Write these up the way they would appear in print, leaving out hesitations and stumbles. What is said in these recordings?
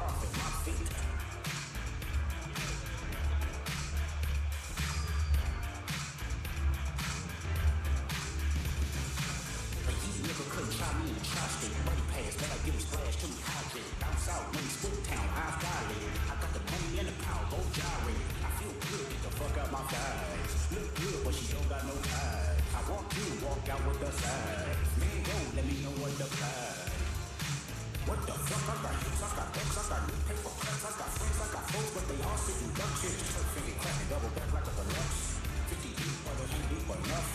off at my feet. But these niggas couldn't try me in the tri-state. Money pass, let I give him splash till he hydrated. Bounce out, money split town, eyes dilated. I got the money and the power, both gyrated. I feel good, get the fuck out my thighs. Look good, but she don't got no ties. I walk in, walk out with the size. Man, go, let me know what the prize. What the fuck? I got hips, I got ducks, I got new paper cuts, I got friends, I got foes, but they all sitting duck shit. Just turn finger cracking, double back like a deluxe. 50 deep, but it ain't deep enough.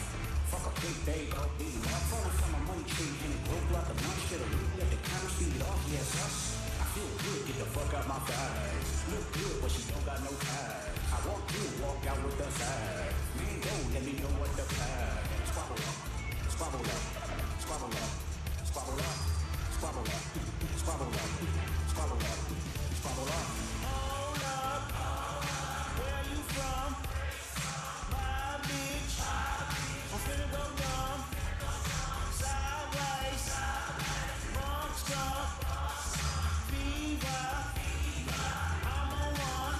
Fuck a big day, go beat him up. Falling from my money tree, and it broke like a lunch. Should've looked at the camera, speed it off, yes, us. I feel good, get the fuck out my thighs. Look good, but she don't got no ties. I walk in, walk out with the size. Man, go, let me know what the prize. Squabble up, squabble up, squabble up, squabble up, squabble up, squabble up, squabble up, squabble up. Hold up, where you from? My bitch, I'm finna go dumb. Sideways, monster, fever, I'm on one.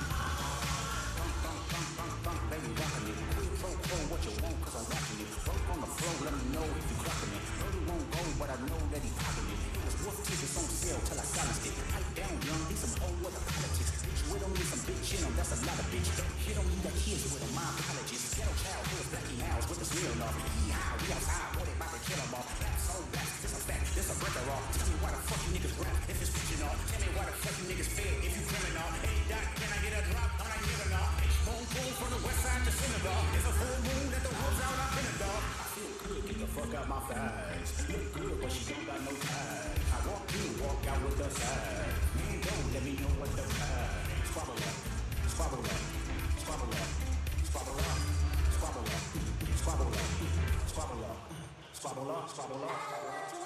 Bump, baby, rockin' it. Quit pro, what you want, cause I'm rockin' it. Broke on the floor, let me know if you clockin' it. Know he won't go, but I know that he poppin' it. It was wolf tickets on sale till I silenced it. Pipe down, young, need some whole other politics. Bitch with him, need some bitch in him, that's a lot of bitch. Don't hit him, you got kids with him, my apologies. Ghetto child, who is Blackie House with the smear off. Yeehaw, we outside, boy, they bout to kill him off. That's so back, this a fact, this a breaker off. Tell me why the fuck you niggas rap if it's pitching off. Tell me why the fuck you niggas fed if you criminal. Hey, Doc, can I get a drop? I'm not giving off. Boom, boom, from the west side to Senegal. It's a full moon at the woods out, I'm in a dog. I feel good, get the fuck out my thighs. Look good, but she don't got no ties. I walk in, walk out with the size. Man, go, let me know what the prize. Squabble up, squabble up, squabble up, squabble up, squabble up, squabble up, squabble up, squabble up, squabble up.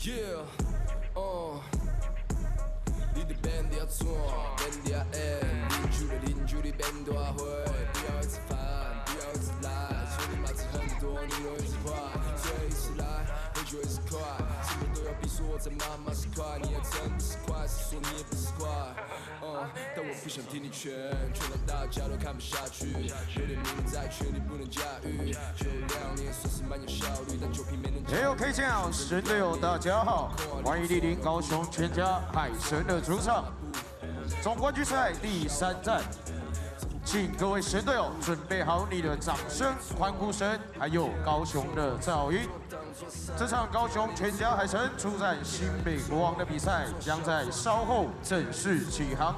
Yeah,你的 band 要做 band 要 end， 邻居的 band 都要会，不要一直烦，不要一直来，兄弟马子很多，你又一直坏，所以一直来，我就一直快，什么都要比说我在妈妈是快，你还真不是快，是说你也不是快，但我不想听你劝，劝到大家都看不下去。有点名在，却你不能驾驭。酒量你也算是蛮有效率，但酒品没能驾驭。OK， 这样，神队友大家好，欢迎莅临高雄全家海神的主场。总冠军赛第3站，请各位神队友准备好你的掌声、欢呼声，还有高雄的噪音。这场高雄全家海神出战新北国王的比赛将在稍后正式起航，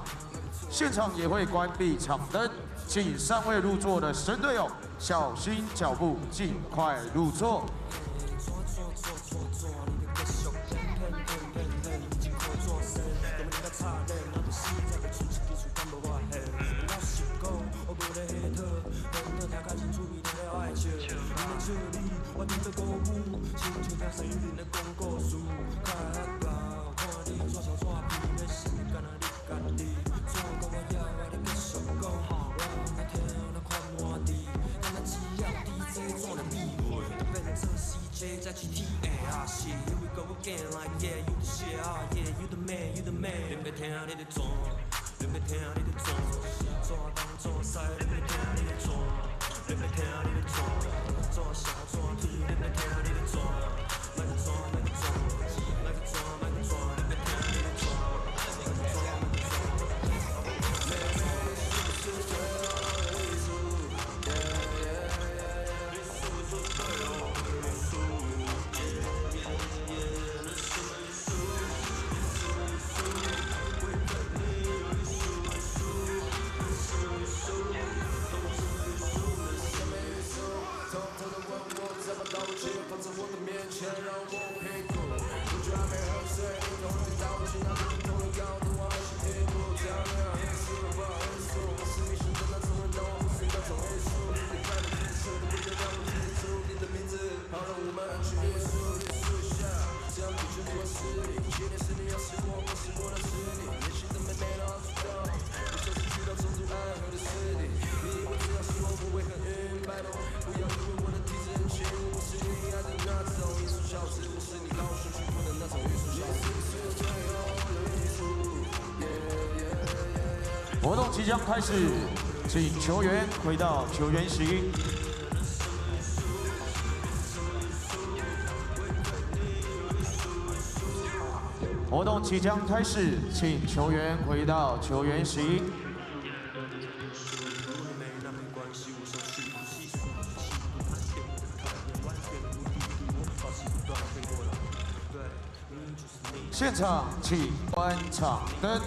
现场也会关闭场灯，请尚未入座的神队友小心脚步，尽快入座。 在 TPBL shit, here we go again, like yeah, you the shit, ah yeah, you the man, you the man. 你别听你的错，你别听你的错，做当做赛，你别听你的错，你别听你的错，做小做题，你别听你的错，那个错那个错，那个错那个错，你别听你的错，那个错那个错。 活动即将开始，请球员回到球员席。活动即将开始，请球员回到球员席。 现场请关场灯。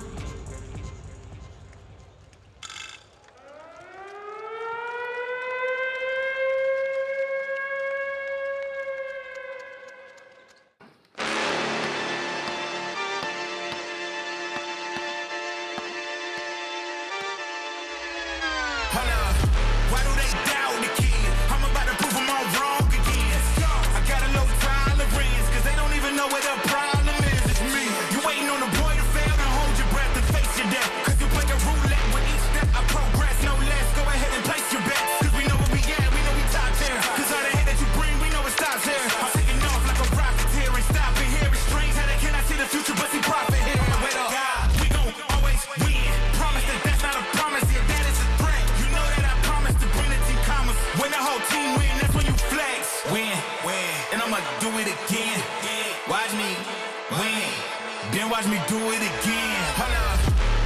Watch me do it again.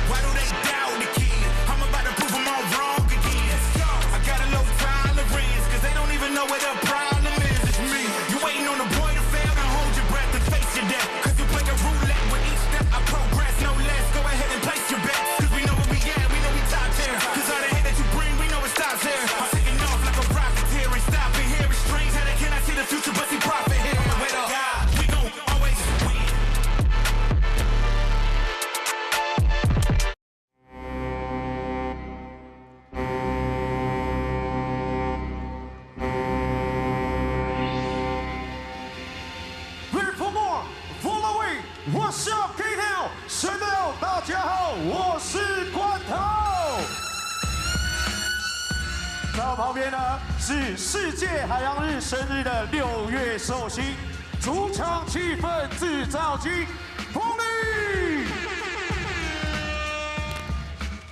Why do they doubt the kid? I'm about to prove them all wrong again. I got a low tolerance, cause they don't even know where the problem is. It's me. You waiting on the boy to fail, then hold your breath and face your death. Cause you play a roulette with each step I progress, no less. Go ahead and place your bets. Cause we know where we at, we know we top tier. Cause all the hate that you bring, we know it stops here. I'm taking off like a rocketeer and stopping here. It's strange how they cannot see the future, but see profit here. Wait up, we gon' always win. What's up, K-Town？ 神队友，大家好，我是冠头。在我旁边呢是世界海洋日生日的6月寿星，主场气氛制造机风力。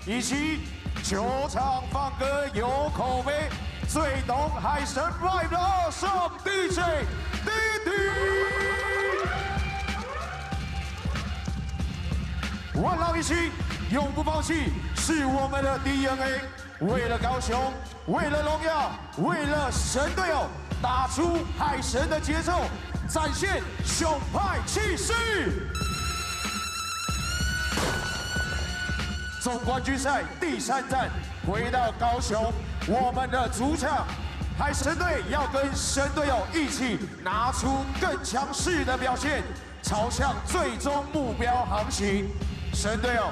一起球场放歌有口碑，最懂海神 vibe 的二上 DJ 弟弟。万浪一心，永不放弃，是我们的 DNA。为了高雄，为了荣耀，为了神队友，打出海神的节奏，展现雄派气势。总冠军赛第3站，回到高雄，我们的主场，海神队要跟神队友一起拿出更强势的表现，朝向最终目标航行。神队友，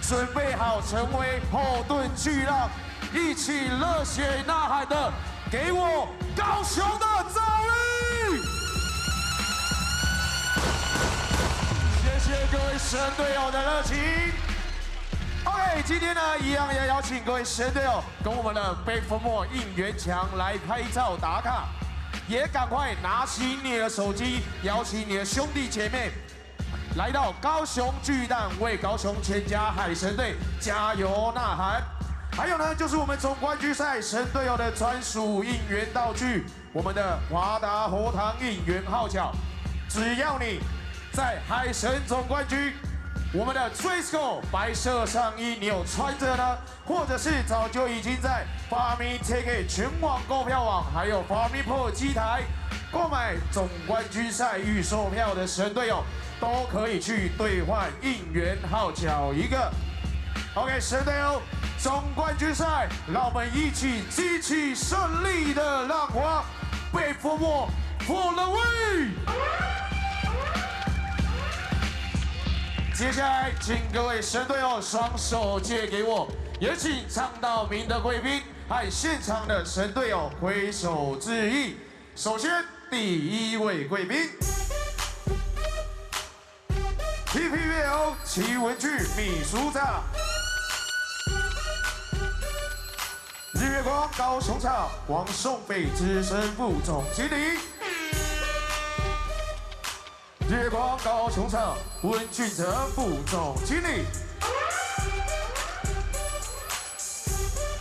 准备好成为后盾巨浪，一起热血呐喊的，给我高雄的噪音！谢谢各位神队友的热情。OK， 今天呢，一样要邀请各位神队友跟我们的背风墨应援墙来拍照打卡，也赶快拿起你的手机，邀请你的兄弟姐妹。来到高雄巨蛋，为高雄全家海神队加油呐喊！还有呢，就是我们总冠军赛神队友的专属应援道具，我们的华达喉糖应援号角。只要你在海神总冠军，我们的 Trisco 白色上衣你有穿着呢，或者是早就已经在 Farmy Ticket 全网购票网，还有 Farmy Pro 机台购买总冠军赛预售票的神队友。都可以去兑换应援号角一个。OK， 神队友，总冠军赛，让我们一起激起胜利的浪花，被覆没 for the win。接下来，请各位神队友双手借给我，也请唱到名的贵宾和现场的神队友挥手致意。首先，第1位贵宾。TPBL 奇文具秘书长，日月光高雄场王颂斐资深副总经理，日月光高雄场温俊哲副总经理，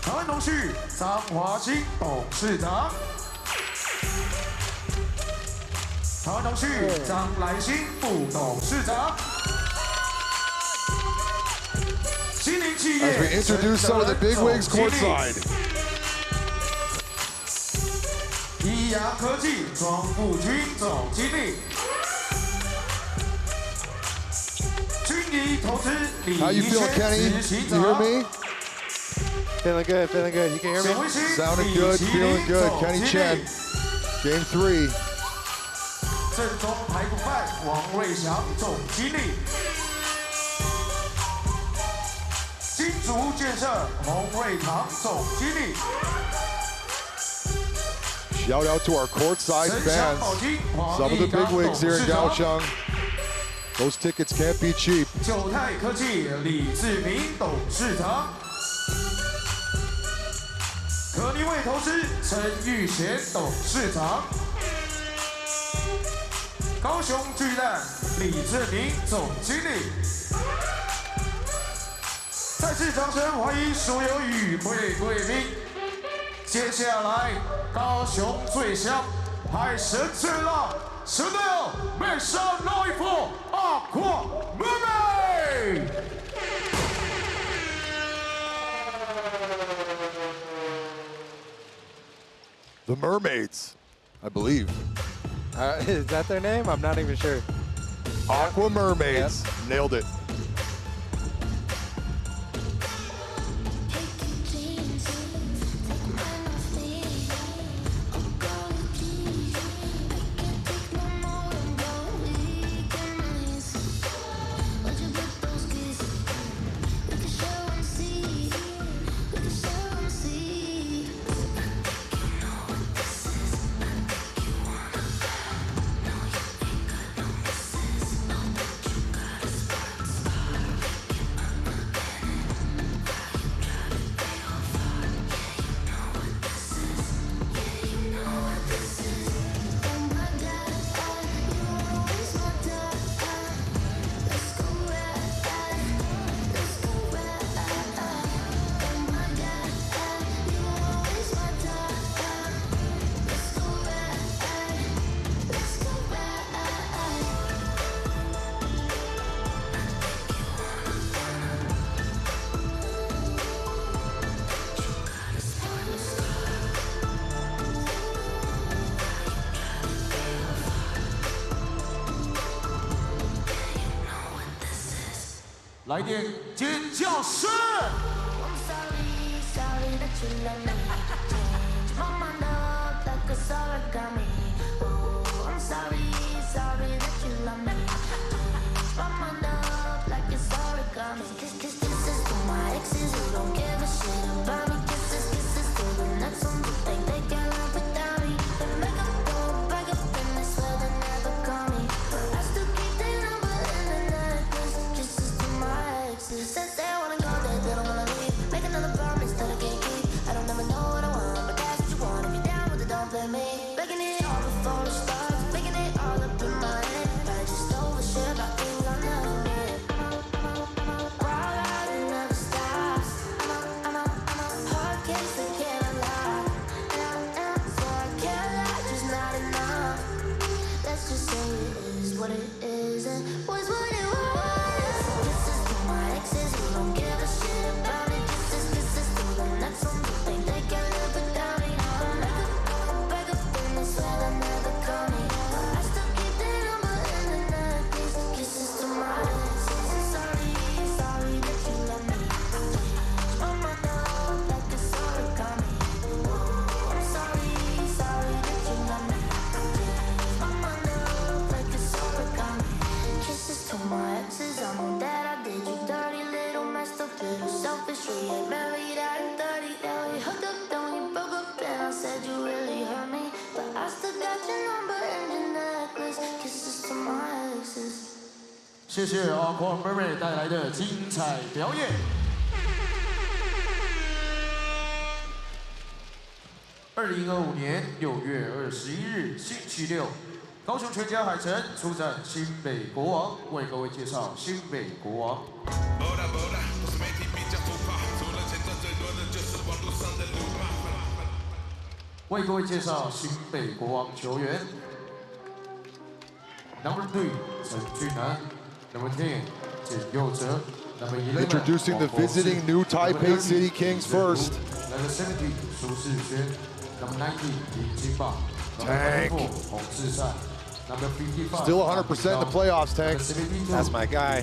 台湾农旭张华兴董事长，台湾农旭张来兴副董事长。As we introduce some of the big wigs courtside. 宜阳科技庄富军总经理，军仪投资李 How you 一 feeling, 轩 Kenny? 执行 You hear 长。 me? Feeling good, feeling good. You can hear me? Sounding good, feeling good. Kenny Chen, Game 3. 正宗排骨饭王瑞祥总经理。金竹建设洪瑞堂总经理。 Shout out to our courtside fans. Some of the big wigs here in Kaohsiung. Those tickets can't be cheap. 九泰科技李志明董事长。可尼卫投资陈玉贤董事长。高雄巨蛋李志明总经理。 再次掌声欢迎所有与会贵宾。接下来，高雄最香，海神最浪，神队友，make some noise for Aqua Mermaid。The Mermaids, I believe. Is that their name? I'm not even sure. Aqua Mermaids. Yep. Nailed it. 来点尖叫声！ I'm sorry, sorry that you let me change my mind up like a origami. Oh, I'm sorry, sorry that you let me change my mind up like it's origami. Kisses to my exes who don't give a shit about me. Kisses to the next one who think they can live without me. They make up, don't break up, and they swear they never call me. But I still keep their number in the necklace. Kisses to my exes. Said they wanna go there, they don't wanna leave. Make another promise that I can't keep. I don't ever know what I want, but that's what you want. If you're down with it, don't blame me. Making it all before it starts, making it all up in my head. I just overshare about things I never did. Wild out, it never stops. I'm a hard case that can't lie. And so I can't lie, just not enough. Let's just say it is what it is and was what it was. Kisses to my exes who don't give a shit about me. Kisses to the next one who think they can live without me. Break up, and they swear they never call me. I still keep their number in the necklace. Kisses to my exes. I'm sorry, sorry that you let me change my mind up like it's origami. I'm sorry, sorry that you let me change my mind up like it's origami. Kisses to my exes, I know that I did you dirty, little messed up, little selfish. We ain't married at 30. Yeah, we hooked up, then we broke up, and I said you really hurt me, but I still got your number and your necklace. Kisses to my exes. 谢谢阿光妹妹带来的精彩表演。2025年6月21日星期六，高雄全家海城出战新北国王，为各位介绍新北国王。为各位介绍新北国王球员 ，Number 3陈俊南 ，Number 10简佑哲 ，Number 11 Introducing the visiting new Taipei City Kings first. Number 70苏世轩 ，Number 90林金宝 Tank. 洪志善 ，Number 55 Still 100% in the playoffs, Tank. That's my guy.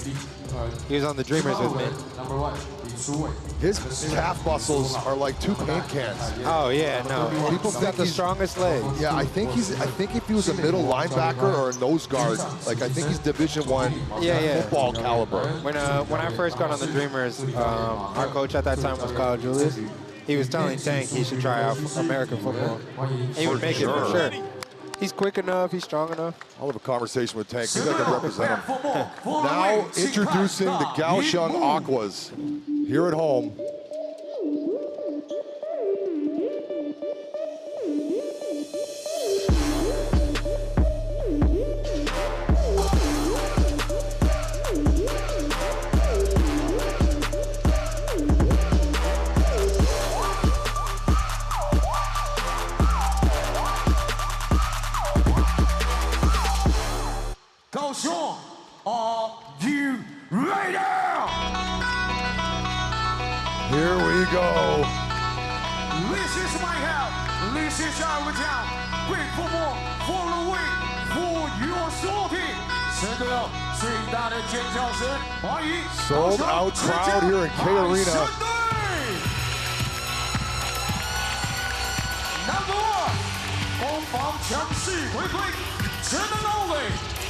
He was on the Dreamers with me. Number 1林书伟 His calf muscles are like 2 paint cans. Oh yeah, no. People He's think got the he's- strongest legs. Yeah, I think if he was a middle linebacker or a nose guard, like I think he's Division I Yeah. football caliber. When I first got on the Dreamers, our coach at that time was Kyle Julius. He was telling Tank he should try out American football. He would make it for sure. He's quick enough. He's strong enough. I'll have a conversation with Tank. Maybe I can represent him. Now introducing the Kaohsiung Aquas here at home. Kaohsiung, are you ready? Here we go. This is my house. This is our town. Wait for more. Follow wait for your sorting. 神队友最大的尖叫声，欢迎 Sold out crowd here in K Arena. Number 1， 攻防强势回归，真的到位。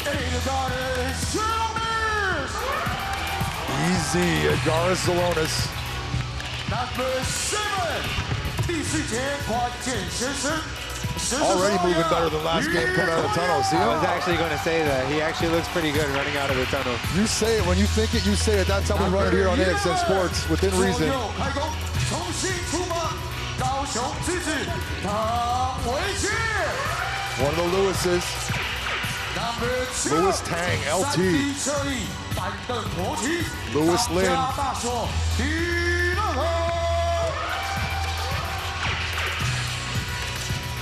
Edgar's Salonis. Easy, Edgar's Salonis. Number 7， 第4节关键先生。 Already moving better than last game coming out of the tunnel. See I was him? actually going to say that. He actually looks pretty good running out of the tunnel. You say it. When you think it, you say it. That's how we run it here on AXN Sports, within reason. 开工，重新出发，高雄之子唐维杰。 One of the Lewises. Number 2， Lewis Tang, LT. 侧翼板凳国旗 Lewis Lin. 大锁第2号。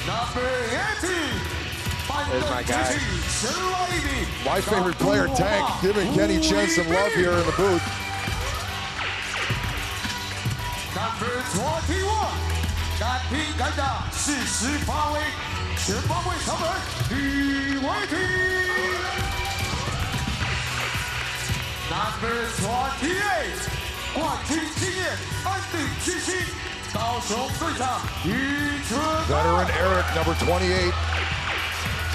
Number 18， 板凳 There's my 崛 guy. 起神来一笔。 My favorite player, Tank, giving Kenny Chen some love here in the booth. Number 21， 敢拼敢打，适时发挥，全方位长门李维廷。Number 28， 冠军经验，安定之星，高雄队长于春。Veteran Eric, number 28,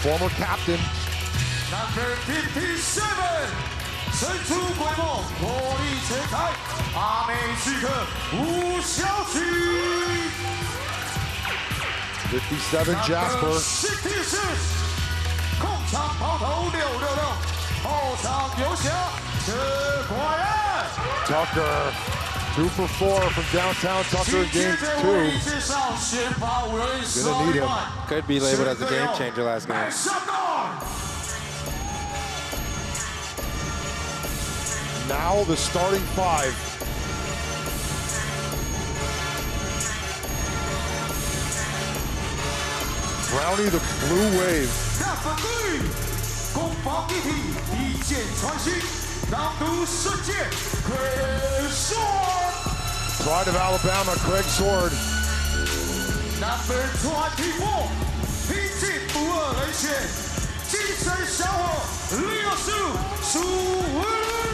former captain. Number 57， 神出鬼没，火力全开，阿美时刻吴小曲。57 Jasper. 66， 控场跑头666，后场游侠陈怀安。Tucker, 2 for 4 from downtown Tucker in game 2. 介绍先发五人 Gonna need him. Could be labeled as a game changer last game. Now the starting 5. Brownie the blue wave. Pride of Alabama, Craig Sword. Number 24， 拼尽不二人选，精神小伙苏文。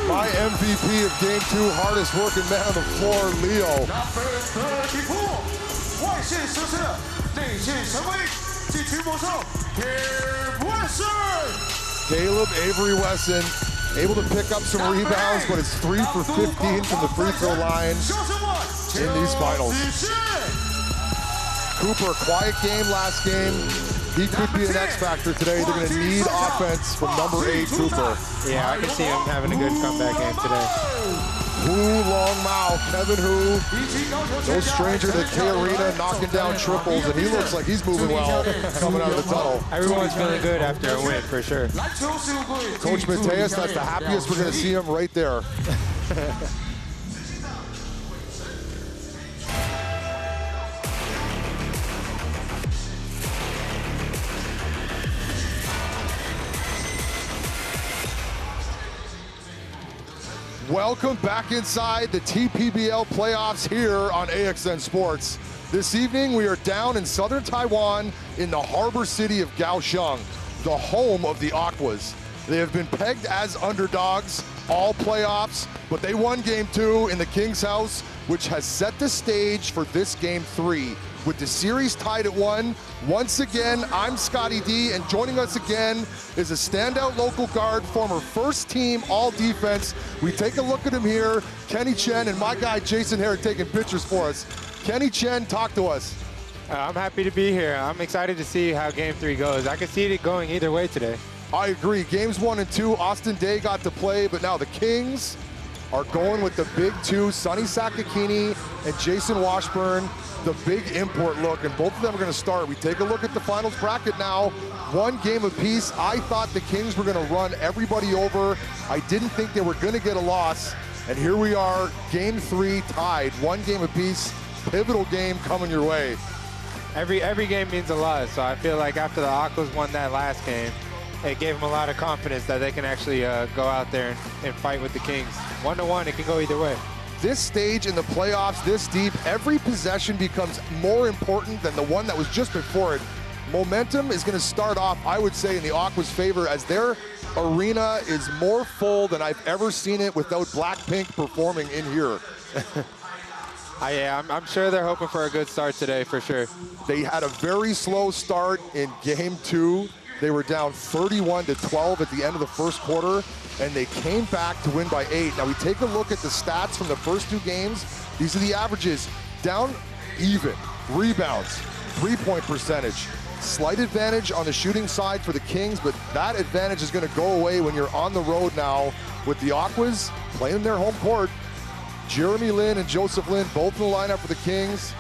My MVP of game 2, hardest working man on the floor, Leo. Number 34， 外线射射，内线神威，禁区魔兽 Caleb Avery Wesson able to pick up some rebounds, but it's 3 for 15 from the free throw line in these finals. Cooper, quiet game last game. He could be an X factor today. They're going to need offense from number 8, Cooper. Yeah, I can see him having a good comeback game today. Hu Long Mao, Kevin Hu, no stranger to K Arena, knocking down triples, and he looks like he's moving well coming out of the tunnel. Everyone's feeling good after a win, for sure. Coach Mateus, that's the happiest we're going to see him right there. Welcome back inside the TPBL playoffs here on AXN Sports. This evening we are down in southern Taiwan in the harbor city of Kaohsiung, the home of the Aquas. They have been pegged as underdogs all playoffs, but they won game 2 in the Kings house, which has set the stage for this game 3. With the series tied at 1, once again, I'm Scotty D, and joining us again is a standout local guard, former first team all defense. We take a look at him here, Kenny Chen, and my guy Jason Herrick taking pictures for us. Kenny Chen, talk to us. I'm happy to be here. I'm excited to see how game 3 goes. I can see it going either way today. I agree. Games 1 and 2, Austin Day got to play, but now the Kings are going with the big 2, Sonny Sakakini and Jason Washburn, the big import look, and both of them are going to start. We take a look at the finals bracket now. 1 game apiece. I thought the Kings were going to run everybody over. I didn't think they were going to get a loss, and here we are, game 3 tied, 1 game apiece. Pivotal game coming your way. Every game means a lot, so I feel like after the Aquas won that last game, it gave them a lot of confidence that they can actually go out there and fight with the Kings. 1-1, it can go either way. This stage in the playoffs, this deep, every possession becomes more important than the one that was just before it. Momentum is going to start off, I would say, in the Aquas' favor, as their arena is more full than I've ever seen it without Blackpink performing in here. Yeah, I'm sure they're hoping for a good start today, for sure. They had a very slow start in game 2. They were down 31-12 at the end of the first quarter, and they came back to win by 8. Now we take a look at the stats from the first 2 games. These are the averages. Down even, rebounds, 3-point percentage. Slight advantage on the shooting side for the Kings, but that advantage is going to go away when you're on the road now with the Aquas playing their home court. Jeremy Lin and Joseph Lin both in the lineup for the Kings.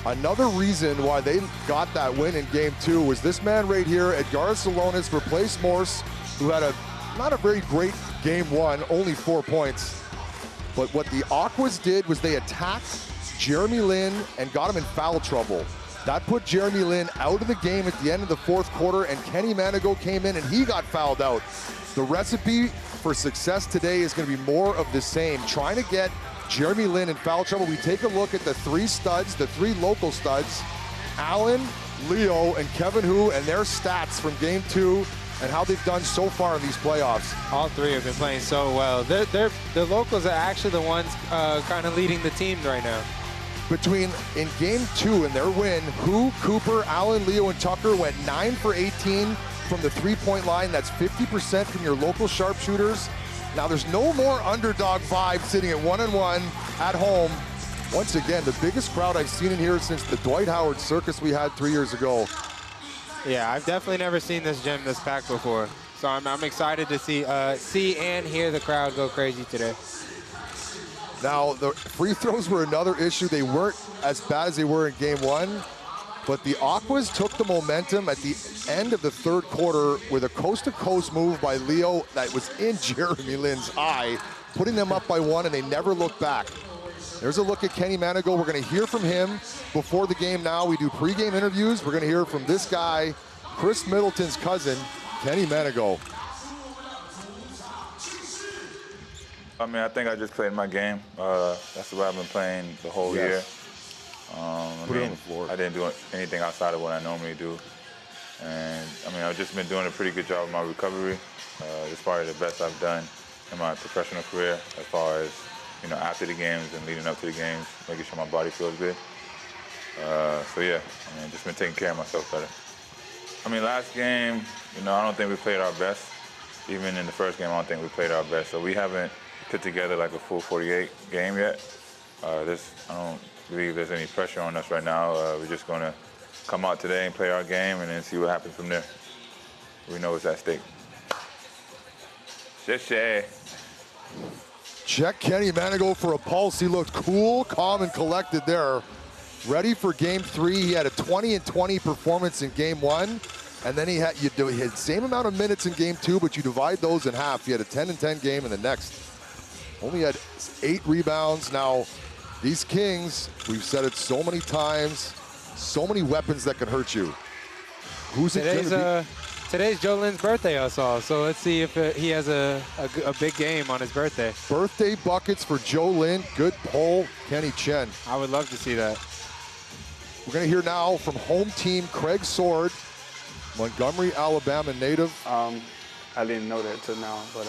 Another reason why they got that win in game 2 was this man right here, Edgaras Salonis, replaced Morse, who had not a very great game 1, only 4 points. But what the Aquas did was they attacked Jeremy Lin and got him in foul trouble. That put Jeremy Lin out of the game at the end of the 4th quarter, and Kenny Manigo came in and he got fouled out. The recipe for success today is going to be more of the same, trying to get Jeremy Lin in foul trouble. We take a look at the 3 studs, the 3 local studs, Allen, Leo, and Kevin Hu, and their stats from game 2. and how they've done so far in these playoffs. All three have been playing so well. The locals are actually the ones kind of leading the team right now. In game 2 in their win, Cooper, Allen, Leo, and Tucker went 9 for 18 from the three-point line. That's 50% from your local sharpshooters. Now there's no more underdog vibe sitting at 1-1 at home. Once again, the biggest crowd I've seen in here since the Dwight Howard circus we had 3 years ago. Yeah, I've definitely never seen this gym this packed before. So I'm excited to see and hear the crowd go crazy today. Now, the free throws were another issue. They weren't as bad as they were in game 1, but the Aquas took the momentum at the end of the third quarter with a coast-to-coast move by Leo that was in Jeremy Lin's eye, putting them up by 1, and they never looked back. There's a look at Kenny Manigault. We're going to hear from him before the game now. We do pregame interviews. We're going to hear from this guy, Chris Middleton's cousin, Kenny Manigault. I mean, I think I just played my game. That's what I've been playing the whole year. Put it on the floor. I didn't do anything outside of what I normally do. And, I mean, I've just been doing a pretty good job of my recovery. It's probably the best I've done in my professional career as far as, you know, after the games and leading up to the games, making sure my body feels good. So, yeah, I mean, just been taking care of myself better. I mean, last game, you know, I don't think we played our best. Even in the first game, I don't think we played our best. So we haven't put together like a full 48 game yet. I don't believe there's any pressure on us right now. We're just going to come out today and play our game and then see what happens from there. We know it's at stake. Check Kenny Manigault for a pulse. He looked cool, calm, and collected there. Ready for game 3. He had a 20-20 performance in game 1. And then he had the same amount of minutes in game 2, but you divide those in half. He had a 10-10 game in the next. Only had 8 rebounds. Now, these Kings, we've said it so many times, so many weapons that can hurt you. Who's it going to be? Today's Joe Lynn's birthday, I saw. So let's see if he has a big game on his birthday. Birthday buckets for Joe Lynn. Good pull, Kenny Chen. I would love to see that. We're going to hear now from home team Craig Sword, Montgomery, Alabama native. I didn't know that till now, but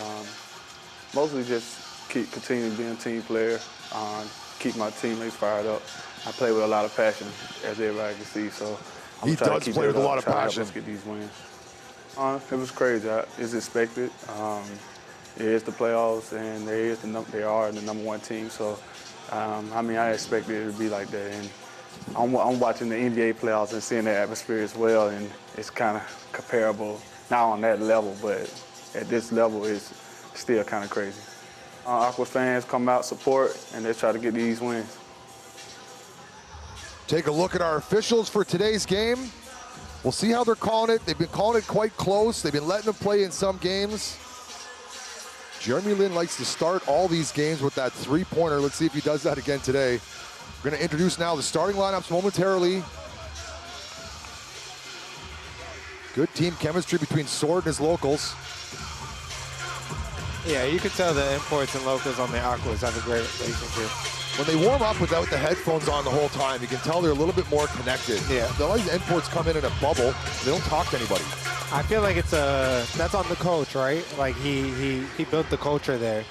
mostly just continue being a team player, keep my teammates fired up. I play with a lot of passion, as everybody can see, so I'm trying to keep play with a lot of try to help passion. us get these wins. It was crazy. It's expected. It is the playoffs, and they are the #1 team, so I mean, I expected it to be like that. And I'm watching the NBA playoffs and seeing the atmosphere as well, and it's kind of comparable, not on that level, but at this level, it's still kind of crazy. Aqua fans come out, support, and they try to get these wins. Take a look at our officials for today's game. We'll see how they're calling it. They've been calling it quite close. They've been letting them play in some games. Jeremy Lin likes to start all these games with that three-pointer. Let's see if he does that again today. We're going to introduce now the starting lineups momentarily. Good team chemistry between Sword and his locals. Yeah, you can tell the imports and locals on the Aquas have a great relationship. When they warm up without the headphones on the whole time, you can tell they're a little bit more connected. Yeah. A lot of these imports come in a bubble. They don't talk to anybody. I feel like that's on the coach, right? Like he built the culture there.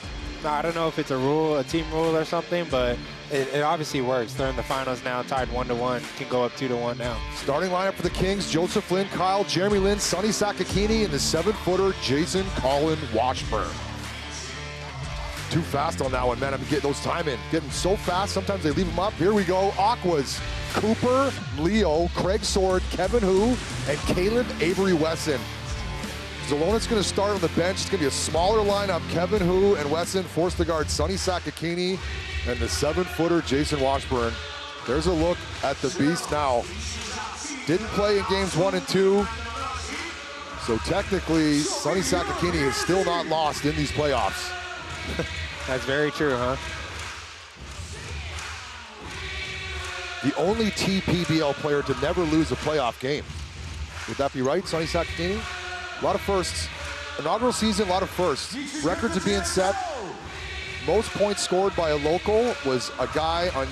Now, I don't know if it's a team rule or something, but it obviously works. They're in the finals now, tied 1-1. Can go up 2-1 now. Starting lineup for the Kings: Joseph Lin, Kyle, Jeremy Lin, Sonny Sakakini, and the 7-footer Jason Colin Washburn. Too fast on that one, man. I'm getting those time in. Getting so fast, sometimes they leave them up. Here we go. Aquas: Cooper, Leo, Craig Sword, Kevin Hu, and Caleb Avery Wesson. Zelona's going to start on the bench. It's going to be a smaller lineup. Kevin Hu and Wesson force to guard Sonny Sakakini and the 7-footer Jason Washburn. There's a look at the beast now. Didn't play in games 1 and 2. So technically, Sonny Sakakini is still not lost in these playoffs. That's very true, huh? The only TPBL player to never lose a playoff game. Would that be right, Sonny Sakakini? A lot of firsts. Inaugural season, a lot of firsts. Records are being set. Most points scored by a local was a guy on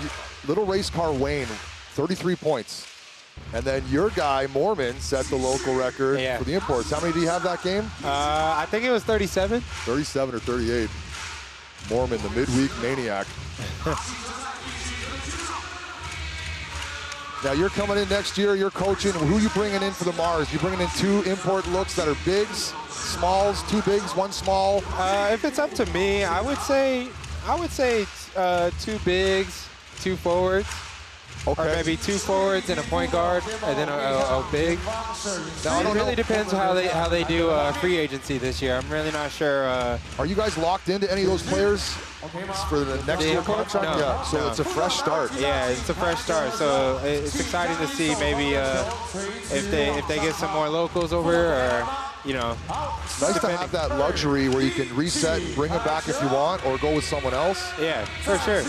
Little Race Car Wayne, 33 points. And then your guy, Mormon, set the local record for the imports. How many do you have that game? I think it was 37. 37 or 38. Mormon, the midweek maniac. Now you're coming in next year, you're coaching. Who are you bringing in for the Mars? You bringing in 2 import looks that are bigs, smalls, 2 bigs, 1 small? If it's up to me, I would say 2 bigs, 2 forwards. Okay. Or maybe 2 forwards and a point guard, and then a big. It really depends how they do free agency this year. I'm really not sure. Are you guys locked into any of those players for the next year contract? No, yeah, so it's a fresh start. Yeah, it's a fresh start. So it's exciting to see maybe if they get some more locals over, or It's nice to have that luxury where you can reset and bring them back if you want, or go with someone else. Yeah, for sure.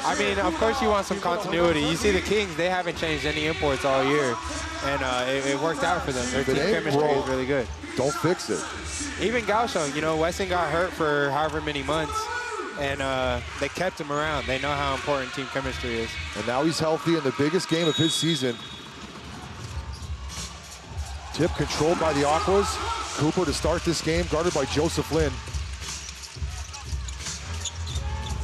I mean, of course you want some continuity. You see the Kings, they haven't changed any imports all year, and it worked out for them. Their team chemistry is really good. Don't fix it. Even Kaohsiung, Weston got hurt for however many months, and they kept him around. They know how important team chemistry is. And now he's healthy in the biggest game of his season. Tip controlled by the Aquas. Cooper to start this game, guarded by Joseph Lin.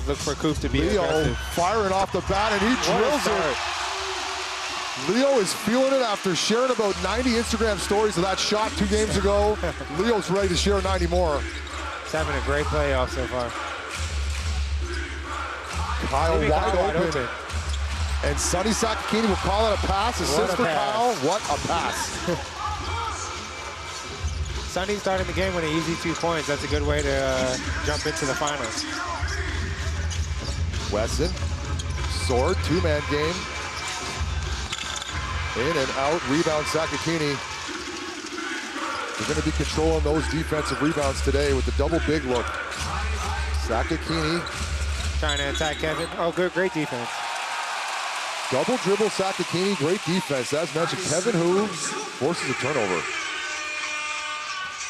Look for Coop to be Leo aggressive. firing off the bat, and he drills it. Leo is feeling it after sharing about 90 Instagram stories of that shot 2 games ago. Leo's ready to share 90 more. He's having a great playoff so far. Kyle wide open. And Sonny Sakakini will call it a pass. Assist for Kyle. What a pass. Sonny starting the game with an easy 2 points. That's a good way to jump into the finals. Wesson, sword, 2-man game. In and out, rebound Sakakini. We're going to be controlling those defensive rebounds today with the double big look. Sakakini. Trying to attack Kevin. Oh, good, great defense. Double dribble Sakakini, great defense. As mentioned, Kevin Hu forces a turnover.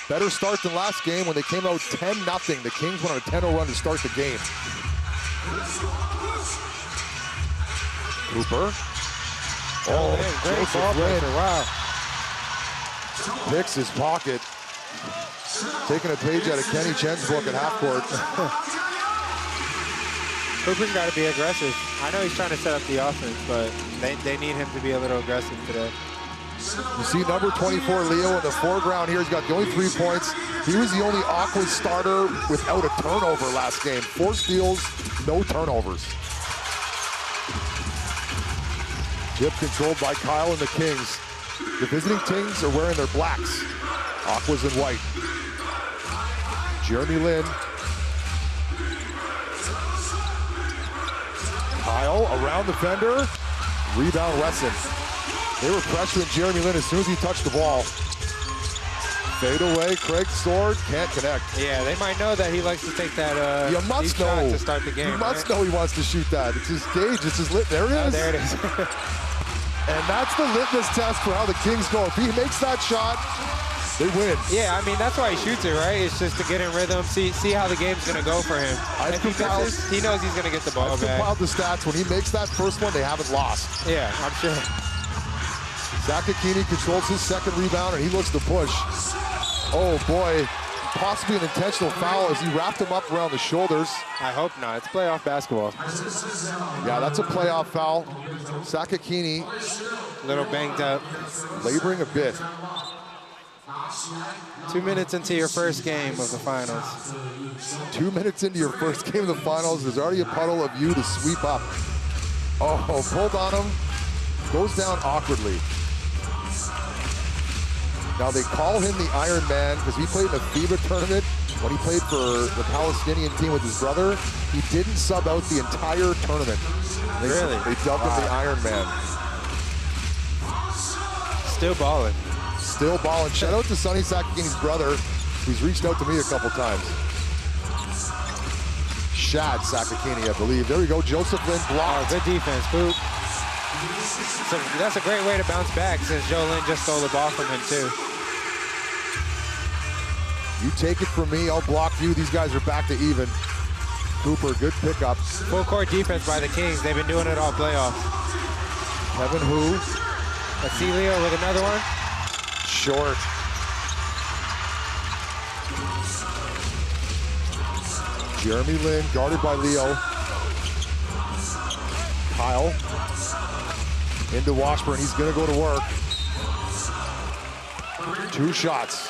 Better start than last game when they came out 10-0. The Kings went on a 10-0 run to start the game. Cooper. Oh, great ball pressure, wow. Picks his pocket. Taking a page out of Kenny Chen's book at half court. Cooper's got to be aggressive. I know he's trying to set up the offense, but they need him to be a little aggressive today. You see number 24, Leo, in the foreground here. He's got the only 3 points. He was the only Aquas starter without a turnover last game. 4 steals, no turnovers. Tip controlled by Kyle and the Kings. The visiting Kings are wearing their blacks. Aquas in white. Jeremy Lin. Kyle around the fender. Rebound Wesson. They were pressuring Jeremy Lin as soon as he touched the ball. Fade away, Craig Sword can't connect. Yeah, they might know that he likes to take that you must know shot to start the game. You must know he wants to shoot that. It's his gauge, it's his lit. There it is. Oh, there it is. And that's the litmus test for how the Kings go. If he makes that shot, they win. Yeah, I mean, that's why he shoots it, right? It's just to get in rhythm, see how the game's going to go for him. If he misses, he knows he's going to get the ball I've back. compiled the stats. When he makes that first one, they haven't lost. Yeah, I'm sure. Sakakini controls his second rebound, and he looks to push. Oh, boy. Possibly an intentional foul as he wrapped him up around the shoulders. I hope not. It's playoff basketball. Yeah, that's a playoff foul. Sakakini. A little banged up. Laboring a bit. 2 minutes into your first game of the finals. 2 minutes into your first game of the finals, there's already a puddle of you to sweep up. Oh, pulled on him. Goes down awkwardly. Now they call him the Iron Man because he played in the FIBA tournament when he played for the Palestinian team with his brother. He didn't sub out the entire tournament. Really? They dubbed him the Iron Man. Still balling. Still balling. Shout out to Sonny Sakakini's brother, who's reached out to me a couple times. Shad Sakakini, I believe. There we go. Joseph Lin blocked. Oh, good defense, Boop. So that's a great way to bounce back since Joe Lin just stole the ball from him, too. You take it from me, I'll block you. These guys are back to even. Cooper, good pickup. Full court defense by the Kings. They've been doing it all playoffs. Kevin Hu. Let's see Leo with another one. Short. Jeremy Lin guarded by Leo. Kyle into Washburn. He's going to go to work. 2 shots.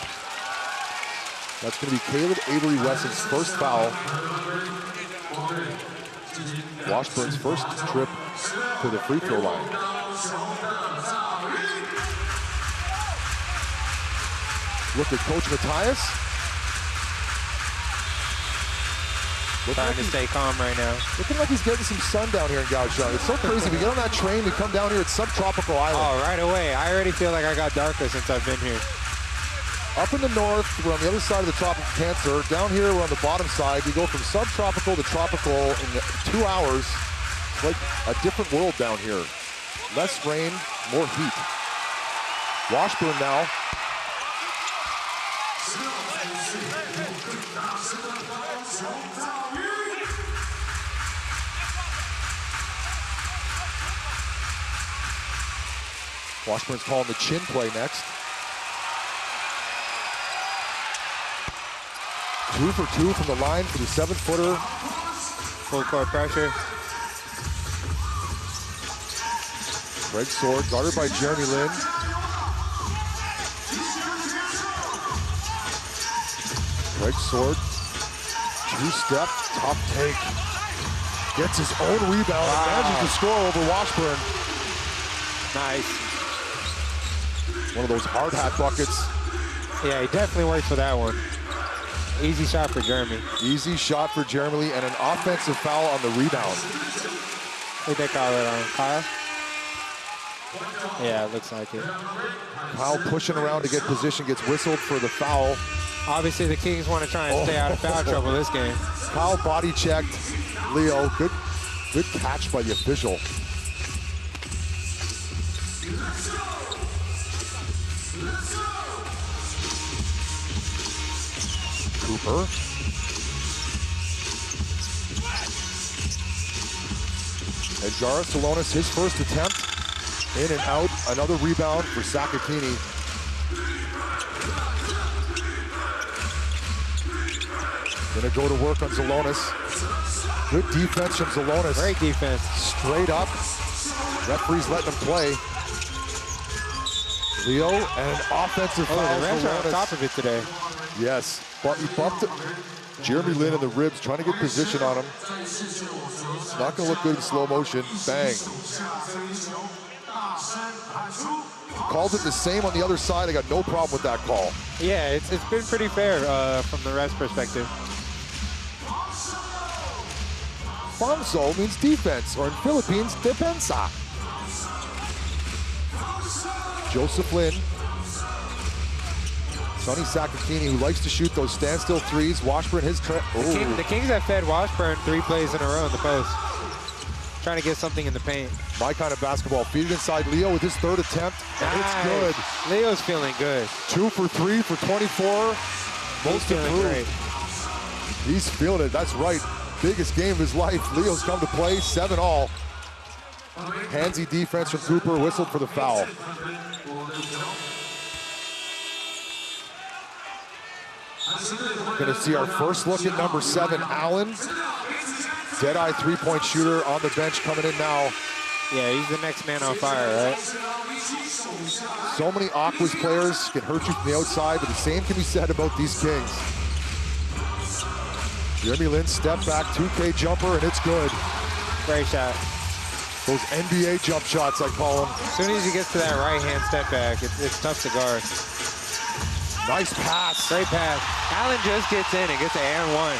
That's going to be Caleb Avery Wesson's first foul. Washburn's first trip to the free throw line. Look at Coach Matthias. Trying to stay calm right now. Looking like he's getting some sun down here in Kaohsiung. It's so crazy. We get on that train, we come down here, it's subtropical island. Oh, right away. I already feel like I got darker since I've been here. Up in the north, we're on the other side of the Tropic of Cancer. Down here, we're on the bottom side. We go from subtropical to tropical in 2 hours. It's like a different world down here. Less rain, more heat. Washburn now. Washburn's calling the chin play next. 2 for 2 from the line for the 7-footer. Full court pressure. Greg Sword guarded by Jeremy Lin. Greg Sword, 2-step, top take. Gets his own rebound, manages to score over Washburn. Nice. One of those hard hat buckets. Yeah, he definitely worked for that one. Easy shot for Jeremy. Easy shot for Jeremy and an offensive foul on the rebound. Who'd they call it on? Kyle? Yeah, it looks like it. Kyle pushing around to get position, gets whistled for the foul. Obviously, the Kings want to try and stay out of foul trouble this game. Kyle body checked Leo. Good catch by the official. Cooper. Edgar Salonis, his first attempt. In and out. Another rebound for Sakakini. Gonna go to work on Salonis. Good defense from Salonis. Great defense. Straight up. Referee's letting him play. Leo and an offensive foul. The refs are on top of it today. Yes, but he bumped it. Jeremy Lin in the ribs, trying to get position on him. It's not going to look good in slow motion. Bang. Called it the same on the other side. I got no problem with that call. Yeah, it's been pretty fair from the refs' perspective. Famso means defense, or in Philippines, depensa. Joseph Lin. Sonny Sakakini, who likes to shoot those standstill threes. Washburn, his trip. The Kings have fed Washburn 3 plays in a row in the post. Trying to get something in the paint. My kind of basketball. Feed it inside Leo with his 3rd attempt. And nice. It's good. Leo's feeling good. 2 for 3 for 24. Most improved. Great. He's feeling it. That's right. Biggest game of his life. Leo's come to play. 7-all. Handsy defense from Cooper. Whistled for the foul. Gonna see our first look at number 7, Allen. Dead-eye 3-point shooter on the bench coming in now. Yeah, he's the next man on fire, right? So many Aquas players can hurt you from the outside, but the same can be said about these Kings. Jeremy Lin step back, 2K jumper, and it's good. Great shot. Those NBA jump shots, I call them. As soon as he gets to that right-hand step back, it's tough to guard. Nice pass. Great pass. Allen just gets in and gets an and one.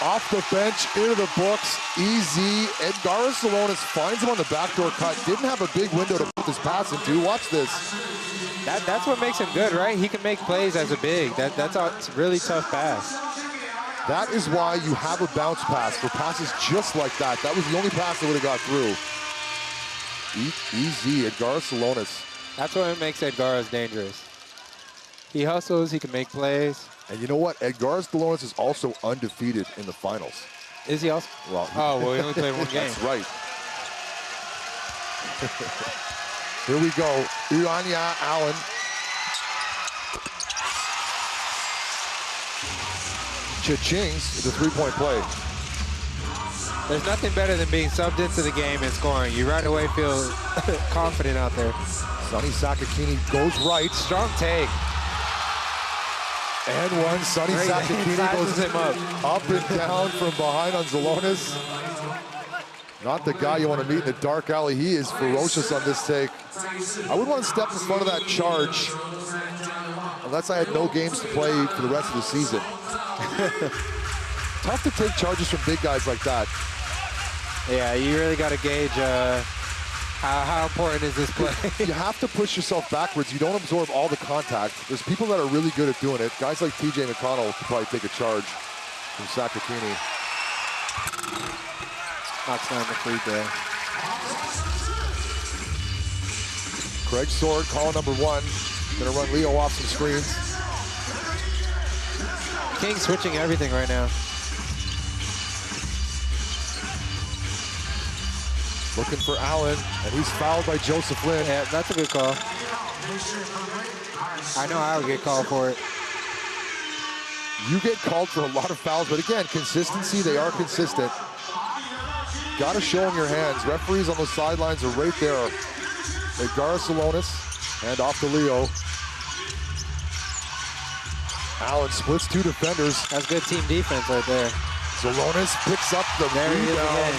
Off the bench, into the books, easy. Edgar Salonis finds him on the backdoor cut. Didn't have a big window to put this pass into. Watch this. That's what makes him good, right? He can make plays as a big. That's a really tough pass. That is why you have a bounce pass for passes just like that. That was the only pass that would have got through. Easy, Edgar Salonis. That's what makes Edgar dangerous. He hustles, he can make plays. And you know what? Edgar Salonis is also undefeated in the finals. Is he also? Well, he only played one game. That's right. Here we go. Uanya Allen. Cha-chings, the three-point play. There's nothing better than being subbed into the game and scoring. You right away feel confident out there. Sonny Sakakini goes right. Strong take. And one. Sonny Sakakini goes him up and down from behind on Zalonis. Not the guy you want to meet in the dark alley. He is ferocious on this take. I would want to step in front of that charge unless I had no games to play for the rest of the season. Tough to take charges from big guys like that. Yeah, you really got to gauge how important is this play. You have to push yourself backwards. You don't absorb all the contact. There's people that are really good at doing it. Guys like TJ McConnell could probably take a charge from Sakakini. Knocks down the free throw. Craig Sword, call number one. Gonna run Leo off some screens. Kings switching everything right now. Looking for Allen, and he's fouled by Joseph Lynn. Yeah, that's a good call. I know I would get called for it. You get called for a lot of fouls, but again, consistency, they are consistent. Got to show them your hands. Referees on the sidelines are right there. Edgar Salonis, hand off to Leo. Allen splits two defenders. That's good team defense right there. Salonis picks up the rebound.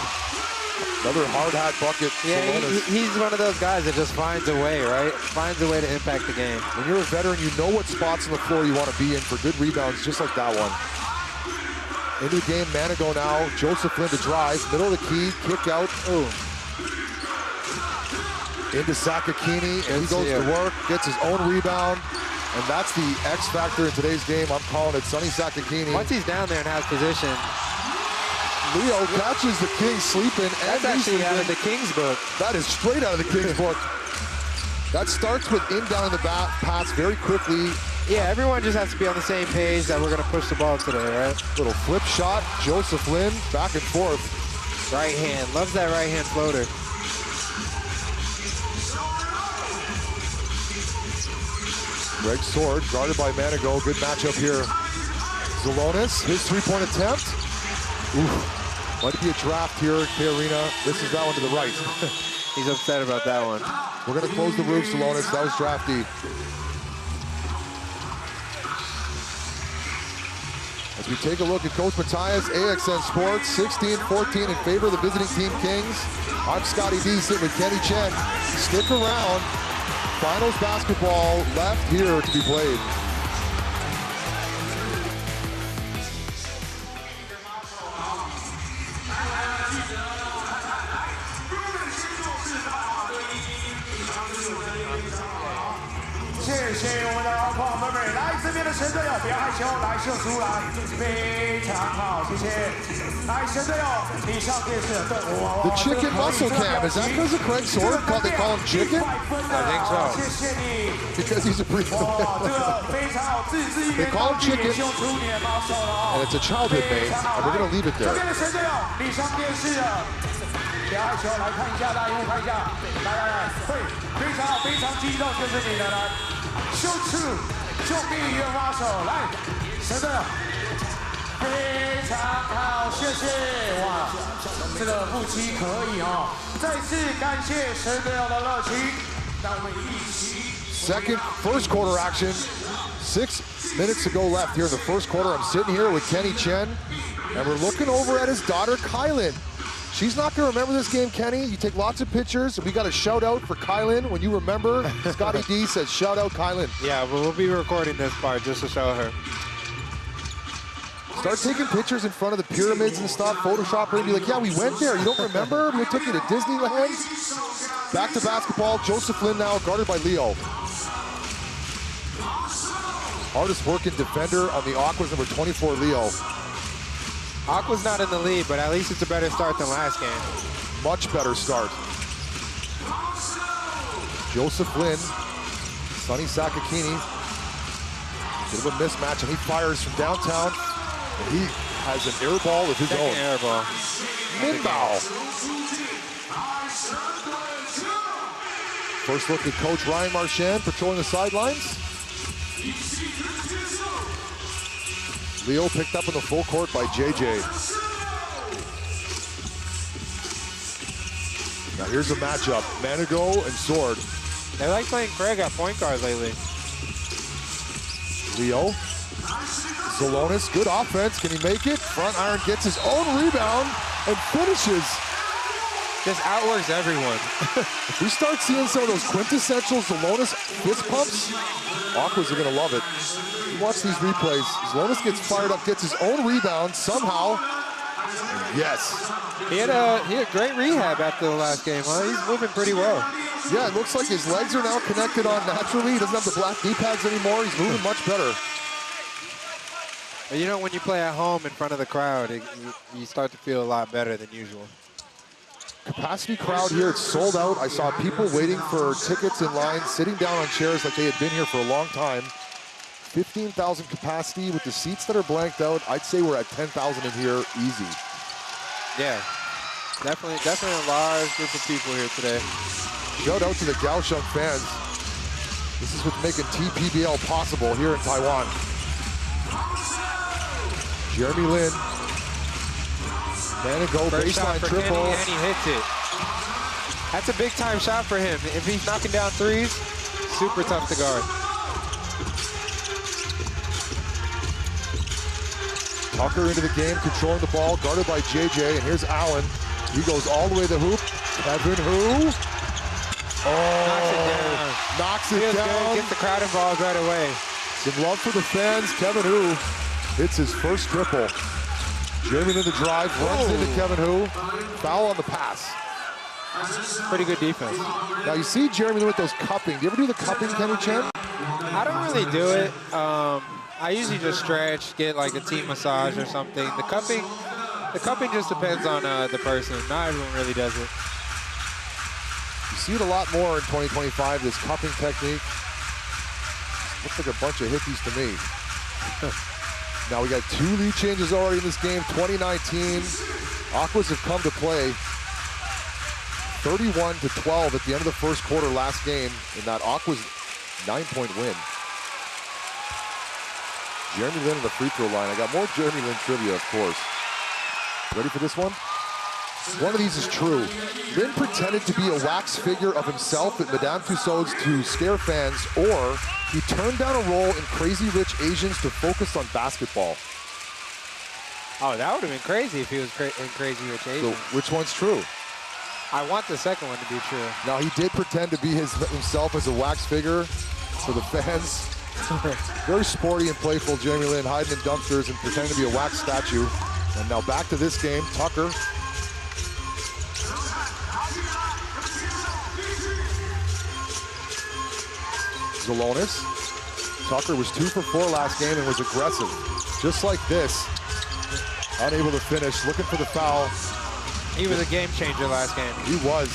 Another hard hat bucket. Yeah, he's one of those guys that just finds a way, right? Finds a way to impact the game. When you're a veteran, you know what spots on the floor you want to be in for good rebounds, just like that one. Into the game, Manigo now. Joseph Lynn to drive. Middle of the key, kick out. Ooh. Into Sakakini, and he goes to work, gets his own rebound. And that's the X factor in today's game. I'm calling it Sonny Sakakini. Once he's down there and has position, Leo catches the Kings sleeping. That's actually out of the Kings book. That is straight out of the Kings book. That starts with in down the pass very quickly. Yeah, everyone just has to be on the same page that we're going to push the ball today, right? Little flip shot. Joseph Lynn back and forth. Right hand. Loves that right hand floater. Greg Sword guarded by Manigo. Good matchup here. Zalonis, his three-point attempt. Oof. Might be a draft here at K-Arena. This is that one to the right. He's upset about that one. We're going to close the roof, Zalonis. That was drafty. As we take a look at Coach Matthias, AXN Sports, 16-14 in favor of the visiting team Kings. I'm Scotty D, sitting with Kenny Chen. Stick around. Finals basketball left here to be played. The chicken muscle cam, is that because of Craig Sword? They call him chicken? I think so. Because he's a brief. They call him chicken, and it's a childhood name, and we're going to leave it there. First quarter action. 6 minutes to go left here in the first quarter. I'm sitting here with Kenny Chen, and we're looking over at his daughter, Kylan. She's not going to remember this game, Kenny. You take lots of pictures. We got a shout out for Kylan. When you remember, Scotty D says shout out Kylan. Yeah, but we'll be recording this part just to show her. Start taking pictures in front of the pyramids and stuff. Photoshop her and be like, yeah, we went there. You don't remember? We took you to Disneyland. Back to basketball. Joseph Lynn now guarded by Leo. Hardest working defender on the Aquas, number 24, Leo. Aqua's not in the lead, but at least it's a better start than last game. Much better start. Joseph Lynn, Sonny Sakakini. Bit of a mismatch, and he fires from downtown. And he has an air ball of his own. Air ball. Minbao. First look at Coach Ryan Marchand patrolling the sidelines. Leo picked up in the full court by JJ. Now here's a matchup, Manigo and Sword. They like playing Craig at point guard lately. Leo. Zalonis, good offense. Can he make it? Front iron gets his own rebound and finishes. Just outworks everyone. If we start seeing some of those quintessential Zalonis fist pumps, Aquas are gonna love it. Watch these replays. Zalonis gets fired up, gets his own rebound somehow. And yes. He had a great rehab after the last game, huh? He's moving pretty well. Yeah, it looks like his legs are now connected on naturally. He doesn't have the black knee pads anymore. He's moving much better. But you know, when you play at home in front of the crowd, you start to feel a lot better than usual. Capacity crowd here, it's sold out. I saw people waiting for tickets in line, sitting down on chairs like they had been here for a long time. 15,000 capacity with the seats that are blanked out. I'd say we're at 10,000 in here, easy. Yeah, definitely a large group of people here today. Shout out to the Kaohsiung fans. This is what's making TPBL possible here in Taiwan. Jeremy Lin. Manigo, baseline triple. Kenny, and he hits it. That's a big time shot for him. If he's knocking down threes, super tough to guard. Tucker into the game, controlling the ball, guarded by JJ, and here's Allen. He goes all the way to the hoop. Kevin Hu. Oh, knocks it down. Good. Gets the crowd involved right away. Some love for the fans. Kevin Hu hits his first triple. Jeremy in the drive, runs into Kevin Hu. Foul on the pass. Pretty good defense. Now you see Jeremy with those cupping. Do you ever do the cupping, Kenny Chen? I don't really do it. I usually just stretch, get like a team massage or something. The cupping just depends on the person. Not everyone really does it. You see it a lot more in 2025, this cupping technique. Looks like a bunch of hippies to me. Now we got 2 lead changes already in this game, 2019. Aquas have come to play 31-12 at the end of the first quarter last game in that Aquas 9-point win. Jeremy Lin on the free throw line. I got more Jeremy Lin trivia, of course. Ready for this one? One of these is true. Lin pretended to be a wax figure of himself at Madame Tussauds to scare fans, or he turned down a role in Crazy Rich Asians to focus on basketball. Oh, that would have been crazy if he was in Crazy Rich Asians. So which one's true? I want the second one to be true. Now, he did pretend to be himself as a wax figure for the fans. Very sporty and playful, Jeremy Lin, hiding in dumpsters and pretending to be a wax statue. And now back to this game, Tucker. Zalonis. Tucker was 2 for 4 last game and was aggressive. Just like this. Unable to finish, looking for the foul. He was a game changer last game. He was.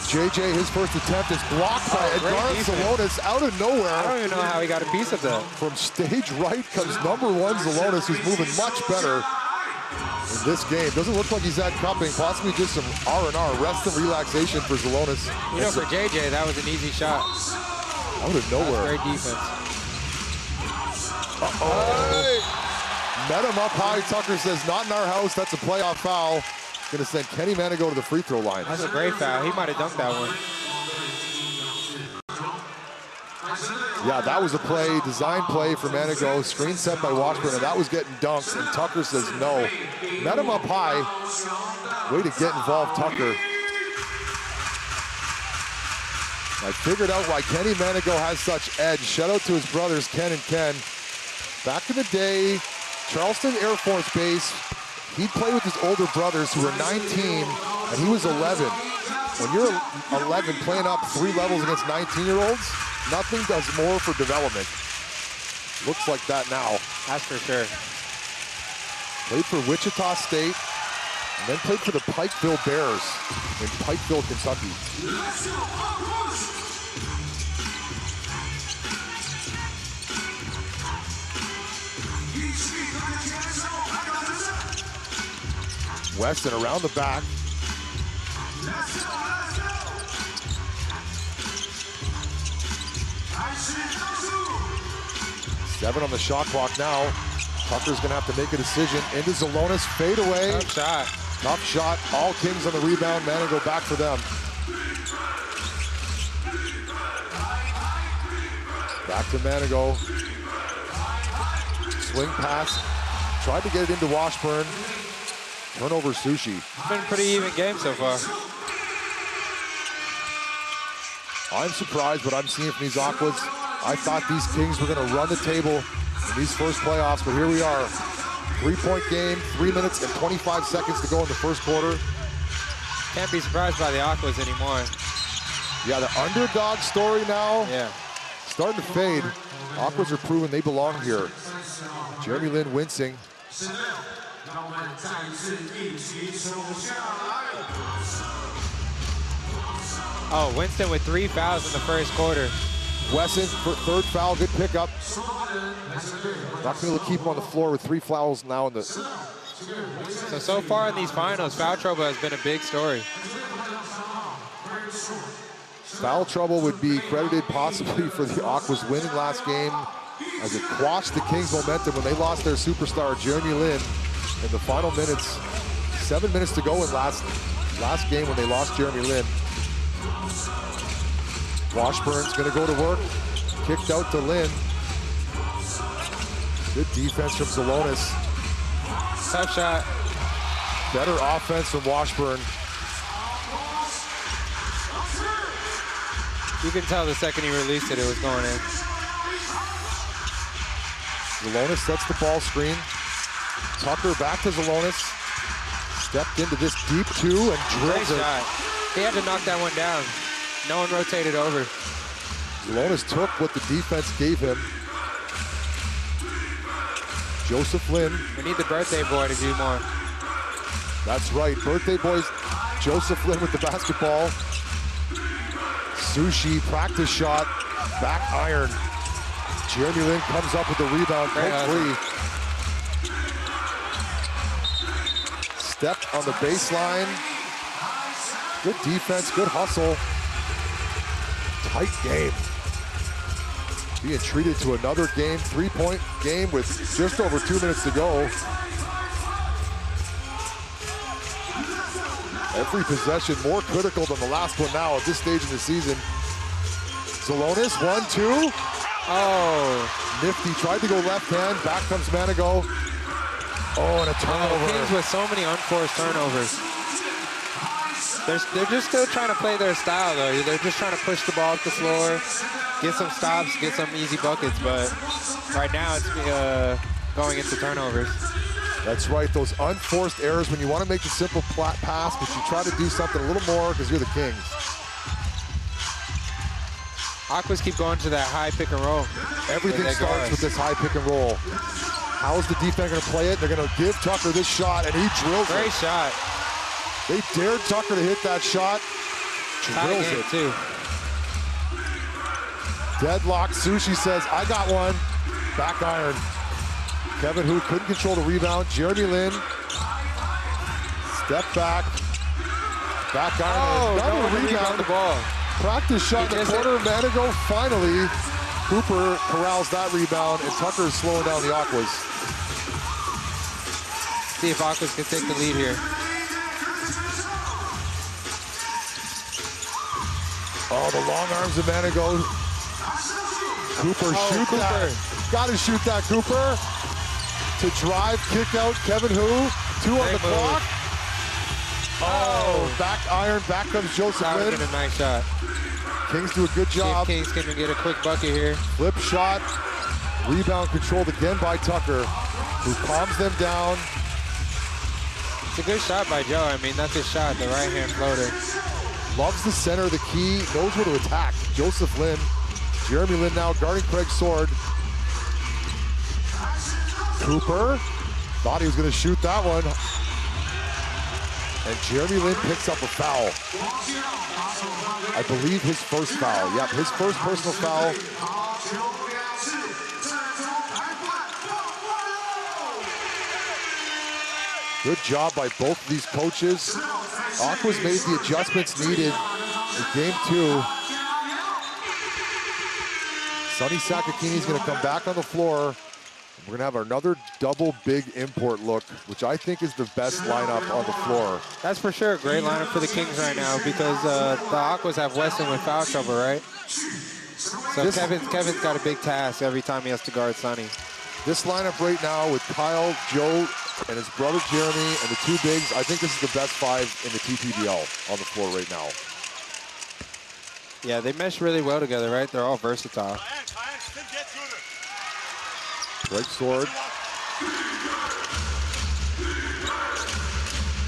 JJ, his first attempt is blocked by Edgar Zalonis out of nowhere. I don't even know how he got a piece of that. From stage right comes #1 Zalonis, who's moving much better in this game. Doesn't look like he's at cupping, possibly just some R&R, rest and relaxation for Zalonis. You know, for JJ, that was an easy shot. Out of nowhere. Great defense. Hey! Met him up high. Tucker says, not in our house. That's a playoff foul. Going to send Kenny Manigo to the free throw line. That's a great foul. He might have dunked that one. Yeah, that was a play, design play for Manigo. Screen set by Washburn, and that was getting dunked. And Tucker says no. Met him up high. Way to get involved, Tucker. I figured out why Kenny Manigo has such edge. Shout out to his brothers, Ken and Ken. Back in the day, Charleston Air Force Base, he'd play with his older brothers who were 19, and he was 11. When you're 11 playing up 3 levels against 19-year-olds, nothing does more for development. Looks like that now. That's for sure. Played for Wichita State, and then played for the Pikeville Bears in Pikeville, Kentucky. Weston around the back. 7 on the shot clock now. Tucker's gonna have to make a decision. Into Zalonis, fade away. Tough shot. Tough shot. All Kings on the rebound. Manigo back for them. Back to Manigo. Swing pass. Tried to get it into Washburn. Turnover Sushi. It's been a pretty even game so far. I'm surprised what I'm seeing from these Aquas. I thought these Kings were going to run the table in these first playoffs, but here we are. 3-point game, 3 minutes and 25 seconds to go in the first quarter. Can't be surprised by the Aquas anymore. Yeah, the underdog story now. Yeah. Starting to fade. Aquas are proving they belong here. Jeremy Lin wincing. Oh, Winston with 3 fouls in the first quarter. Wesson for third foul, good pickup. Not going to keep him on the floor with 3 fouls now in the. So far in these finals, foul trouble has been a big story. Foul trouble would be credited possibly for the Aquas winning last game, as it quashed the Kings' momentum when they lost their superstar, Jeremy Lin, in the final minutes. 7 minutes to go in last game when they lost Jeremy Lin. Washburn's gonna go to work. Kicked out to Lin. Good defense from Zalonis. Tough shot. Better offense from Washburn. You can tell the second he released it, it was going in. Zalonis sets the ball screen. Tucker back to Zalonis. Stepped into this deep 2 and drills it. Shot. He had to knock that one down. No one rotated over. Zalonis took what the defense gave him. Joseph Lin. We need the birthday boy to do more. That's right, birthday boys. Joseph Lin with the basketball. Sushi, practice shot, back iron. Jeremy Lin comes up with the rebound, point 3. Stepped on the baseline. Good defense, good hustle. Tight game. Being treated to another game, 3-point game with just over 2 minutes to go. Every possession more critical than the last one now at this stage in the season. Zalonis, 1-2. Oh. Nifty tried to go left hand, back comes Manigo. Oh, and a turnover. Kings with so many unforced turnovers. They're just still trying to play their style, though. They're just trying to push the ball up the floor, get some stops, get some easy buckets, but right now it's going into turnovers. That's right, those unforced errors when you want to make the simple pass, but you try to do something a little more because you're the Kings. Aquas keep going to that high pick and roll. Everything starts with this high pick and roll. How's the defense going to play it? They're going to give Tucker this shot, and he drills it. Great shot. They dared Tucker to hit that shot. Drills it, too. Deadlock. Sushi says, I got one. Back iron. Kevin Hu couldn't control the rebound. Jeremy Lin. Step back. Back iron. No rebound the ball. Practice shot in the corner. Manigo finally. Cooper corrals that rebound, and Tucker is slowing down the Aquas. See if Aquas can take the lead here. Oh, the long arms of Manigo. Cooper, shoot that. Gotta shoot that, Cooper. To drive, kick out, Kevin Hu. 2 on the clock. Oh, back iron, back comes Joseph Lin. That would have been a nice shot. Kings do a good job. See if Kings can get a quick bucket here. Flip shot. Rebound controlled again by Tucker, who calms them down. It's a good shot by Joe. I mean, that's his shot, the right-hand floater. Loves the center of the key, knows where to attack. Joseph Lin. Jeremy Lin now guarding Craig's sword. Cooper thought he was going to shoot that one. And Jeremy Lin picks up a foul. I believe his first foul. Yep, his first personal foul. Good job by both of these coaches. Aquas made the adjustments needed in game 2. Sonny Sakakini is going to come back on the floor. We're going to have another double big import look, which I think is the best lineup on the floor. That's for sure a great lineup for the Kings right now because the Aquas have Weston with foul trouble, right? So Kevin's got a big task every time he has to guard Sonny. This lineup right now with Kyle, Joe, and his brother Jeremy, and the two bigs, I think this is the best five in the TPBL on the floor right now. Yeah, they mesh really well together, right? They're all versatile. Right sword.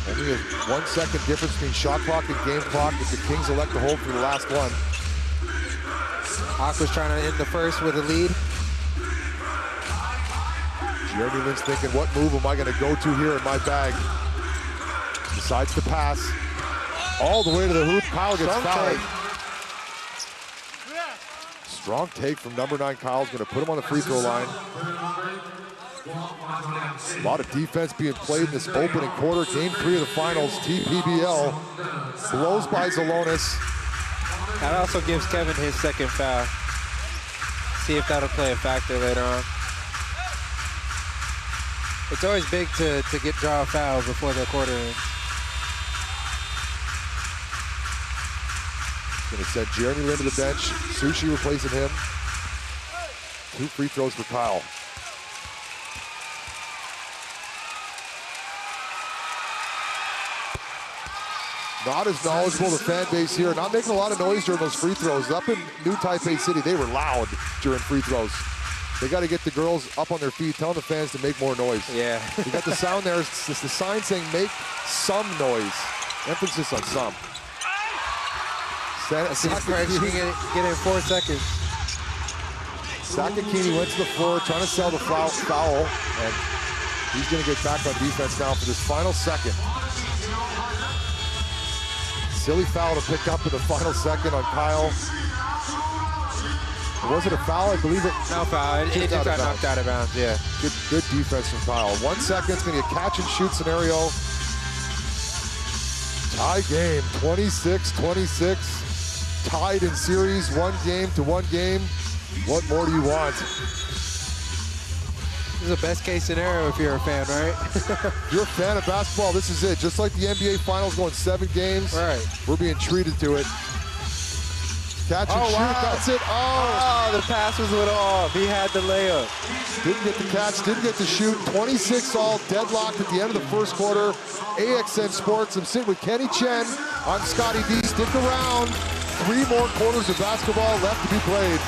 Only a 1 second difference between shot clock and game clock if the Kings elect to hold for the last one. Aqua's trying to end the first with a lead. Jeremy Lin's thinking, what move am I going to go to here in my bag? Decides to pass. All the way to the hoop. Kyle gets fouled. Strong take from number 9 Kyle's going to put him on the free throw line. A lot of defense being played in this opening quarter. Game 3 of the finals. TPBL blows by Zelonis. That also gives Kevin his second foul. See if that'll play a factor later on. It's always big to draw a foul before the quarter ends. Gonna send Jeremy Lin to the bench. Sushi replacing him. 2 free throws for Kyle. Not as knowledgeable, the fan base here. Not making a lot of noise during those free throws. Up in New Taipei City, they were loud during free throws. They got to get the girls up on their feet, telling the fans to make more noise. Yeah. You got the sound there. It's the sign saying make some noise. Emphasis on some. Sakakini get in 4 seconds. Sakakini went to the floor trying to sell the foul, and he's going to get back on defense now for this final second. Silly foul to pick up in the final second on Kyle. Was it a foul? I believe it. No foul. It just got knocked out of bounds, yeah. Good defense from Kyle. 1 second. It's going to be a catch and shoot scenario. Tie game, 26-26. Tied in series, 1 game to 1 game. What more do you want? This is a best case scenario if you're a fan, right? If you're a fan of basketball, this is it. Just like the NBA Finals going 7 games, right? We're being treated to it. Catch and shoot, wow. That's it. Oh, the pass was a little off. He had the layup. Didn't get the catch, didn't get the shoot. 26 all, deadlocked at the end of the first quarter. AXN Sports, I'm sitting with Kenny Chen. I'm Scotty D. Stick around. 3 more quarters of basketball left to be played.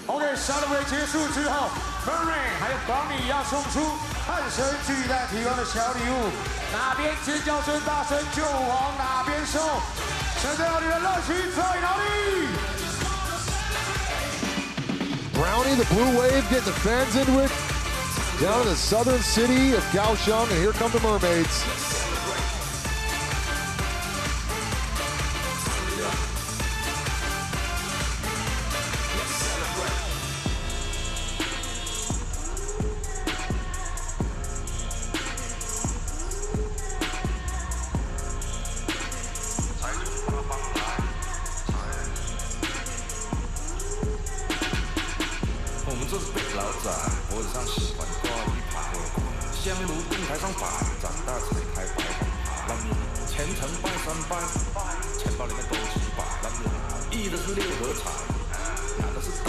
OK， 下轮结束之后 ，Murray 还有帮你要送出汉神巨蛋提供的小礼物，哪边尖叫声大声就往哪边送。现在你的乐趣在哪里 Brownie, the blue wave, getting the fans into it. Down in the southern city of Kaohsiung, and here come the Mermaids.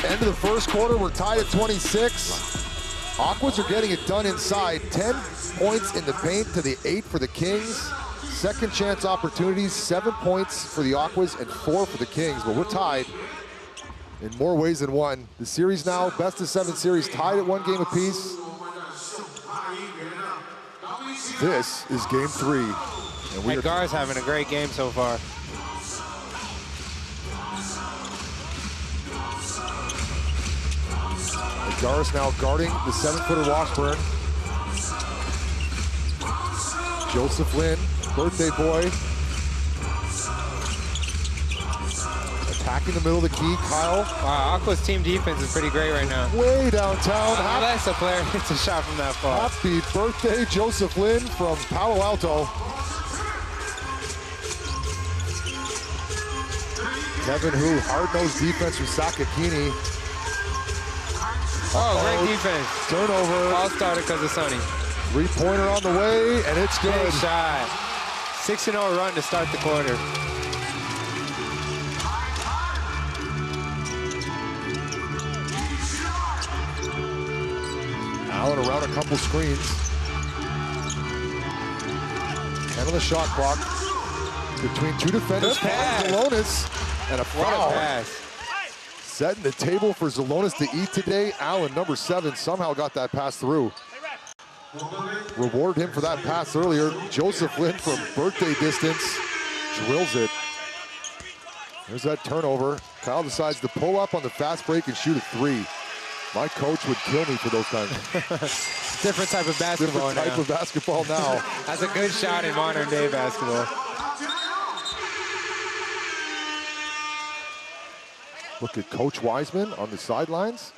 End of the first quarter, we're tied at 26. Aquas are getting it done inside. 10 points in the paint to the 8 for the Kings. second chance opportunities, 7 points for the Aquas and 4 for the Kings, but we're tied in more ways than one. The series now, best of 7 series, tied at 1 game apiece. This is game 3. And Edgar's having a great game so far. Edgar's now guarding the 7-footer Washburn. Joseph Lin, birthday boy. Attacking the middle of the key, Kyle. Wow, Aqua's team defense is pretty great right now. Way downtown. Unless a player hits a shot from that far. Happy birthday, Joseph Lin from Palo Alto. Kevin Hu, hard-nosed defense from Sakakini. Oh, great defense. Turnover. All started because of Sonny. 3-pointer on the way, and it's good. Good shot. 6-0 run to start the quarter. Allen around a couple screens. 10 on the shot clock. Between 2 defenders. Zalonis, and a foul. What a pass. Setting the table for Zalonis to eat today. Allen, number 7, somehow got that pass through. Rewarded him for that pass earlier. Joseph Lin from birthday distance drills it. There's that turnover. Kyle decides to pull up on the fast break and shoot a 3. My coach would kill me for those times. Different type of basketball Different type now. of basketball now. That's a good shot in modern day basketball. Look at Coach Wiseman on the sidelines.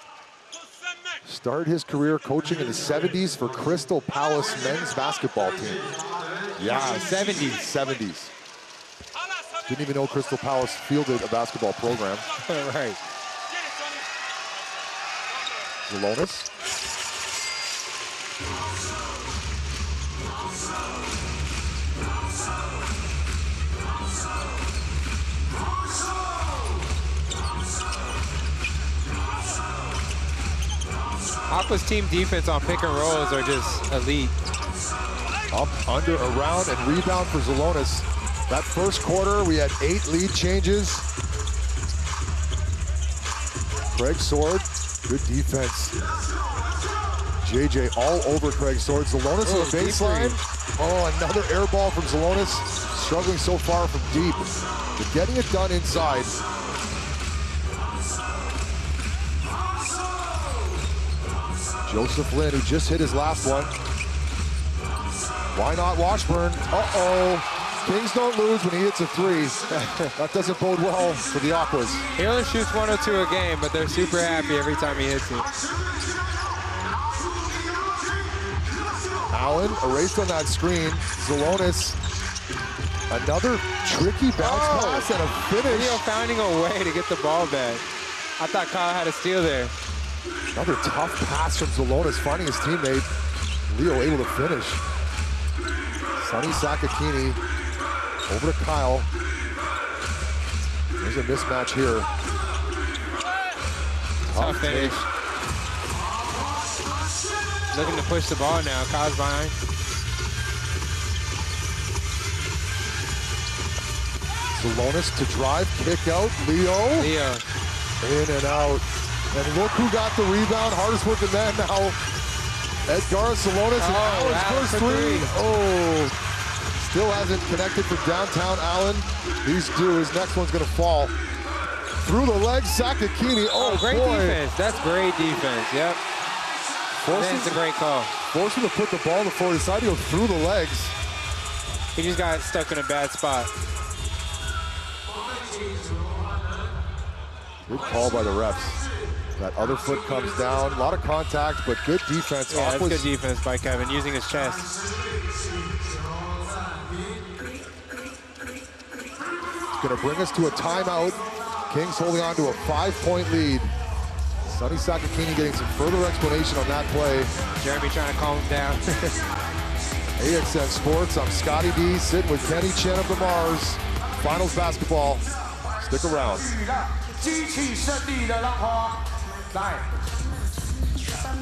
Started his career coaching in the 70s for Crystal Palace men's basketball team. Yeah, 70s. Didn't even know Crystal Palace fielded a basketball program. Right. Zalonis. Aqua's team defense on pick and rolls are just elite. Up, under, around, and rebound for Zalonis. That first quarter, we had 8 lead changes. Craig Sword, good defense. JJ all over Craig Sword. Zalonis on the baseline. Oh, another air ball from Zalonis. Struggling so far from deep, but getting it done inside. Joseph Lin, who just hit his last one. Why not Washburn? Uh-oh. Kings don't lose when he hits a 3. That doesn't bode well for the Aquas. He only shoots 102 a game, but they're super happy every time he hits it. Allen erased on that screen. Zalonis, another tricky bounce pass and a finish. Leo finding a way to get the ball back. I thought Kyle had a steal there. Another tough pass from Zalonis, finding his teammate. Leo able to finish. Sonny Sakakini over to Kyle. There's a mismatch here. Tough finish. Looking to push the ball now. Kyle's behind. Zalonis to drive, kick out. Leo. In and out. And look who got the rebound. Hardest working man now. Edgar Zalonis and Allen's first 3. Oh, still hasn't connected for downtown Allen. These do. His next one's going to fall. Through the legs, Sakakini. Oh, great boy. defense. That's great defense. Yep. That's a great call. Forced him to put the ball on the floor. He decided to go through the legs. He just got stuck in a bad spot. Good call by the refs. That other foot comes down. A lot of contact, but good defense. Yeah, that's good defense by Kevin, using his chest. It's going to bring us to a timeout. Kings holding on to a 5-point lead. Sonny Sakakini getting some further explanation on that play. Jeremy trying to calm him down. AXN Sports, I'm Scotty D, sitting with Kenny Chen of the Mars. Finals basketball. Stick around. 激起胜利的浪花，来，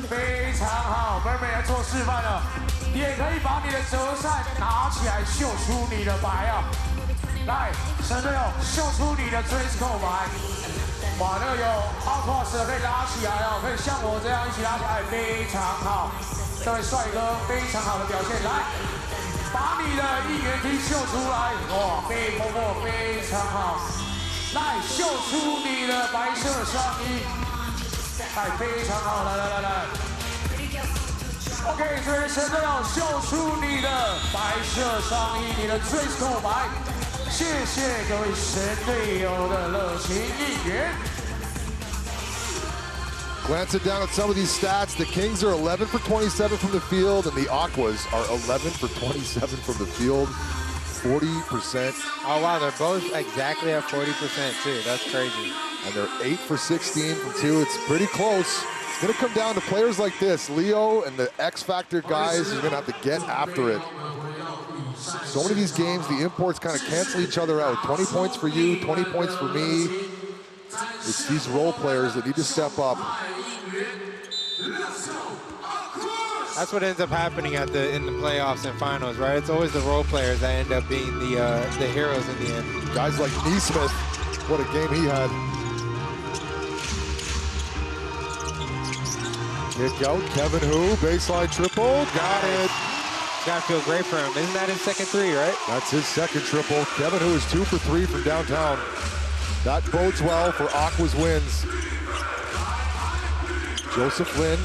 非常好，妹妹来做示范了。也可以把你的折扇拿起来秀出你的牌啊！来，神队友秀出你的 dress code 牌。哇，那个有 Aquas 的可以拉起来哦，可以像我这样一起拉起来，非常好。这位帅哥非常好的表现，来，把你的应援 T 秀出来，哇，非常好。来，秀出你的白色上衣，哎，非常好，来。OK， 这位神队友秀出你的白色上衣，你的 dress code 牌，谢谢各位神队友的热情应援。Glancing down at some of these stats, the Kings are 11 for 27 from the field, and the Aquas are 11 for 27 from the field, 40%. Oh, wow, they're both exactly at 40% too. That's crazy. And they're 8 for 16 from 2. It's pretty close. It's going to come down to players like this. Leo and the X-Factor guys are going to have to get after it. So many of these games, the imports kind of cancel each other out. 20 points for you, 20 points for me. It's these role players that need to step up. That's what ends up happening in the playoffs and finals, right? It's always the role players that end up being the heroes in the end. Guys like Neesmith, what a game he had. Kick out, Kevin Hu, baseline triple, got it. It's gotta feel great for him. Isn't that his second three, right? That's his second triple. Kevin Hu is 2 for 3 from downtown. That bodes well for Aqua's wins. Joseph Lin.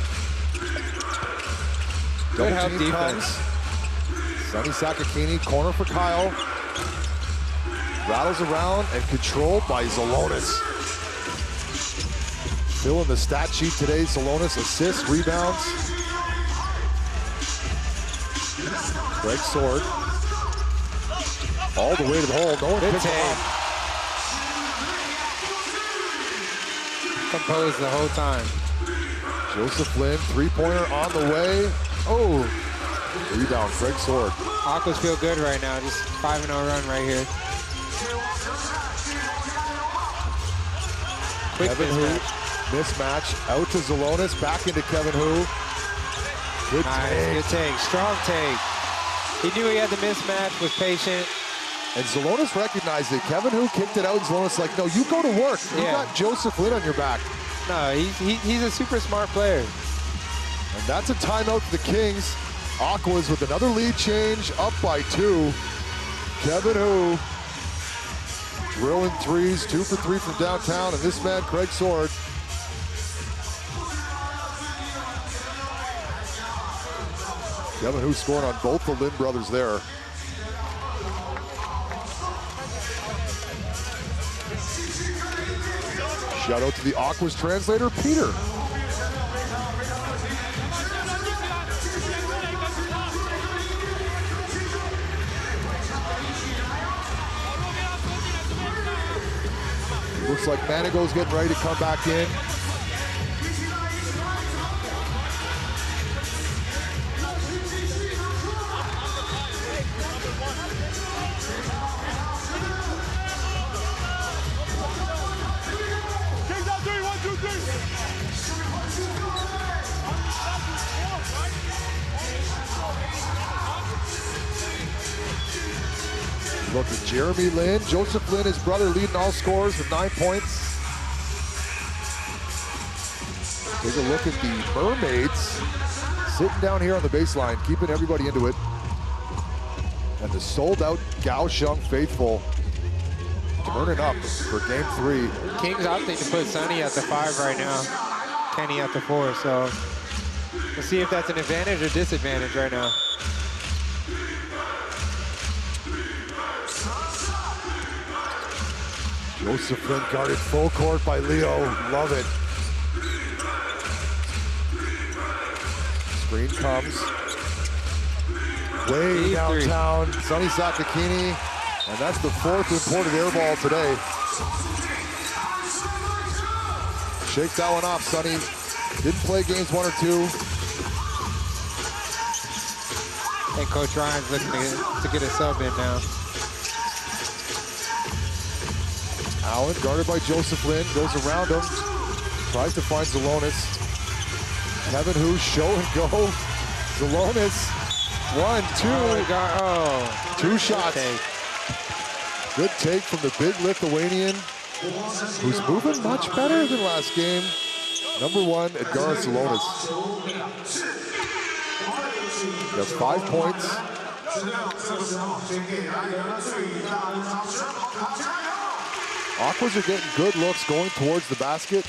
Good help defense. Sonny Sakakini, corner for Kyle. Rattles around and controlled by Zalonis. Still in the stat sheet today, Zalonis assists, rebounds. Greg Sword. All the way to the hole, no one picks him up. Composed the whole time. Joseph Lin, three-pointer on the way. Oh, rebound, Greg Sword. Aquas feel good right now, just 5-0 run right here. Quick Kevin Hu, mismatch, out to Zalonis, back into Kevin Hu. Good take. Good take, strong take. He knew he had the mismatch, was patient. And Zalonis recognized it. Kevin Hu kicked it out, and Zalonis like, no, you go to work. You got Joseph Lin on your back. No, he's a super smart player. And that's a timeout for the Kings. Aquas with another lead change, up by 2. Kevin Hu drilling threes, 2 for 3 from downtown, and this man, Craig Sword. Kevin Hu scoring on both the Lin brothers there. Shout out to the Aquas translator, Peter. Looks like Manigo's getting ready to come back in. Look at Jeremy Lin, Joseph Lin, his brother, leading all scorers with 9 points. Take a look at the Mermaids sitting down here on the baseline, keeping everybody into it. And the sold-out Kaohsiung faithful turning up for game 3. Kings opting to put Sonny at the 5 right now, Kenny at the 4, so we'll see if that's an advantage or disadvantage right now. Joseph Lin guarded full court by Leo. Love it. Screen comes. Way downtown. Sonny Sakakini. And that's the 4th imported air ball today. Shake that one off, Sonny. Didn't play games 1 or 2. And Coach Ryan's looking to get a sub in now. Allen, guarded by Joseph Lin, goes around him, tries to find Zalonis. Kevin Hu, show and go. Zalonis 1, 2. Oh, Two shots. take. Good take from the big Lithuanian, who's moving much better than last game. Number 1, Edgaras Salonis. He has 5 points. Aquas are getting good looks going towards the basket.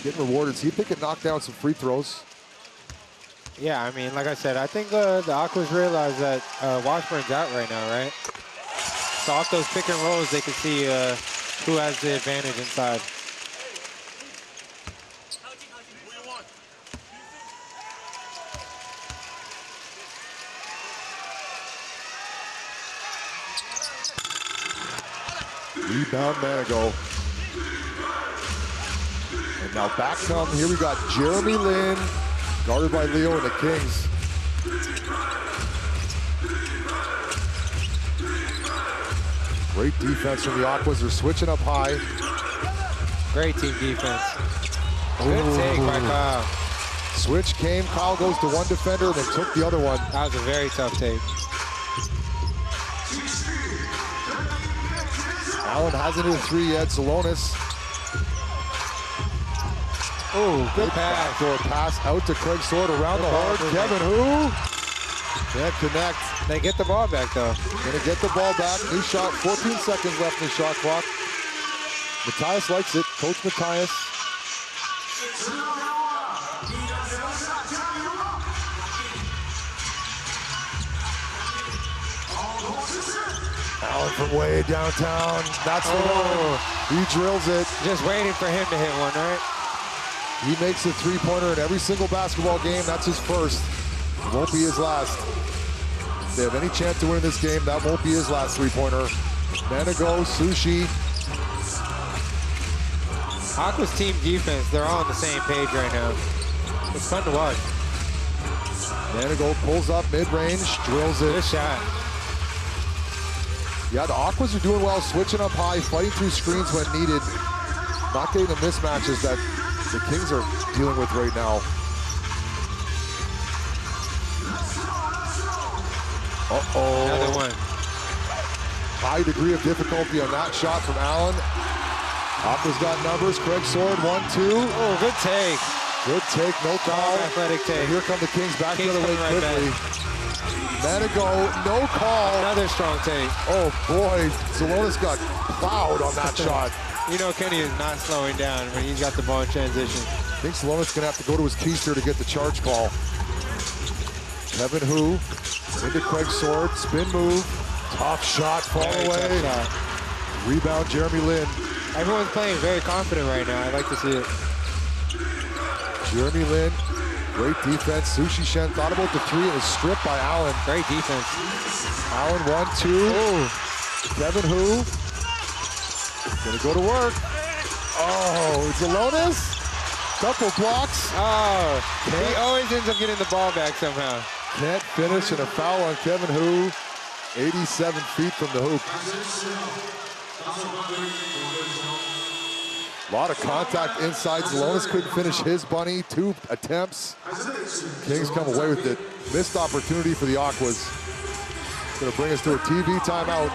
Getting rewarded. See if they can knock down some free throws. Yeah, I mean, like I said, I think the Aquas realize that Washburn's out right now, right? So off those pick and rolls, they can see who has the advantage inside. Rebound Manigault. And now back come, here we got Jeremy Lin, guarded by Leo and the Kings. Great defense from the Aquas, they're switching up high. Great team defense. Good take by Kyle. Switch came, Kyle goes to one defender and then took the other one. That was a very tough take. Allen hasn't hit a 3 yet, Salonis. Oh, good pass. Backdoor pass out to Craig Sword around the horn. Kevin who? Can't connect. They get the ball back though. Gonna get the ball back. New shot, 14 seconds left in the shot clock. Matthias likes it. Coach Matthias. Allen from way downtown. That's the one. He drills it. Just waiting for him to hit one, right? He makes a three-pointer in every single basketball game. That's his first. It won't be his last. If they have any chance to win this game, that won't be his last three-pointer. Manigault, Sushi. Aqua's team defense, they're all on the same page right now. It's fun to watch. Manigault pulls up mid-range, drills it. Good shot. Yeah, the Aquas are doing well, switching up high, fighting through screens when needed. Not getting the mismatches that the Kings are dealing with right now. Uh-oh. Another one. High degree of difficulty on that shot from Allen. Aqua's got numbers. Craig Sword, 1, 2. Oh, good take. Good take, no call. Athletic take. And here come the Kings back Kings the other way coming right quickly. Manigault, no call. Another strong take. Oh boy, Salonis got plowed on that shot. You know Kenny is not slowing down when he's got the ball in transition. I think Salonis gonna have to go to his keister to get the charge call. Kevin Hu into Craig Sword, spin move, tough shot, fall away. Tough shot. Rebound, Jeremy Lin. Everyone's playing very confident right now. I like to see it. Jeremy Lin, great defense. Sushi Shen thought about the 3 and was stripped by Allen. Great defense. Allen, 1, 2. Kevin Hu. Gonna go to work. Oh, Salonis. Couple blocks. Oh, he always ends up getting the ball back somehow. Can't finish, and a foul on Kevin Hu. 87 feet from the hoop. A lot of contact inside. Salonis couldn't finish his bunny. 2 attempts. Kings come away with it. Missed opportunity for the Aquas. Gonna bring us to a TV timeout.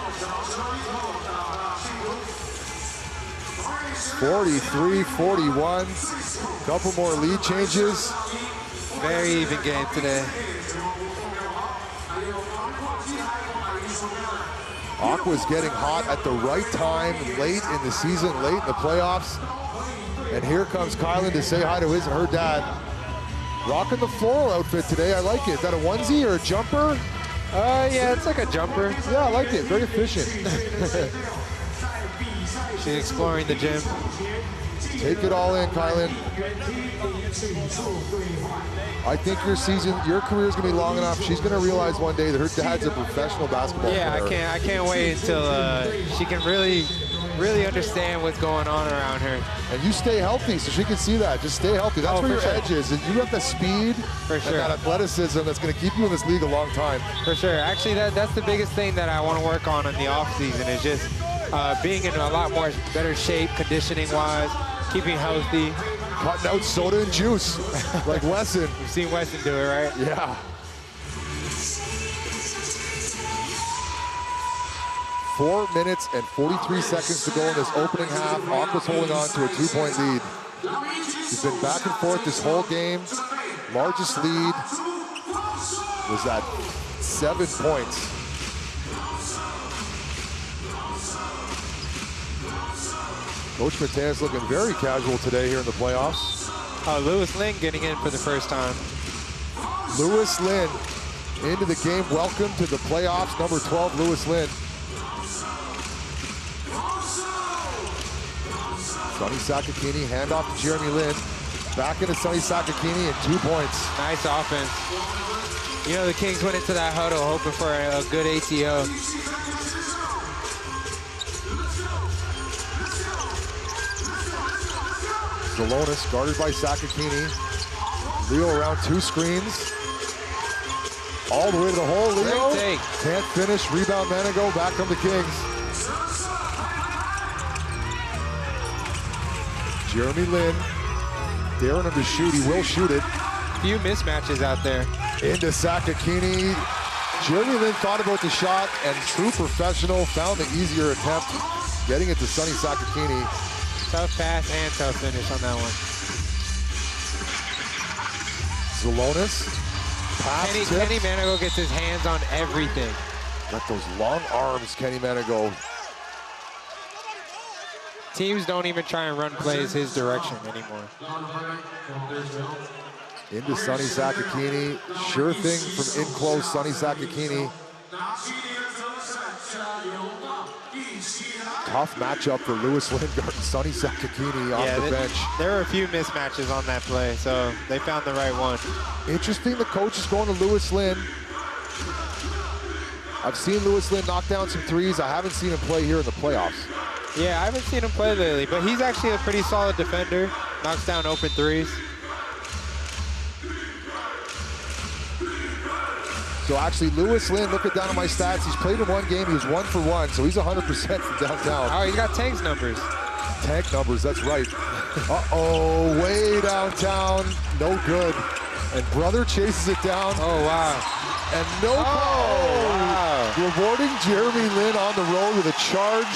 43-41. Couple more lead changes. Very even game today. Aqua's getting hot at the right time, late in the season, late in the playoffs. And here comes Kylan to say hi to her dad. Rocking the floral outfit today, I like it. Is that a onesie or a jumper? Yeah, it's like a jumper. Yeah, I like it, very efficient. She's exploring the gym. Take it all in, Kylan. I think your career is gonna be long enough. She's gonna realize one day that her dad's a professional basketball player. Yeah, I can't wait until she can really understand what's going on around her. And you stay healthy, so she can see that. Just stay healthy. That's where your sure. edge is. And you have the speed For and sure. that athleticism that's gonna keep you in this league a long time. For sure. Actually, that's the biggest thing that I want to work on in the off season is just being in a lot more better shape, conditioning-wise, keeping healthy. Cutting out soda and juice, like Wesson. You've seen Wesson do it, right? Yeah. 4 minutes and 43 seconds to go in this opening half. Aquas holding on to a 2-point lead. He's been back and forth this whole game. Largest lead was at 7 points. Coach Mateus looking very casual today here in the playoffs. Oh, Lewis Lin getting in for the first time. Lewis Lin into the game. Welcome to the playoffs. Number 12, Lewis Lin. Sonny Sakakini, handoff to Jeremy Lin. Back into Sonny Sakakini and 2 points. Nice offense. You know, the Kings went into that huddle hoping for a good ATO. Zalonis guarded by Sakakini. Leo around 2 screens. All the way to the hole. Leo can't finish. Rebound Manigo. Back come the Kings. Jeremy Lin. Daring him to shoot. He will shoot it. Few mismatches out there. Into Sakakini. Jeremy Lin thought about the shot and true professional found the easier attempt. Getting it to Sonny Sakakini. Tough pass and tough finish on that one. Zalonis. Kenny Manigo gets his hands on everything. Got those long arms, Kenny Manigo. Teams don't even try and run plays his direction anymore. Into Sonny Sakakini. Sure thing from in close, Sonny Sakakini. Tough matchup for Lewis Lingard and Sonny Sakakini off the bench. There were a few mismatches on that play, so they found the right one. Interesting, the coach is going to Lewis Lin. I've seen Lewis Lin knock down some threes. I haven't seen him play here in the playoffs. Yeah, I haven't seen him play lately, but he's actually a pretty solid defender. Knocks down open threes. So actually, Lewis Lin, looking down at my stats, he's played in 1 game. He was 1 for 1, so he's 100% from downtown. Oh, he's got Tank's numbers. Tank numbers, that's right. Uh-oh, way downtown, no good. And Brother chases it down. Oh, wow. And no call. Wow. Rewarding Jeremy Lin on the road with a charge.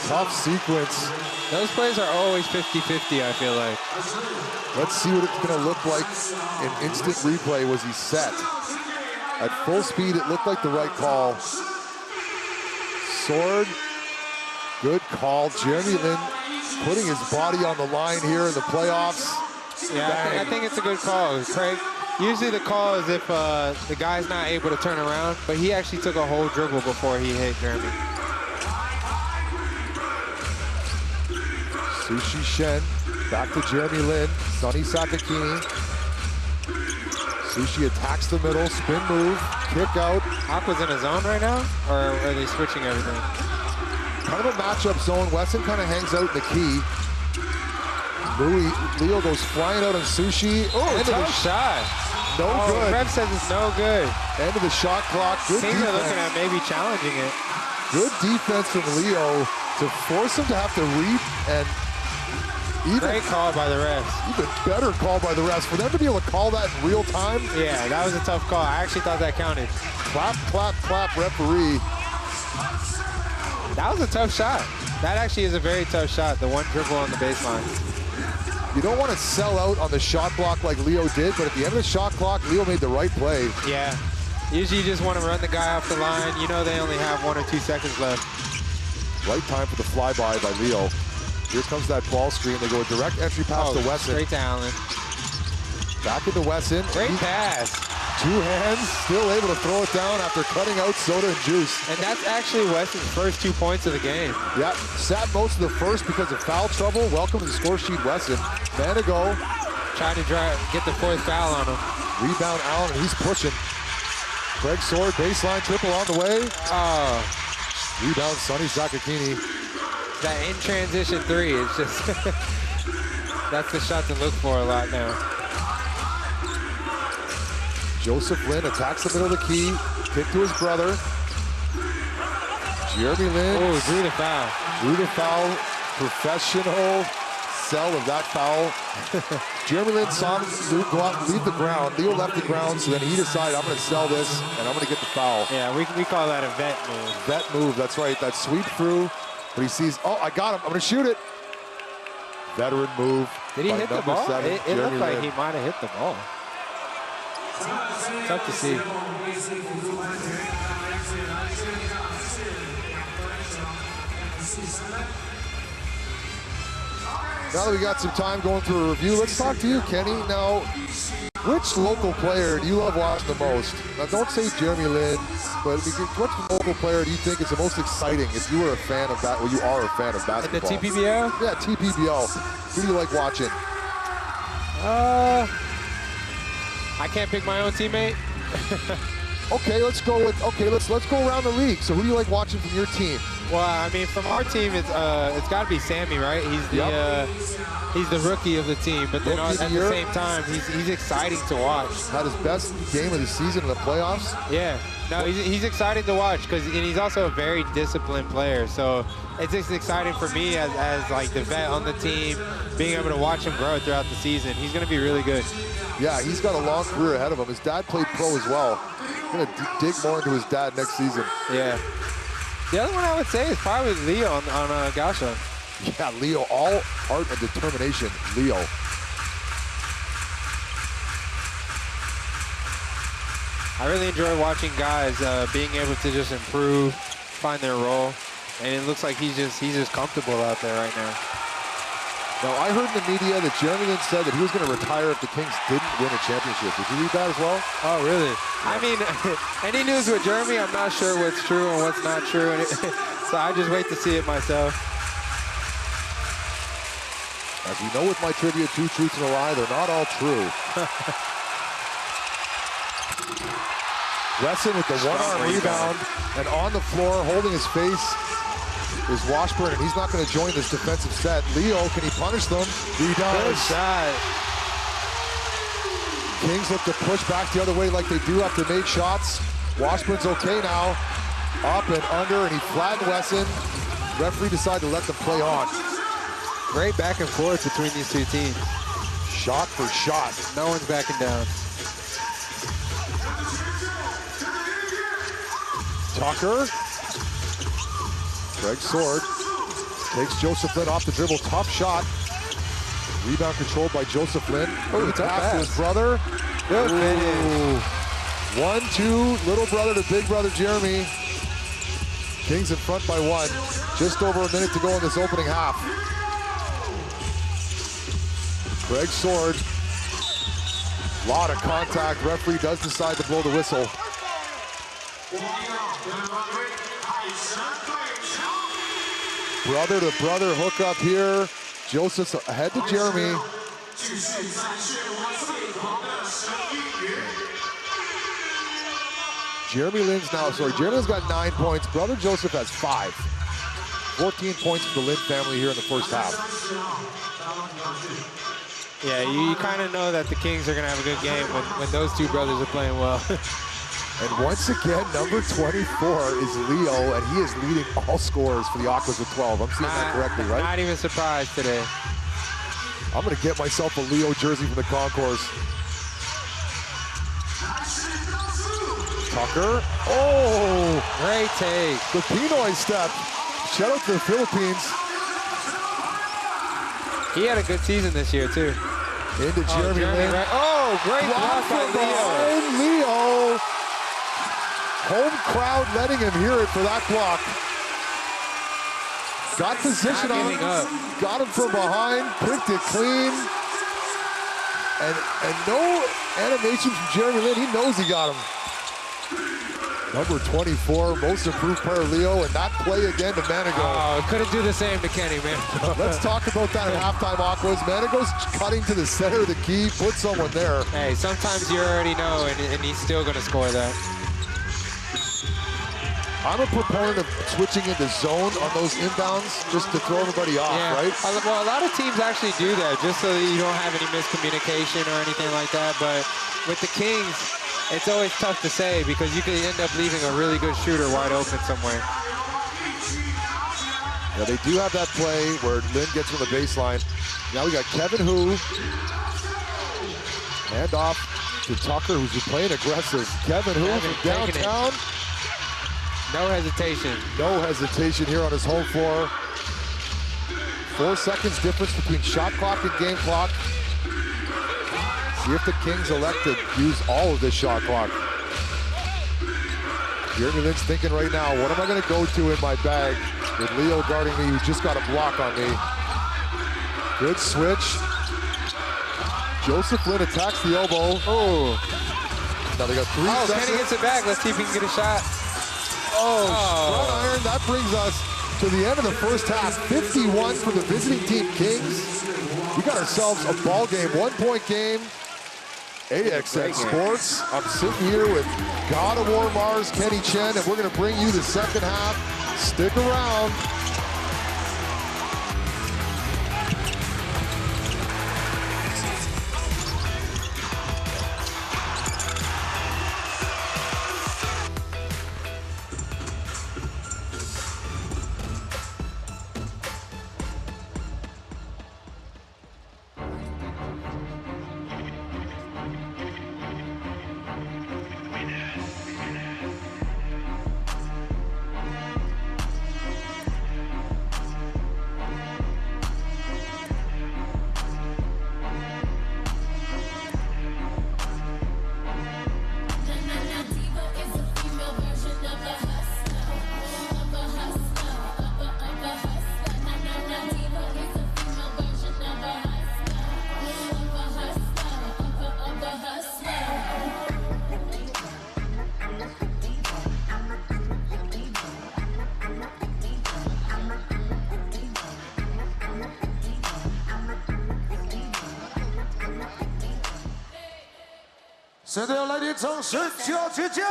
Tough sequence. Those plays are always 50-50, I feel like. Let's see what it's going to look like in instant replay. Was he set? At full speed, it looked like the right call. Sword, good call. Jeremy Lin putting his body on the line here in the playoffs. Yeah, I think it's a good call, Craig. Usually the call is if the guy's not able to turn around, but he actually took a whole dribble before he hit Jeremy. Sushi Shen, back to Jeremy Lin, Sonny Sakakini. Sushi attacks the middle, spin move, kick out. Aqua's in a zone right now, or are they switching everything? Kind of a matchup zone. Wesson kind of hangs out in the key. Leo goes flying out on Sushi. Oh, tough shot. No good. The ref says it's no good. End of the shot clock. Good Kings defense. are looking at maybe challenging it. Good defense from Leo to force him to have to read and great call by the refs. Even better call by the refs. For them to be able to call that in real time. Yeah, that was a tough call. I actually thought that counted. Clap, clap, clap, referee. That was a tough shot. That actually is a very tough shot, the one dribble on the baseline. You don't want to sell out on the shot block like Leo did, but at the end of the shot clock, Leo made the right play. Yeah. Usually you just want to run the guy off the line. You know they only have 1 or 2 seconds left. Right time for the flyby by Leo. Here comes that ball screen. They go a direct entry pass to Wesson. Straight to Allen. Back into Wesson. Great pass. 2 hands, still able to throw it down after cutting out Soda and Juice. And that's actually Wesson's first 2 points of the game. Yep, sat most of the first because of foul trouble. Welcome to the score sheet, Wesson. Manigo. Trying to get the 4th foul on him. Rebound Allen, and he's pushing. Craig Sword, baseline triple on the way. Oh. Rebound Sonny Sakakini. That in transition 3 is just, that's the shot to look for a lot now. Joseph Lin attacks the middle of the key. Kick to his brother. Jeremy Lin. Oh, drew the foul. Drew the foul. Professional sell of that foul. Jeremy Lin saw him go out and leave the ground. Leo left the ground, so then he decided, I'm going to sell this, and I'm going to get the foul. Yeah, we call that a vet move. Vet move, that's right. That sweep through, but he sees, oh, I got him. I'm going to shoot it. Veteran move. Did he hit the ball? 7, it looked like he might have hit the ball. Tough to see. Now that we got some time going through a review, let's talk to you, Kenny. Now, which local player do you love watching the most? Now, don't say Jeremy Lin, but which local player do you think is the most exciting if you were a fan of that? Well, you are a fan of basketball. In the TPBL? Yeah, TPBL. Who do you like watching? I can't pick my own teammate. Okay, let's go around the league. So who do you like watching from your team? Well, I mean, from our team, it's got to be Sammy, right? He's the rookie of the team, but then at the same time, he's exciting to watch. Had his best game of the season in the playoffs. Yeah, no, he's exciting to watch and he's also a very disciplined player. So it's just exciting for me as like the vet on the team, being able to watch him grow throughout the season. He's going to be really good. Yeah, he's got a long career ahead of him. His dad played pro as well. Going to dig more into his dad next season. Yeah. The other one I would say is probably Leo on Kaohsiung. Yeah, Leo, all heart and determination, Leo. I really enjoy watching guys being able to just improve, find their role, and it looks like he's just comfortable out there right now. Now, I heard in the media that Jeremy Lin said that he was going to retire if the Kings didn't win a championship. Did you read that as well? Oh, really? Yeah. I mean, any news with Jeremy, I'm not sure what's true and what's not true. So I just wait to see it myself. As we know with my trivia, 2 truths and a lie, they're not all true. Wesson with the one-arm rebound, and on the floor, holding his face, is Washburn, and he's not going to join this defensive set. Leo, can he punish them? He does. Good shot. Kings look to push back the other way like they do after made shots. Washburn's okay now. Up and under, and he flattened Wesson. Referee decided to let them play on. Great back and forth between these two teams. Shot for shot. No one's backing down. Tucker. Greg Sword takes Joseph Lin off the dribble. Tough shot. Rebound controlled by Joseph Lin. Oh, the pass to his brother. Good finish. 1-2, little brother to big brother Jeremy. Kings in front by 1. Just over a minute to go in this opening half. Greg Sword. Lot of contact. Referee does decide to blow the whistle. Brother to brother hookup here. Joseph's ahead to Jeremy. Jeremy Lin's got 9 points. Brother Joseph has 5. 14 points for the Lin family here in the first half. Yeah, you kind of know that the Kings are going to have a good game when those two brothers are playing well. And once again, number 24 is Leo, and he is leading all scorers for the Aquas with 12. I'm seeing that correctly, right? Not even surprised today. I'm going to get myself a Leo jersey from the concourse. Tucker. Oh! Great take. The Pinoy step. Shout out to the Philippines. He had a good season this year, too. Into Jeremy Lin. Right. Oh, great block by Leo. Home crowd letting him hear it for that block. Got position on him. Got him from behind. Picked it clean. And no animation from Jeremy Lin. He knows he got him. Number 24, most improved player Leo, and that play again to Manigo. Oh, couldn't do the same to Kenny, man. Let's talk about that at halftime, Aquas. Manigo's cutting to the center of the key, put someone there. Hey, sometimes you already know, and he's still going to score that. I'm a proponent of switching into zone on those inbounds just to throw everybody off, right? Well, a lot of teams actually do that just so that you don't have any miscommunication or anything like that. But with the Kings, it's always tough to say because you could end up leaving a really good shooter wide open somewhere. Yeah, they do have that play where Lin gets from the baseline. Now we got Kevin Hu. Hand off to Tucker, who's been playing aggressive. Kevin Hu from downtown. No hesitation. No hesitation here on his home floor. 4 seconds difference between shot clock and game clock. See if the Kings elect to use all of this shot clock. Jeremy Lin's thinking right now, what am I gonna go to in my bag with Leo guarding me, who just got a block on me. Good switch. Joseph Lin attacks the elbow. Oh. Now they got 3 seconds. Kenny gets it back. Let's see if he can get a shot. Front iron. That brings us to the end of the first half. 51 for the visiting team Kings. We got ourselves a ball game, 1-point game. AXN Sports. I'm sitting here with God of War Mars, Kenny Chen, and we're going to bring you the second half. Stick around.现在要来点掌声，尖叫！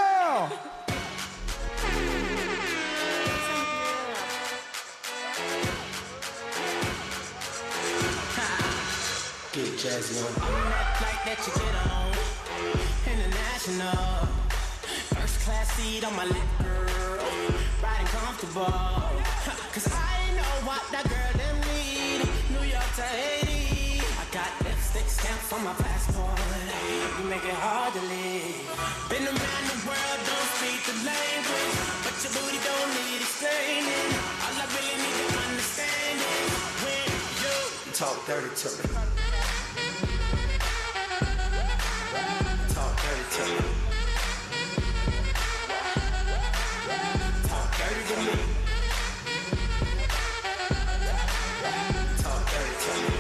Get jazzy on that flight that you get on. International. First class seat on my lip, girl. Riding comfortable. Cause I know what that girl them need. New York to Haiti. I got lipstick stamps on my passport. You make it hard to leave. Been around the world, don't speak the language. But your booty don't need explaining. All I really need to understand is when you talk dirty to me. Talk dirty to me. Talk dirty to me. Talk dirty to me.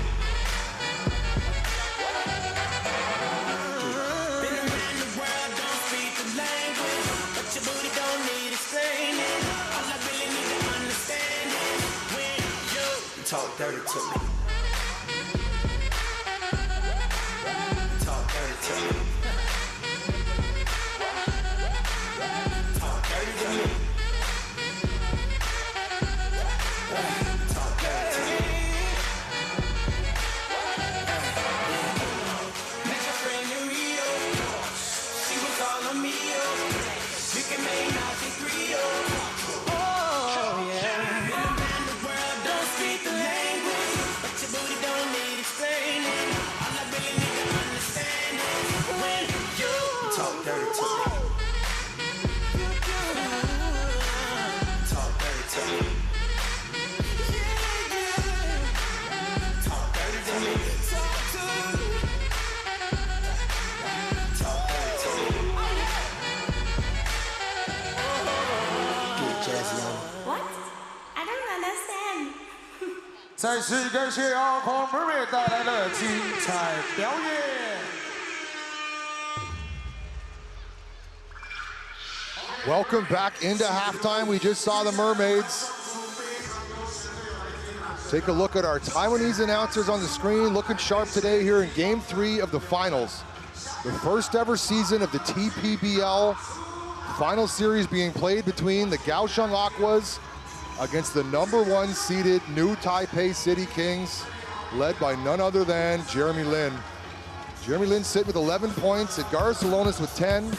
Been around the world, don't speak the language, but your booty don't need explaining. All I really need to understand is when you talk dirty to me. Talk dirty to me. Talk dirty to me. Talk dirty to me. Met your friend in Rio. She was all on me, you can make nothing Rio. Oh, yeah. Been around the world, don't speak the language, but your booty don't need explaining. All I really need to understand is when you talk dirty to me. Talk dirty to me. Talk dirty to me. Talk dirty to me. Get jazzy on. What? I don't understand. 再次感谢阿狂妹妹带来的精彩表演。 Welcome back into halftime. We just saw the Mermaids. Take a look at our Taiwanese announcers on the screen, looking sharp today here in Game 3 of the finals. The first ever season of the TPBL final series being played between the Kaohsiung Aquas against the #1 seeded new Taipei City Kings, led by none other than Jeremy Lin. Jeremy Lin sitting with 11 points, Edgar Salonis with 10,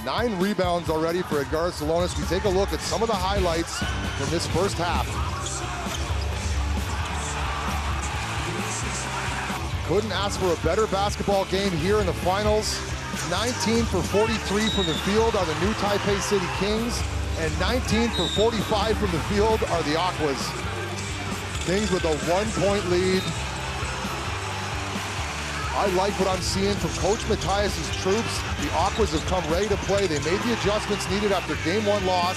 9 rebounds already for Edgar Salonis. We take a look at some of the highlights from this first half. Couldn't ask for a better basketball game here in the finals. 19 for 43 from the field are the new Taipei City Kings, and 19 for 45 from the field are the Aquas. Kings with a 1-point lead. I like what I'm seeing from Coach Matthias's troops. The Aquas have come ready to play. They made the adjustments needed after Game 1 loss.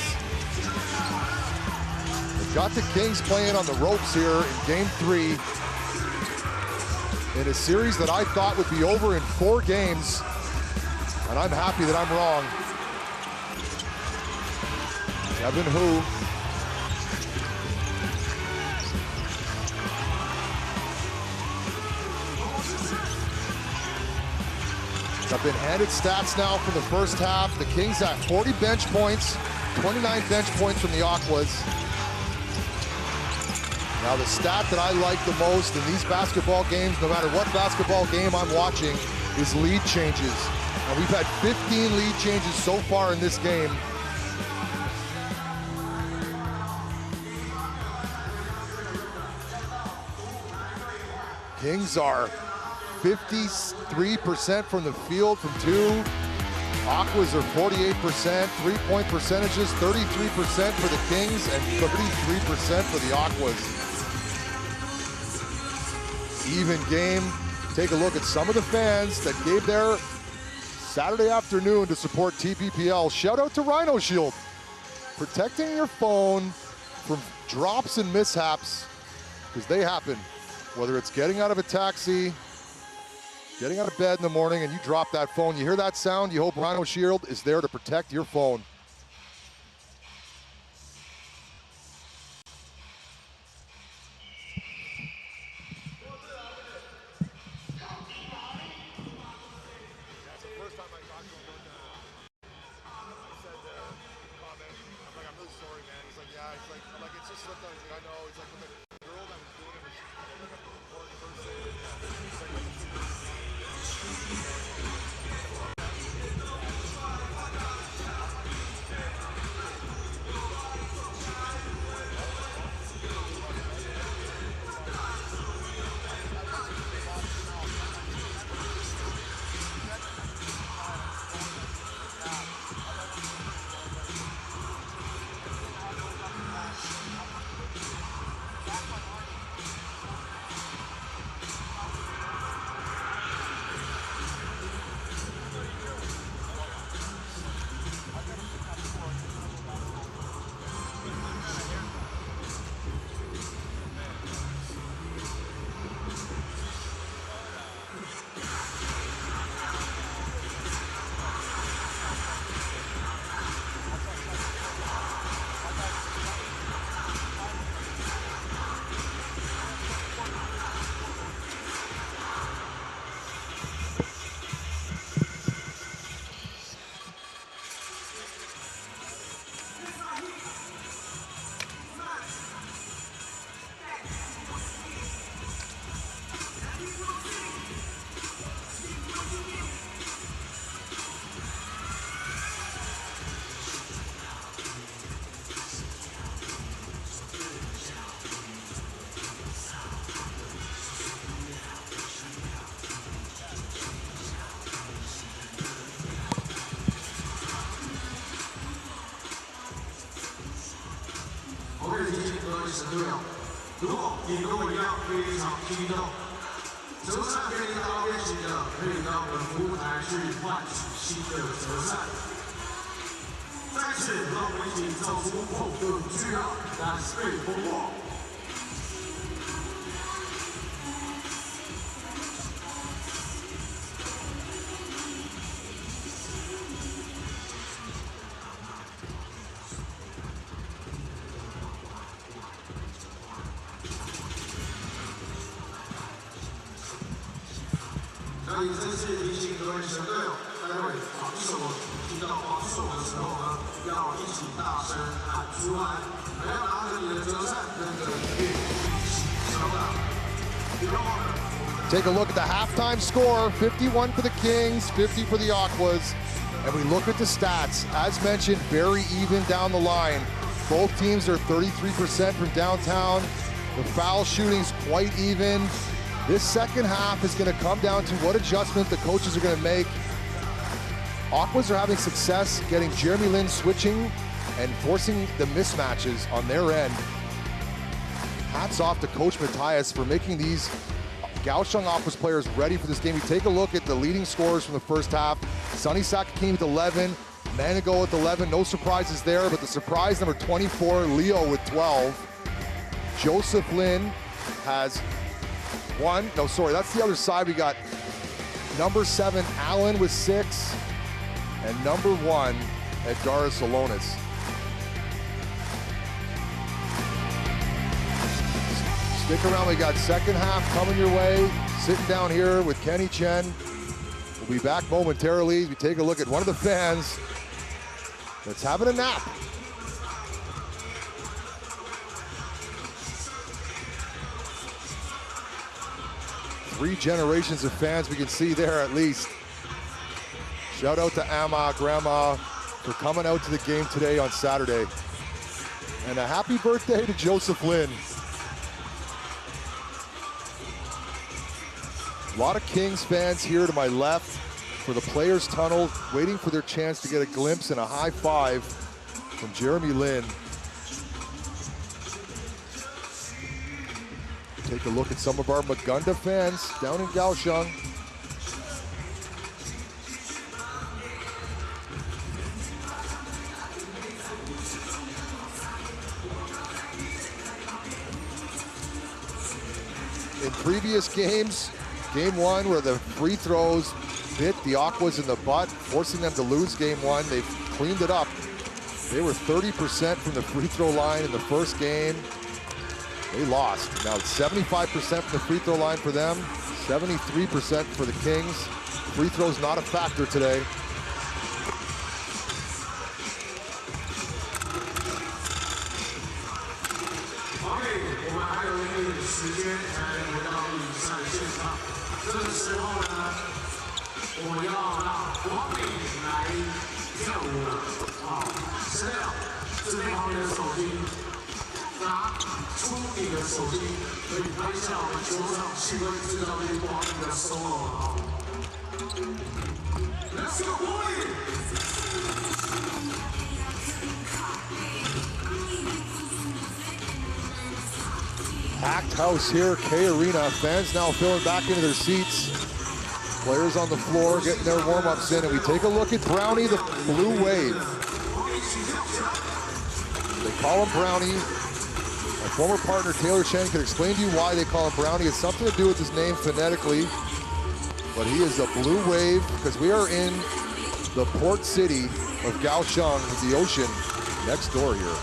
They've got the Kings playing on the ropes here in Game 3 in a series that I thought would be over in 4 games, and I'm happy that I'm wrong. Kevin Hu. I've been handed stats now for the first half. The Kings had 40 bench points, 29 bench points from the Aquas. Now the stat that I like the most in these basketball games, no matter what basketball game I'm watching, is lead changes. And we've had 15 lead changes so far in this game. Kings are 53% from the field from 2. Aquas are 48%. 3-point percentages, 33% for the Kings and 33% for the Aquas. Even game. Take a look at some of the fans that gave their Saturday afternoon to support TPBL. Shout out to Rhino Shield. Protecting your phone from drops and mishaps, because they happen. Whether it's getting out of a taxi, getting out of bed in the morning, and you drop that phone, you hear that sound, you hope Rhino Shield is there to protect your phone.如果你跟我一样非常激动，折扇可以到练习的，可以到我们服务台去换取新的折扇。在此，让我们一起走出恐惧巨浪，但是被突破。 这里真是提醒各位神队友，待会防守听到防守的时候呢，要一起大声喊出来，还要拿着你的折扇跟着音乐一起敲打。别忘了。 Take a look at the halftime score, 51 for the Kings, 50 for the Aquas. And we look at the stats. As mentioned, very even down the line. Both teams are 33% from downtown. The foul shooting's quite even. This second half is going to come down to what adjustment the coaches are going to make. Aquas are having success getting Jeremy Lin switching and forcing the mismatches on their end. Hats off to Coach Matthias for making these Kaohsiung Aquas players ready for this game. You take a look at the leading scorers from the first half. Sonny Sakakini with 11, Manigo with 11, no surprises there, but the surprise number 24, Leo with 12. Joseph Lin has one, no, sorry, that's the other side. We got number 7, Allen with 6, and number 1, Edgaris Salonis. Stick around, we got second half coming your way. Sitting down here with Kenny Chen. We'll be back momentarily. We take a look at one of the fans that's having a nap. Three generations of fans we can see there at least. Shout out to Amma, Grandma, for coming out to the game today on Saturday. And a happy birthday to Joseph Lin. A lot of Kings fans here to my left for the Players Tunnel, waiting for their chance to get a glimpse and a high five from Jeremy Lin. Take a look at some of our Magunda fans down in Kaohsiung. In previous games, game 1 where the free throws bit the Aquas in the butt, forcing them to lose game 1, they've cleaned it up. They were 30% from the free throw line in the first game. They lost. Now it's 75% from the free throw line for them, 73% for the Kings. Free throws not a factor today. Packed house here, K Arena. Fans now filling back into their seats. Players on the floor getting their warm-ups in, and we take a look at Brownie, the Blue Wave. They call him Brownie. My former partner Taylor Chen can explain to you why they call him Brownie. It's something to do with his name phonetically, but he is a Blue Wave because we are in the port city of Kaohsiung with the ocean next door here.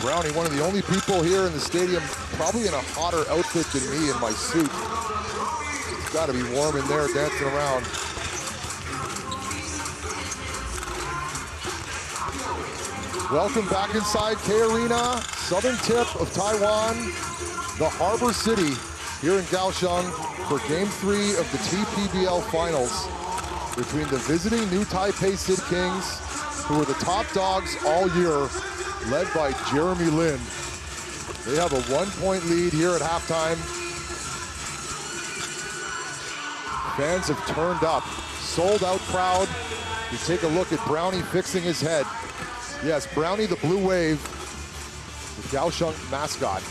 Brownie, one of the only people here in the stadium, probably in a hotter outfit than me in my suit. It's got to be warm in there dancing around. Welcome back inside K Arena, southern tip of Taiwan, the harbor city here in Kaohsiung for Game 3 of the TPBL Finals between the visiting New Taipei Sid Kings, who were the top dogs all year, led by Jeremy Lin. They have a 1-point lead here at halftime. Fans have turned up, sold out crowd. You take a look at Brownie fixing his head. Yes, Brownie the Blue Wave, the Kaohsiung mascot.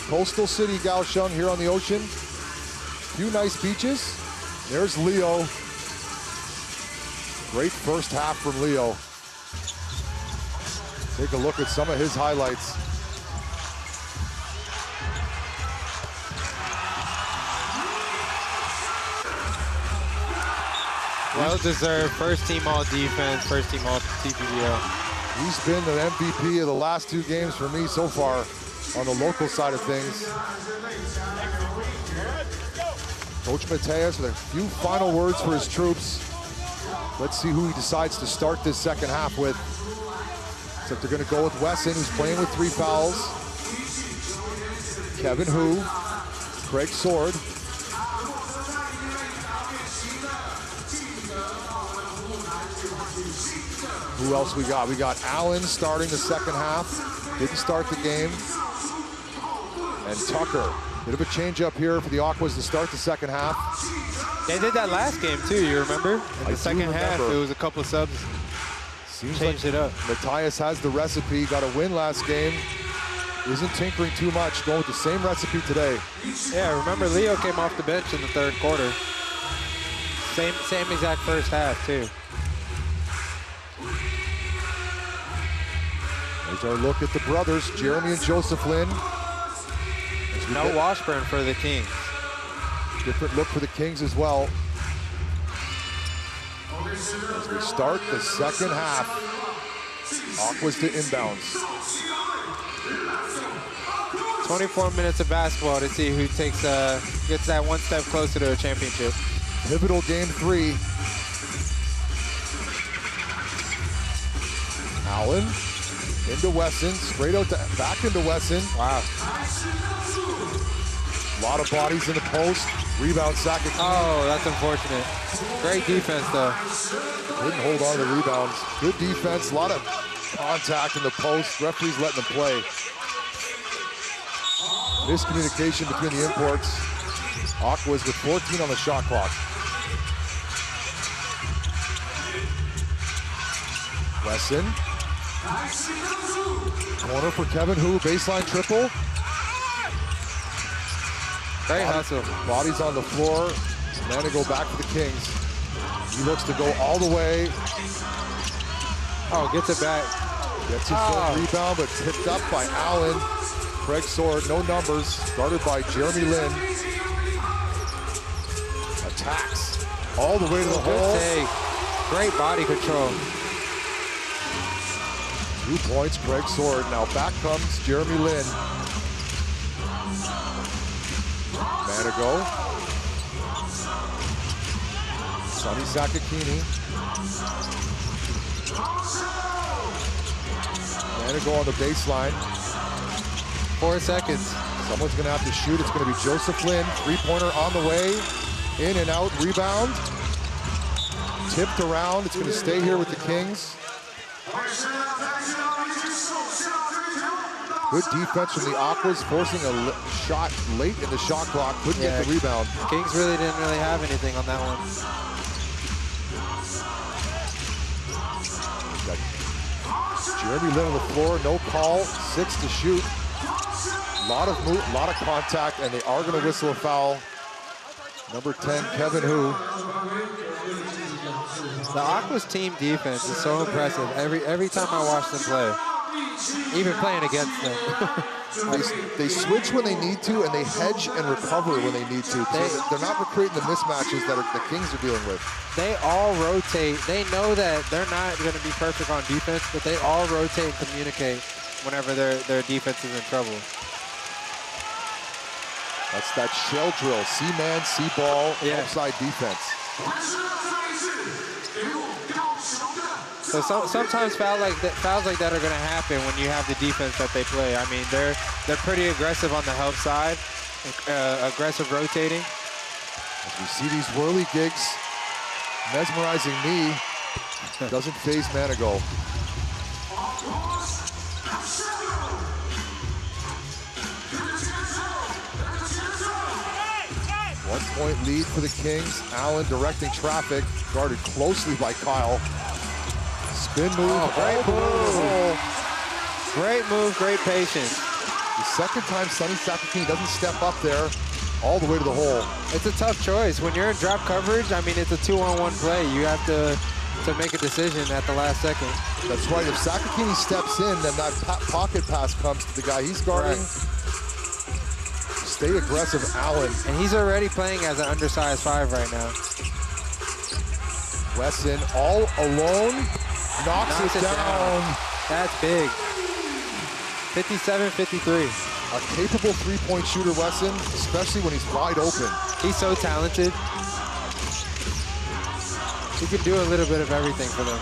Coastal city Kaohsiung here on the ocean. Few nice beaches. There's Leo. Great first half from Leo. Take a look at some of his highlights. Well deserved. First team all defense, first team all TPBL. He's been the MVP of the last 2 games for me so far on the local side of things. Coach Mateus with a few final words for his troops. Let's see who he decides to start this second half with. Except they're going to go with Wesson, who's playing with 3 fouls. Kevin Hu, Craig Sword. Who else we got? We got Allen starting the second half. Didn't start the game. And Tucker. Bit of a change up here for the Aquas to start the second half. They did that last game too, you remember? In the second half, it was a couple of subs. Seems changed like it up. Matthias has the recipe, got a win last game. Isn't tinkering too much, going with the same recipe today. Yeah, remember Leo came off the bench in the third quarter. Same exact first half too. There's our look at the brothers, Jeremy and Joseph Lynn. No Washburn for the Kings. Different look for the Kings as well. As we start the second half, Aquas to inbounds. 24 minutes of basketball to see who gets that one step closer to a championship. Pivotal game 3. Allen into Wesson, straight out back into Wesson. Wow. A lot of bodies in the post. Rebound, Sakakini. Oh, that's unfortunate. Great defense, though. Didn't hold on to the rebounds. Good defense, a lot of contact in the post. Referees letting them play. Miscommunication between the imports. Aquas with 14 on the shot clock. Wesson. Corner for Kevin Hu, baseline triple. Great hustle. Bodies on the floor. Man to go back for the Kings. He looks to go all the way. Oh, gets it back. Gets his own rebound, but picked up by Allen. Craig Sword, no numbers. Guarded by Jeremy Lin. Attacks all the way to the hole. Good take. Great body control. 2 points, Craig Sword. Now back comes Jeremy Lin. Man to go. Sonny Sakakini. Man to go on the baseline. 4 seconds. Someone's going to have to shoot. It's going to be Joseph Lynn. 3-pointer on the way. In and out. Rebound. Tipped around. It's going to stay here with the Kings. Good defense from the Aquas, forcing a shot late in the shot clock. Couldn't get the rebound. Kings really didn't have anything on that one. Jeremy Lin on the floor, no call, 6 to shoot. Lot of contact, and they are going to whistle a foul. Number 10, Kevin Hu. The Aquas team defense is so impressive every time I watch them play. Even playing against them. They switch when they need to, and they hedge and recover when they need to. They're not creating the mismatches that the Kings are dealing with. They all rotate. They know that they're not going to be perfect on defense, but they all rotate and communicate whenever their defense is in trouble. That's that shell drill. C-man, C-ball, outside defense. So sometimes fouls like that are going to happen when you have the defense that they play. I mean, they're pretty aggressive on the help side, aggressive rotating. As we see these whirly gigs, mesmerizing me, doesn't phase Manigault. 1-point lead for the Kings. Allen directing traffic, guarded closely by Kyle. Spin move. Great move. Great move, great patience. The second time Sonny Sakakini doesn't step up there all the way to the hole. It's a tough choice. When you're in drop coverage, I mean, it's a 2-on-1 play. You have to make a decision at the last second. That's right. If Sakakini steps in, then that pocket pass comes to the guy he's guarding. Right. Stay aggressive, Allen. And he's already playing as an undersized 5 right now. Wesson all alone. Knocks it down. That's big. 57-53. A capable three-point shooter, Wesson, especially when he's wide open. He's so talented. He can do a little bit of everything for them.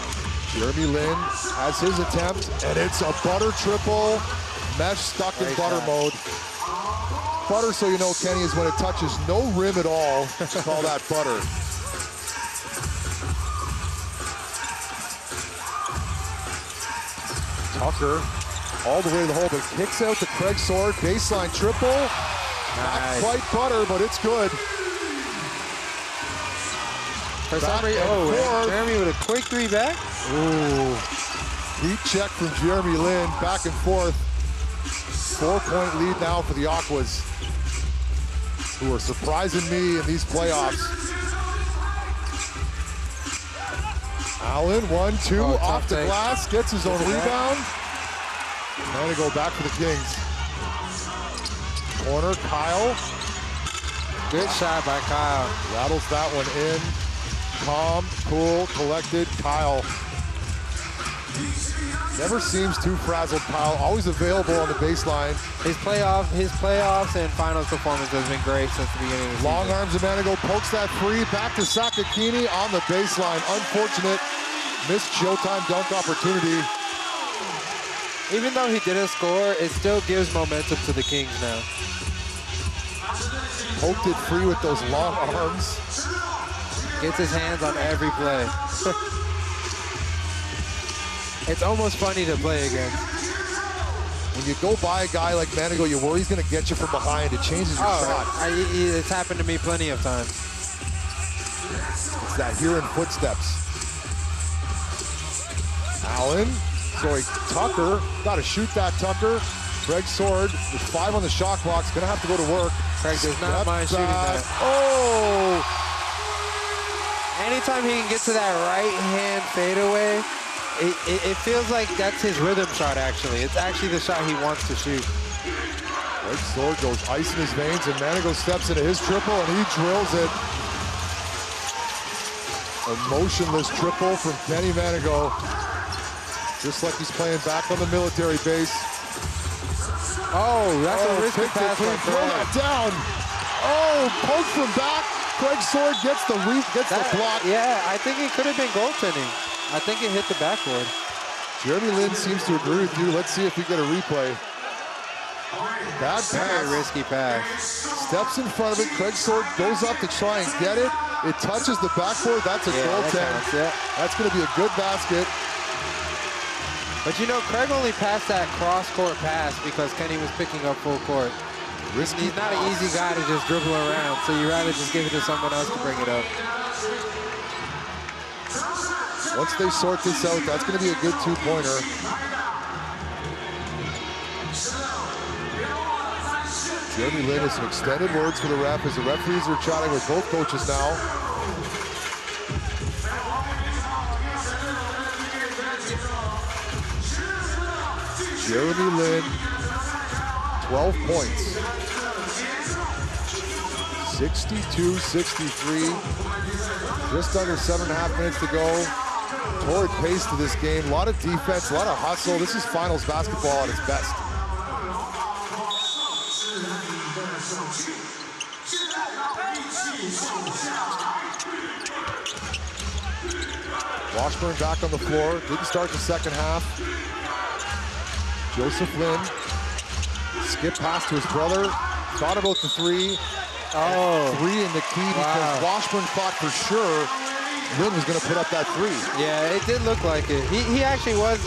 Jeremy Lin has his attempt, and it's a butter triple. Mesh stuck in butter mode. Butter, so you know, Kenny, is when it touches no rim at all. Call that butter. Tucker all the way to the hole, but kicks out to Craig Sword. Baseline triple. Not quite butter, but it's good. For some reason, Jeremy with a quick three back. Ooh. Heat check from Jeremy Lin, back and forth. 4-point lead now for the Aquas, who are surprising me in these playoffs. Allen, 1-2, off the glass, gets his own rebound. And to go back for the Kings. Corner, Kyle. Good shot by Kyle. Rattles that one in. Calm, cool, collected, Kyle. Never seems too frazzled, Kyle. Always available on the baseline. His playoffs and finals performance has been great since the beginning of the Long season. arms, Amanigo pokes that free. Back to Sakakini on the baseline. Unfortunate. Missed Showtime dunk opportunity. Even though he didn't score, it still gives momentum to the Kings now. Poked it free with those long arms. Gets his hands on every play. It's almost funny to play against. When you go by a guy like Manigo, you worry he's going to get you from behind. It changes your shot. It's happened to me plenty of times. It's that hearing footsteps. Allen, sorry, Tucker. Got to shoot that, Tucker. Greg Sword with 5 on the shot clock. Going to have to go to work. Craig does not mind shooting that. Oh! Anytime he can get to that right hand fadeaway, it feels like that's his rhythm shot, actually. It's actually the shot he wants to shoot. Greg Sword goes ice in his veins, and Manigo steps into his triple, and he drills it. A motionless triple from Kenny Manigo. Just like he's playing back on the military base. Oh, that's a risky pass. Throw that down. Oh, poke from back. Craig Sword gets the block. Yeah, I think it could have been goaltending. I think it hit the backboard. Jeremy Lin seems to agree with you. Let's see if we get a replay. Bad pass. Very risky pass. Steps in front of it. Craig Sword goes up to try and get it. It touches the backboard. That's a goaltend. That's going to be a good basket. But you know, Craig only passed that cross-court pass because Kenny was picking up full court. He's not an easy guy to just dribble around, so you'd rather just give it to someone else to bring it up. Once they sort this out, that's going to be a good two-pointer. Jeremy Lin has some extended words for the ref as the referees are chatting with both coaches now. Jeremy Lin, 12 points. 62-63. Just under 7.5 minutes to go. Torrid pace to this game. A lot of defense, a lot of hustle. This is finals basketball at its best. Washburn back on the floor. Didn't start the second half. Joseph Lin. Skip pass to his brother. Thought about the three. Oh. 3 in the key because Washburn thought for sure Lin was going to put up that 3. Yeah, it did look like it. He actually was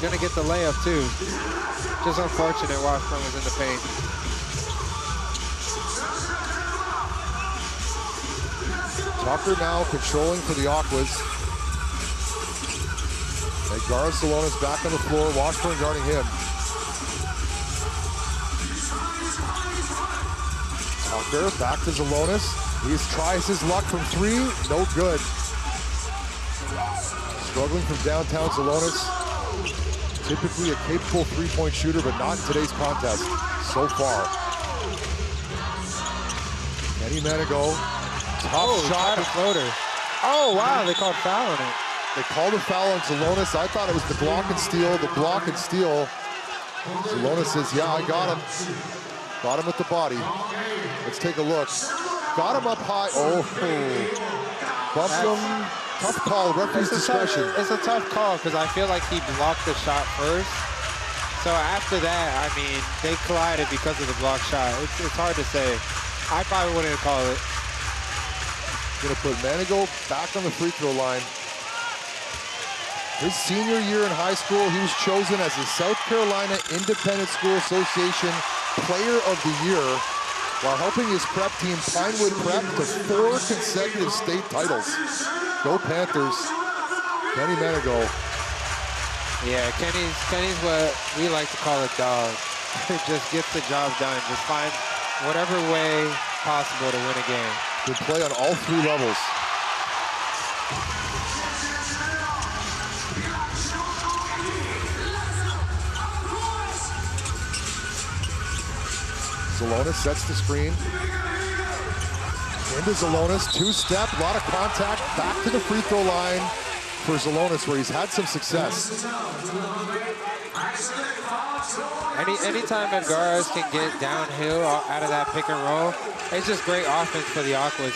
going to get the layup too. Just unfortunate Washburn was in the paint. Tucker now controlling for the Aquas. Edgar Salonis back on the floor. Washburn guarding him. Tucker back to Zalonis. He tries his luck from 3. No good. Struggling from downtown Zalonis. Typically a capable three-point shooter, but not in today's contest so far. Kenny Manigo. Tough shot. A floater. Oh, wow, they called foul on it. They called a foul on Zalonis. I thought it was the block and steal. The block and steal Zalonis says, yeah, I got him. Got him at the body. Let's take a look. Got him up high. Oh, bumped him. Tough call, referee's discretion. It's a tough call because I feel like he blocked the shot first. So after that, I mean, they collided because of the blocked shot. It's hard to say. I probably wouldn't call it. Gonna put Manigault back on the free throw line. His senior year in high school, he was chosen as the South Carolina Independent School Association Player of the Year while helping his prep team, Pinewood Prep, to 4 consecutive state titles. Go Panthers. Kenny Manigault. Yeah, Kenny's what we like to call a dog. Just gets the job done. Just find whatever way possible to win a game. Can play on all 3 levels. Zalonis sets the screen. Into Zalonis, 2-step, a lot of contact, back to the free throw line for Zalonis, where he's had some success. Anytime that guards can get downhill out of that pick and roll, it's just great offense for the Aquas.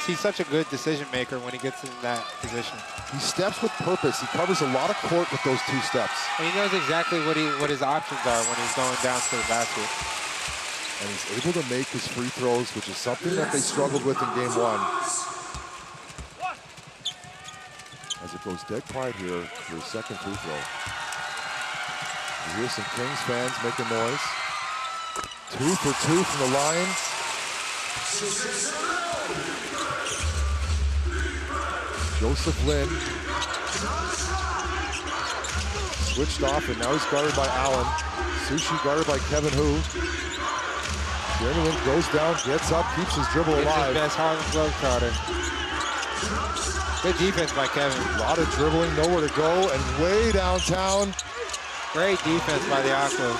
He's such a good decision maker when he gets in that position. He steps with purpose. He covers a lot of court with those 2 steps. And he knows exactly what his options are when he's going down to the basket. And he's able to make his free throws, which is something that they struggled with in game 1. As it goes dead quiet here for his second free throw. You hear some Kings fans making noise. 2 for 2 from the line. Joseph Lynn switched off, and now he's guarded by Allen. Sushi guarded by Kevin Hu. Jeremy Lin goes down, gets up, keeps his dribble alive. His best Harlem Globetrotter. Good defense by Kevin. A lot of dribbling, nowhere to go, and way downtown. Great defense by the Aquas.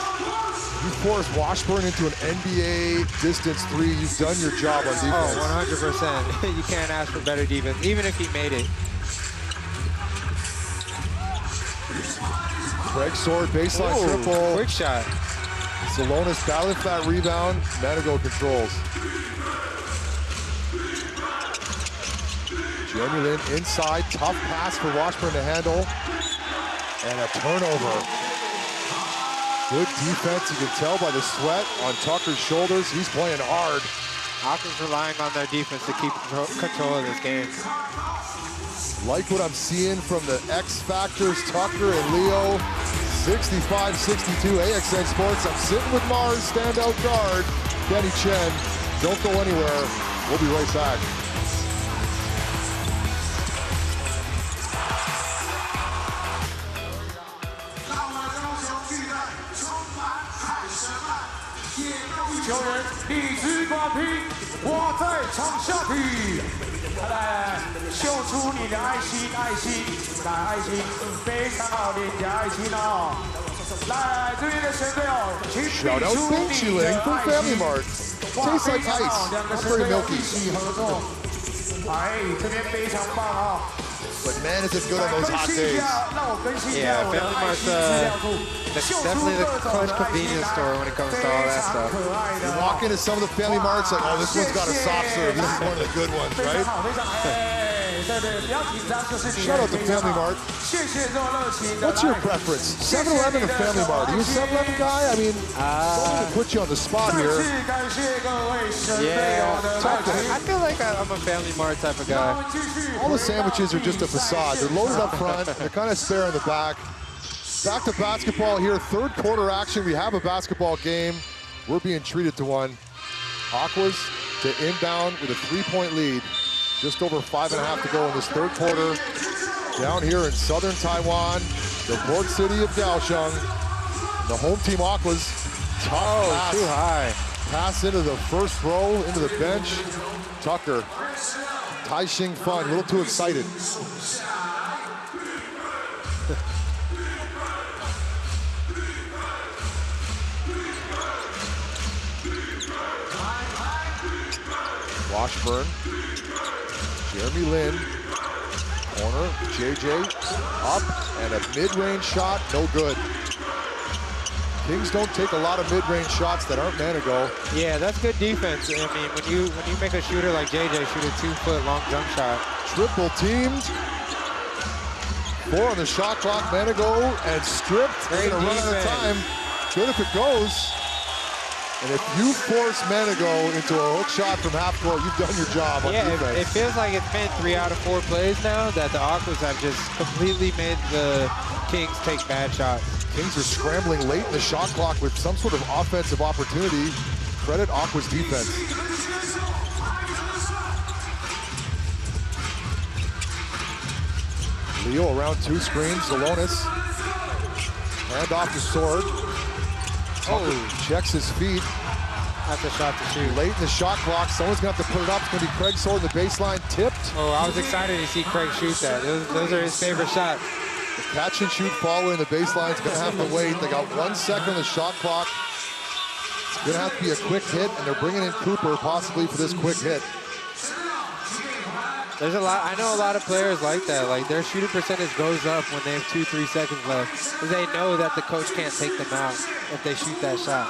You forced Washburn into an NBA distance 3. You've done your job on defense. Oh, 100%. You can't ask for better defense, even if he made it. Craig Sword, baseline triple. Quick shot. Zalonis battling for that rebound. Manigault controls. Jeremy Lin inside. Tough pass for Washburn to handle. And a turnover. Good defense. You can tell by the sweat on Tucker's shoulders. He's playing hard. Aquas relying on their defense to keep control of this game. Like what I'm seeing from the X Factors, Tucker and Leo. 65-62 AXN Sports. I'm sitting with Mars standout guard, Kenny Chen. Don't go anywhere. We'll be right back. Shout out Big Chilling from Family Mart. Tastes like ice, not very milky. But man, is it good on those hot days. Yeah, Family Mart's definitely the close convenience store when it comes to all that stuff. You walk into some of the Family Marts like, oh, this one's got a soft serve. This is one of the good ones, right? Shout out to Family Mart. What's your preference? 7-Eleven or Family Mart? Are you a 7-Eleven guy? I mean, don't even put you on the spot here. Yeah, I feel like I'm a Family Mart type of guy. All the sandwiches are just a facade. They're loaded up front. They're kind of spare in the back. Back to basketball here. 3rd quarter action. We have a basketball game. We're being treated to one. Aquas to inbound with a 3-point lead. Just over 5.5 to go in this 3rd quarter. Down here in southern Taiwan, the port city of Kaohsiung. The home team Aquas. Tough pass. Too high. Pass into the first row, into the bench. Tucker. Tai-Shing Fun, a little too excited. Washburn. Jeremy Lin. Corner. JJ. Up. And a mid-range shot. No good. Kings don't take a lot of mid-range shots that aren't Manigault. Yeah, that's good defense. I mean, when you make a shooter like JJ shoot a 2-foot long jump shot. Triple teamed. 4 on the shot clock. Manigault and stripped. They're gonna run out of time. Good if it goes. And if you force Manigault into a hook shot from half court, you've done your job on defense. It feels like it's been 3 out of 4 plays now that the Aquas have just completely made the Kings take bad shots. Kings are scrambling late in the shot clock with some sort of offensive opportunity. Credit Aqua's defense. Leo around 2 screens. Zalonis. Hand off to Sword. Checks his feet. That's a shot to shoot. Late in the shot clock. Someone's going to have to put it up. It's going to be Craig Sword in the baseline. Tipped. Oh, I was excited to see Craig shoot that. Those are his favorite shots. The catch and shoot following the baseline is going to have to wait. They got 1 second on the shot clock. It's going to have to be a quick hit, and they're bringing in Cooper possibly for this quick hit. There's a lot. I know a lot of players like that. Like their shooting percentage goes up when they have 2-3 seconds left, because they know that the coach can't take them out if they shoot that shot.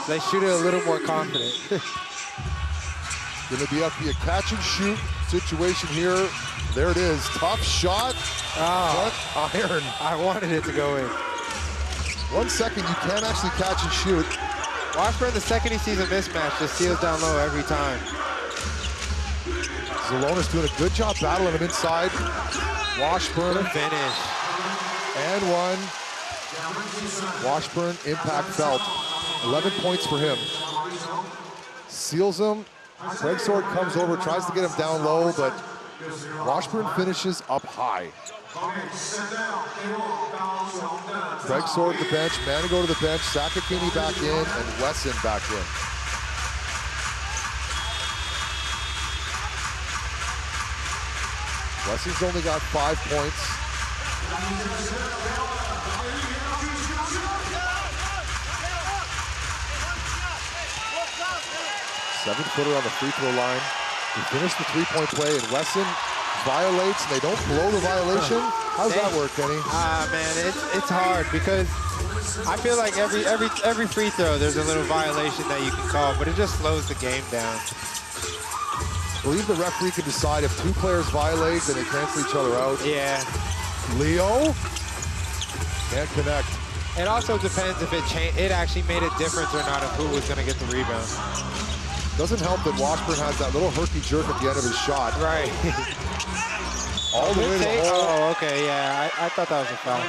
They shoot it a little more confident. Going to be a catch and shoot situation here. There it is. Tough shot. Oh, what iron. I wanted it to go in. 1 second, you can't actually catch and shoot. Washburn, the second he sees a mismatch, just steals down low every time. Zalonis doing a good job battling him inside. Washburn. Good finish. And 1. Washburn, impact felt. 11 points for him. Seals him. Craig Sword comes over, tries to get him down low, but Washburn finishes up high. Craig Sword at the bench, Manigault to the bench, Sakakini back in, and Wesson back in. Wesson's only got 5 points. Seven-footer on the free throw line. He finished the three-point play, and Wesson violates, and they don't blow the violation. How does that work, Kenny? Man, it's hard because I feel like every free throw there's a little violation that you can call, but it just slows the game down. I believe the referee can decide if 2 players violate, then they cancel each other out. Yeah. Leo can't connect. It also depends if it actually made a difference or not of who was going to get the rebound. Doesn't help that Washburn has that little herky jerk at the end of his shot. Right. All the way to the hole. Oh, okay, yeah. I thought that was a foul.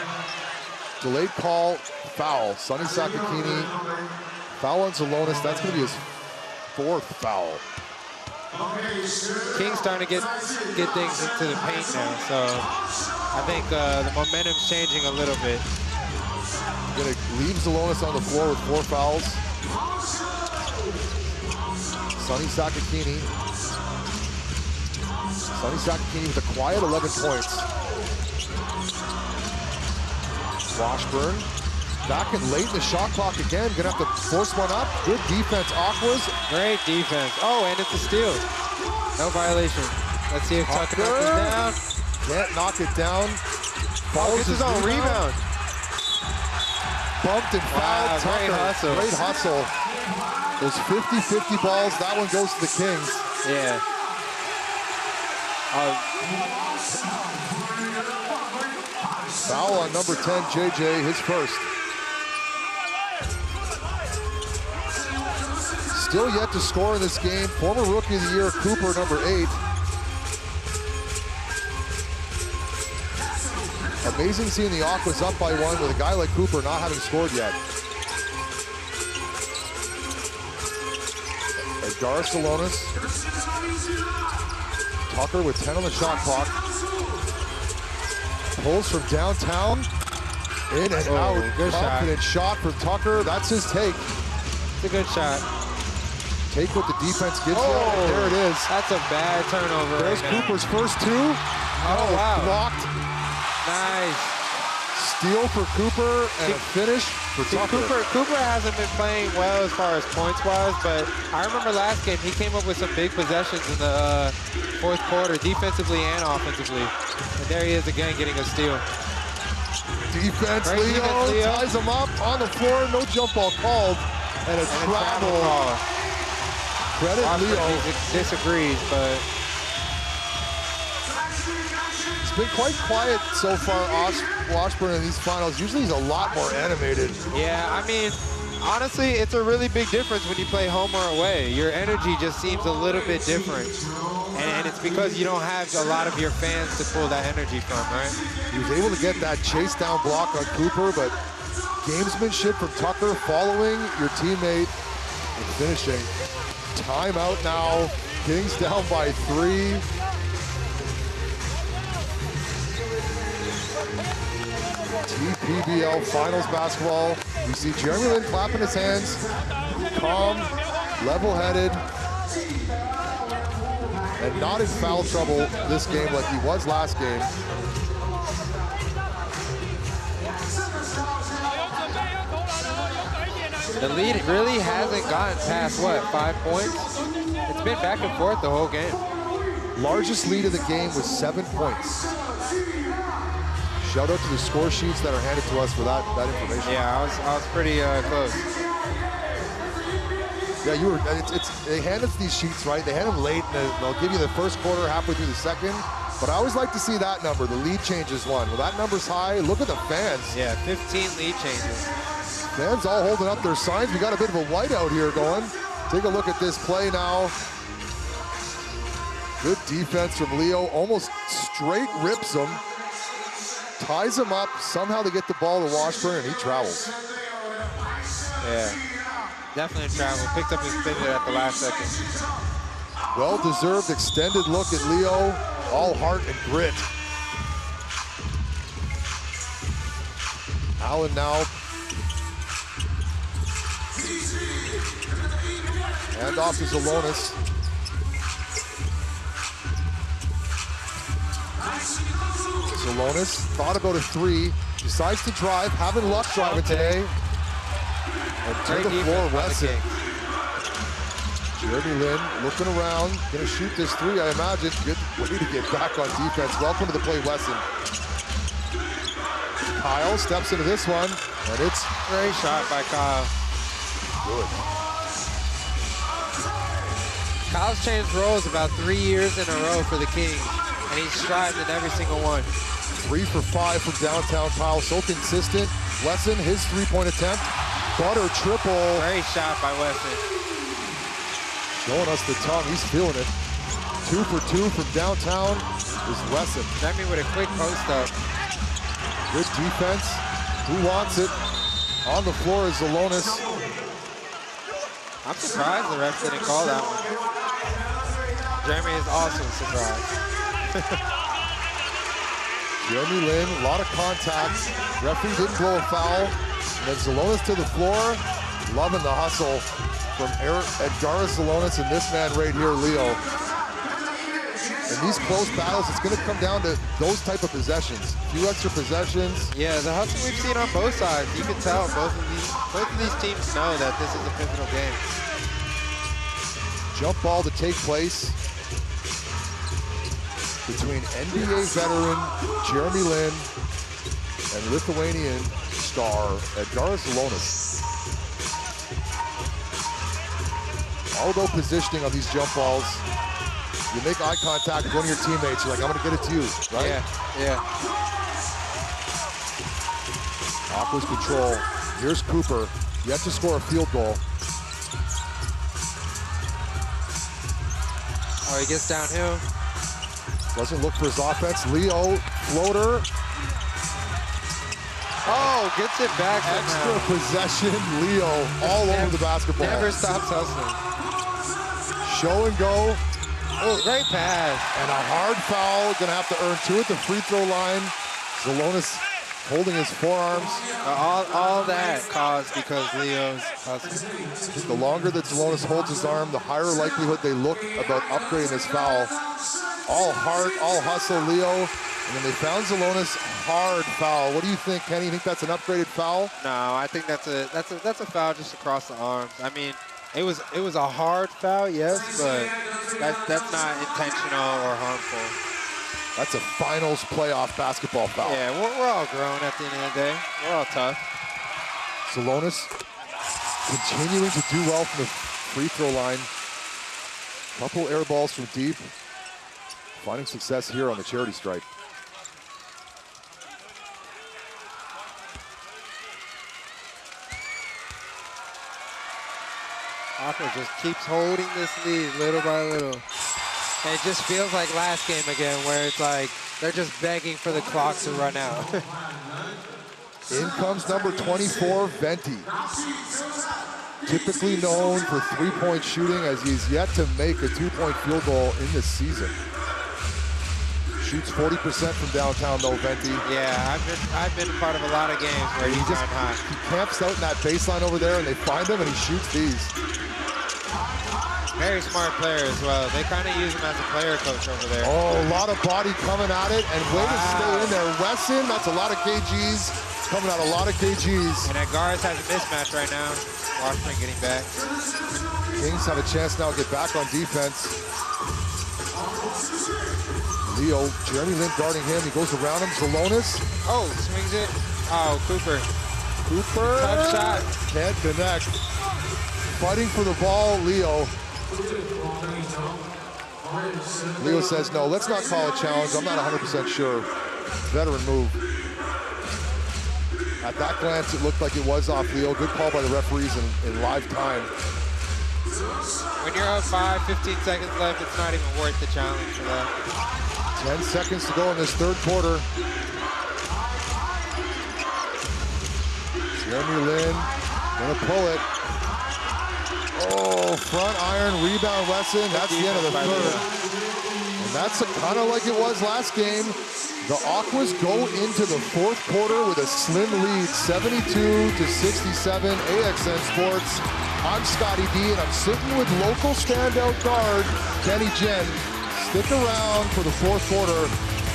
Delayed call, foul. Sonny Sakakini, foul on Zalonis. That's going to be his 4th foul. King's starting to get things into the paint now, so I think the momentum's changing a little bit. Going to leave Zalonis on the floor with 4 fouls. Sonny Sakakini. Sonny Sakakini with a quiet 11 points. Washburn back and late in the shot clock again. Gonna have to force one up. Good defense, Aquas. Great defense. Oh, and it's a steal. No violation. Let's see if Tucker knocks it down. Can't knock it down. Follows his own rebound. Bumped and fouled. Wow, Tucker. great hustle. Great hustle. There's 50-50 balls. That one goes to the Kings. Yeah. Foul on number 10, JJ, his first. Still yet to score in this game. Former Rookie of the Year, Cooper, number 8. Amazing seeing the Aquas up by 1 with a guy like Cooper not having scored yet. Edgar Zalonis. Tucker with 10 on the shot clock. Pulls from downtown. In and out. Good Confident shot from Tucker. That's his take. It's a good shot. Take what the defense gives you. And there it is. That's a bad turnover. There's Cooper's first 2. Oh, wow. Blocked. Nice. Steal for Cooper and a finish for Tucker. Cooper hasn't been playing well as far as points-wise, but I remember last game he came up with some big possessions in the 4th quarter, defensively and offensively. And there he is again getting a steal. Defense, Great Leo, defense, Leo. ties him up on the floor. No jump ball called. And a travel. Ball. Credit Leo. Disagrees, but It's been quite quiet so far, Washburn, in these finals. Usually he's a lot more animated. yeah, I mean, honestly, it's a really big difference when you play home or away. Your energy just seems a little bit different. And it's because you don't have a lot of your fans to pull that energy from, right? He was able to get that chase down block on Cooper, but gamesmanship from Tucker following your teammate and finishing. Timeout now. Kings down by 3. TPBL Finals basketball. We see Jeremy Lin clapping his hands, calm, level-headed, and not in foul trouble this game like he was last game. The lead really hasn't gotten past, what, 5 points? It's been back and forth the whole game. Largest lead of the game was 7 points. Shout out to the score sheets that are handed to us for that information. Yeah, I was pretty close. Yeah, you were. They hand us these sheets, right? They hand them late, and they'll give you the first quarter, halfway through the second. But I always like to see that number. The lead changes one. Well, that number's high. Look at the fans. Yeah, 15 lead changes. Fans all holding up their signs. We got a bit of a whiteout here going. Take a look at this play now. Good defense from Leo. Almost straight rips him. Ties him up. Somehow they get the ball to Washburn, and he travels. Yeah, definitely travel. Picked up his pivot at the last second. Well-deserved extended look at Leo. All heart and grit. Allen now. Hand off to Zalonis. Zalonis thought about a 3. Decides to drive. Having luck driving today. And to the floor, Wesson. Jeremy Lin looking around, gonna shoot this 3, I imagine. Good way to get back on defense. Welcome to the play, Wesson. Kyle steps into this one, and it's Great shot by Kyle. good. Kyle's changed roles about 3 years in a row for the Kings, and he's strived in every single one. 3 for 5 from downtown Kyle, so consistent. Wesson, his 3-point attempt. Butter triple. Great shot by Wesson. Showing us the tongue, he's feeling it. 2 for 2 from downtown is Wesson. Jeremy with a quick post up. Good defense. Who wants it? On the floor is Zalonis. I'm surprised the refs didn't call that one. Jeremy is also surprised. Jeremy Lin, a lot of contact. Referee didn't blow a foul. And then Zalonis to the floor. Loving the hustle from Edgaris Zalonis and this man right here, Leo. In these close battles, it's going to come down to those type of possessions. A few extra possessions. Yeah, the hustle we've seen on both sides. You can tell both of these teams know that this is a pivotal game. Jump ball to take place between NBA veteran Jeremy Lin and Lithuanian star Edgaris Zalonis. All about positioning on these jump balls. You make eye contact with one of your teammates, you're like, I'm gonna get it to you, right? Yeah. Aquas control. Here's Cooper, yet to score a field goal. Oh, he gets downhill. Doesn't look for his offense. Leo, floater. Oh, gets it back Extra somehow. possession, Leo, all over the basketball. Never stops hustling. Show and go. Oh, great pass. And a hard foul, gonna have to earn 2 at the free throw line. Zalonis holding his forearms. All that caused because Leo's hustling. The longer that Zalonis holds his arm, the higher likelihood they look about upgrading this foul. All heart, all hustle, Leo. And then they found Zalonis, hard foul. What do you think, Kenny? You think that's an upgraded foul? No, I think that's a foul just across the arms. I mean, it was a hard foul, yes, but that's not intentional or harmful. That's a finals playoff basketball foul. Yeah, we're all grown at the end of the day. We're all tough. Salonis continuing to do well from the free throw line. Couple air balls from deep. Finding success here on the charity stripe. Aquas just keeps holding this lead little by little. And it just feels like last game again, where it's like they're just begging for the clock to run out. In comes number 24, Venti. Typically known for three-point shooting, as he's yet to make a two-point field goal in this season. Shoots 40% from downtown though, Venti. Yeah, I've been a part of a lot of games where he's on high. He camps out in that baseline over there and they find him and he shoots these. Very smart player as well. They kind of use him as a player coach over there. Oh, a lot of body coming at it and way to stay in there. Wesson, that's a lot of kgs. Coming out a lot of kgs. And Agares has a mismatch right now. Washburn getting back. Kings have a chance now to get back on defense. Leo, Jeremy Lin guarding him. He goes around him. Salonis. Oh, swings it. Oh, Cooper. Tough shot. Can't connect. Fighting for the ball, Leo. Leo says, no, let's not call a challenge. I'm not 100% sure. Veteran move. At that glance, it looked like it was off Leo. Good call by the referees in live time. When you're up 5, 15 seconds left, it's not even worth the challenge for that. 10 seconds to go in this third quarter. Jeremy Lin gonna pull it. Oh, front iron, rebound Wesson. That's the end of the third. And that's kind of like it was last game. The Aquas go into the fourth quarter with a slim lead, 72-67. AXN Sports. I'm Scotty D, and I'm sitting with local standout guard Kenny Jen. Stick around for the fourth quarter.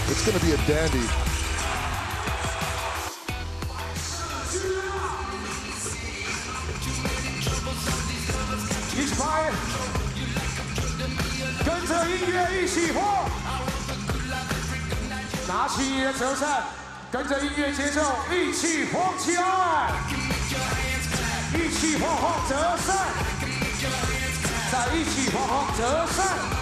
It's going to be a dandy. Inspire， 跟着音乐一起晃，拿起你的折扇，跟着音乐节奏一起晃起来，一起晃晃折扇，再一起晃晃折扇。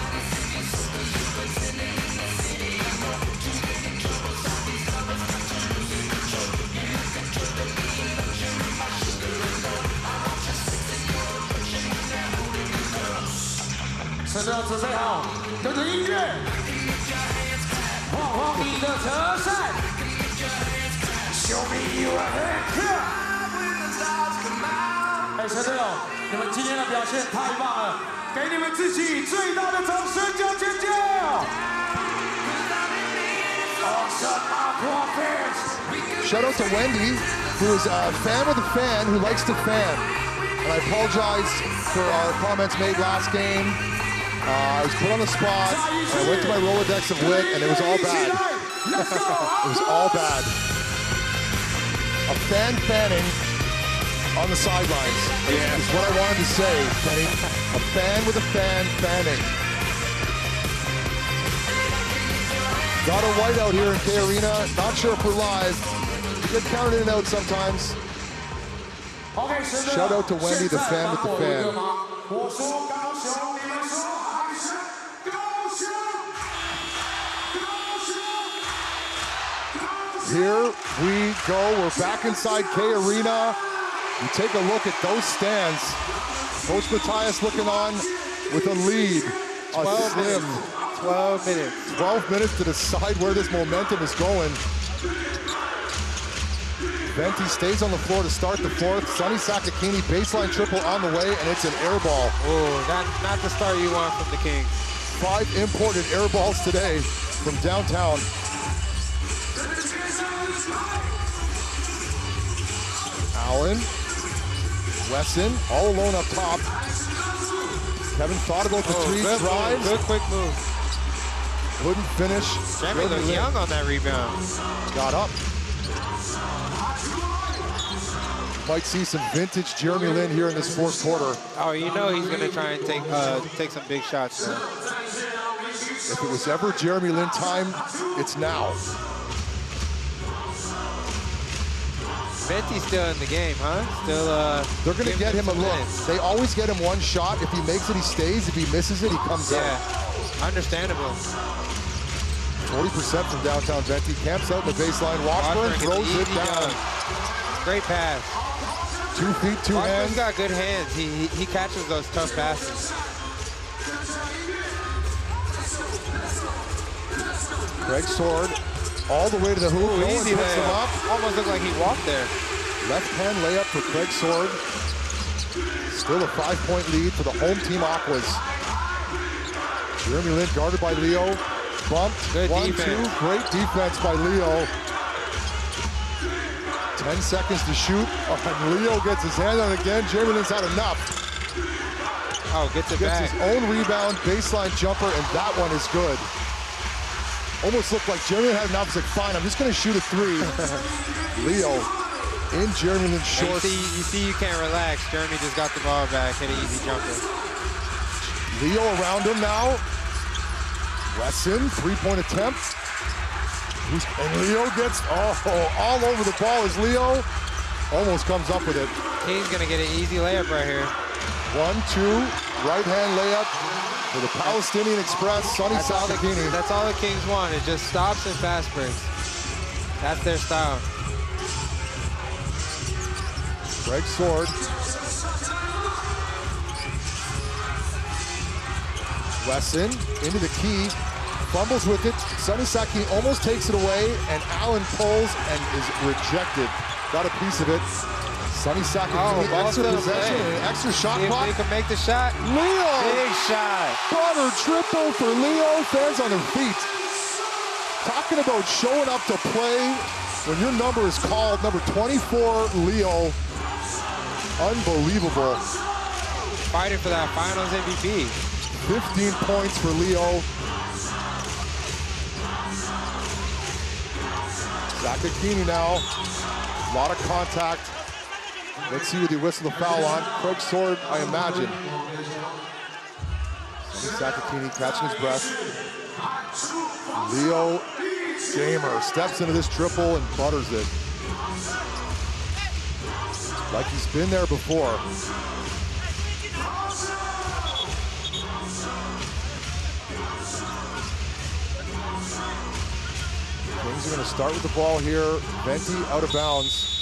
真的要准备好，跟着音乐，晃晃你的折扇。Show me your hand。哎，陈队友，你们今天的表现太棒了，给你们自己最大的掌声加尖叫！Awesome Aqua fans。 Shout out to Wendy, who is a fan of the fan who likes to fan. And I apologize for our comments made last game. I was put on the spot. I went to my Rolodex of wit, and it was all bad. It was all bad. A fan fanning on the sidelines is what I wanted to say, Kenny. A fan with a fan fanning. Got a whiteout here in K Arena. Not sure if we're live. We get counted in and out sometimes. Shout out to Wendy, the fan with the fan. Here we go. We're back inside K Arena. You take a look at those stands. Coach Matthias looking on with a lead. 12 minutes. 12 minutes to decide where this momentum is going. Venti stays on the floor to start the fourth. Sonny Sakakini baseline triple on the way, and it's an air ball. Oh, not the start you want from the Kings. 5 imported air balls today from downtown. Allen, Wesson, all alone up top. Kevin thought about the three drives. Good quick move. Couldn't finish. Jeremy looked young on that rebound. Got up. Might see some vintage Jeremy Lin here in this fourth quarter. Oh, you know he's going to try and take some big shots now. If it was ever Jeremy Lin time, it's now. Venti's still in the game, huh? Still, they're going to get him a look. They always get him one shot. If he makes it, he stays. If he misses it, he comes out. Understandable. 40% from downtown Venti. Camps out in the baseline. Washburn throws it down. Great pass. 2 feet, 2 hands. Washburn's got good hands. He catches those tough passes. Craig Sword all the way to the hoop. Ooh, no easy one picks him up. Almost looked like he walked there. Left hand layup for Craig Sword. Still a 5-point lead for the home team Aquas. Jeremy Lin guarded by Leo. Bumped. Good 1-2. defense. Great defense by Leo. 10 seconds to shoot. And Leo gets his hand on it again. Jeremy Lin's had enough. Oh, gets it Gets back. his own rebound, baseline jumper, and that one is good. Almost looked like Jeremy Lin had enough. He's like, fine, I'm just going to shoot a 3. Leo in Jeremy Lin's shorts. You see, you can't relax. Jeremy just got the ball back, hit an easy jumper. Leo around him now. Wesson, 3-point attempt. And Leo gets all over the ball as Leo almost comes up with it. King's gonna get an easy layup right here. 1-2, right hand layup for the Palestinian Express, Sonny Sakakini. That's all the Kings want. It just stops and fast breaks. That's their style. Craig Sword. Wesson into the key, fumbles with it. Sonny Sakakini almost takes it away, and Allen pulls and is rejected. Got a piece of it. Sonny Sakakini, extra possession and an extra shot clock. He can make the shot. Leo! Big shot. Butter triple for Leo. Fans on their feet. Talking about showing up to play when your number is called. Number 24, Leo. Unbelievable. Fighting for that finals MVP. 15 points for Leo. Sakakini now. A lot of contact. Let's see what he whistled the foul on. Craig Sword, I imagine. Sakakini catching his breath. Leo Gamer steps into this triple and butters it. Like he's been there before. Kings are going to start with the ball here. Venti out of bounds.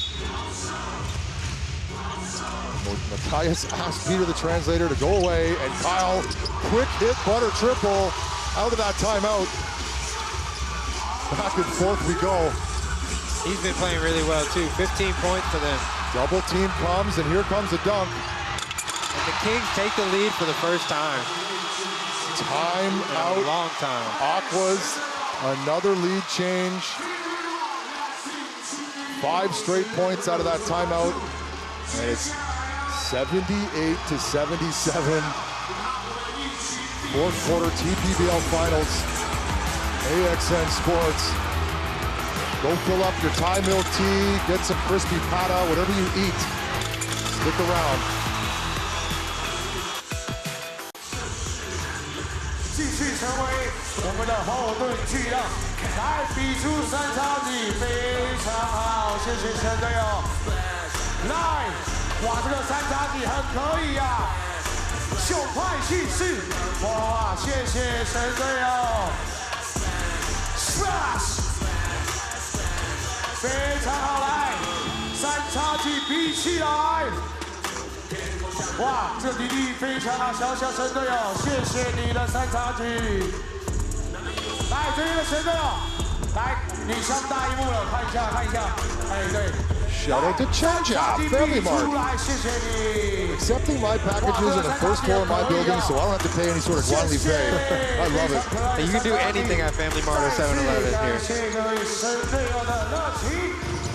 Matthias asked Peter the translator to go away, and Kyle, quick hit, butter triple, out of that timeout. Back and forth we go. He's been playing really well too. 15 points for them. Double team comes, and here comes a dunk. And the Kings take the lead for the first time. Time out. A long time. Aquas, another lead change. 5 straight points out of that timeout. And it's 78-77. Fourth quarter TPBL Finals. AXN Sports. Go fill up your Thai milk tea, get some crispy pata, whatever you eat. Stick around. 继续成为我们的后盾巨浪，来比出3叉戟，非常好，谢谢神队友。来，哇，这个3叉戟很可以呀、秀派气势，哇，谢谢神队友。Smash， 非常好，来，3叉戟比起来。 哇，这体力非常好，小小神队友，谢谢你的3叉戟。来，这边的神队友，来，你上大荧幕了，看一下，看一下。哎，对。Shout out to Chanja, Family Mart. 谢谢你。 Accepting my packages on the first floor of my building, so I don't have to pay any sort of Guanli pay. I love it. You can do anything at Family Mart or 7-Eleven here.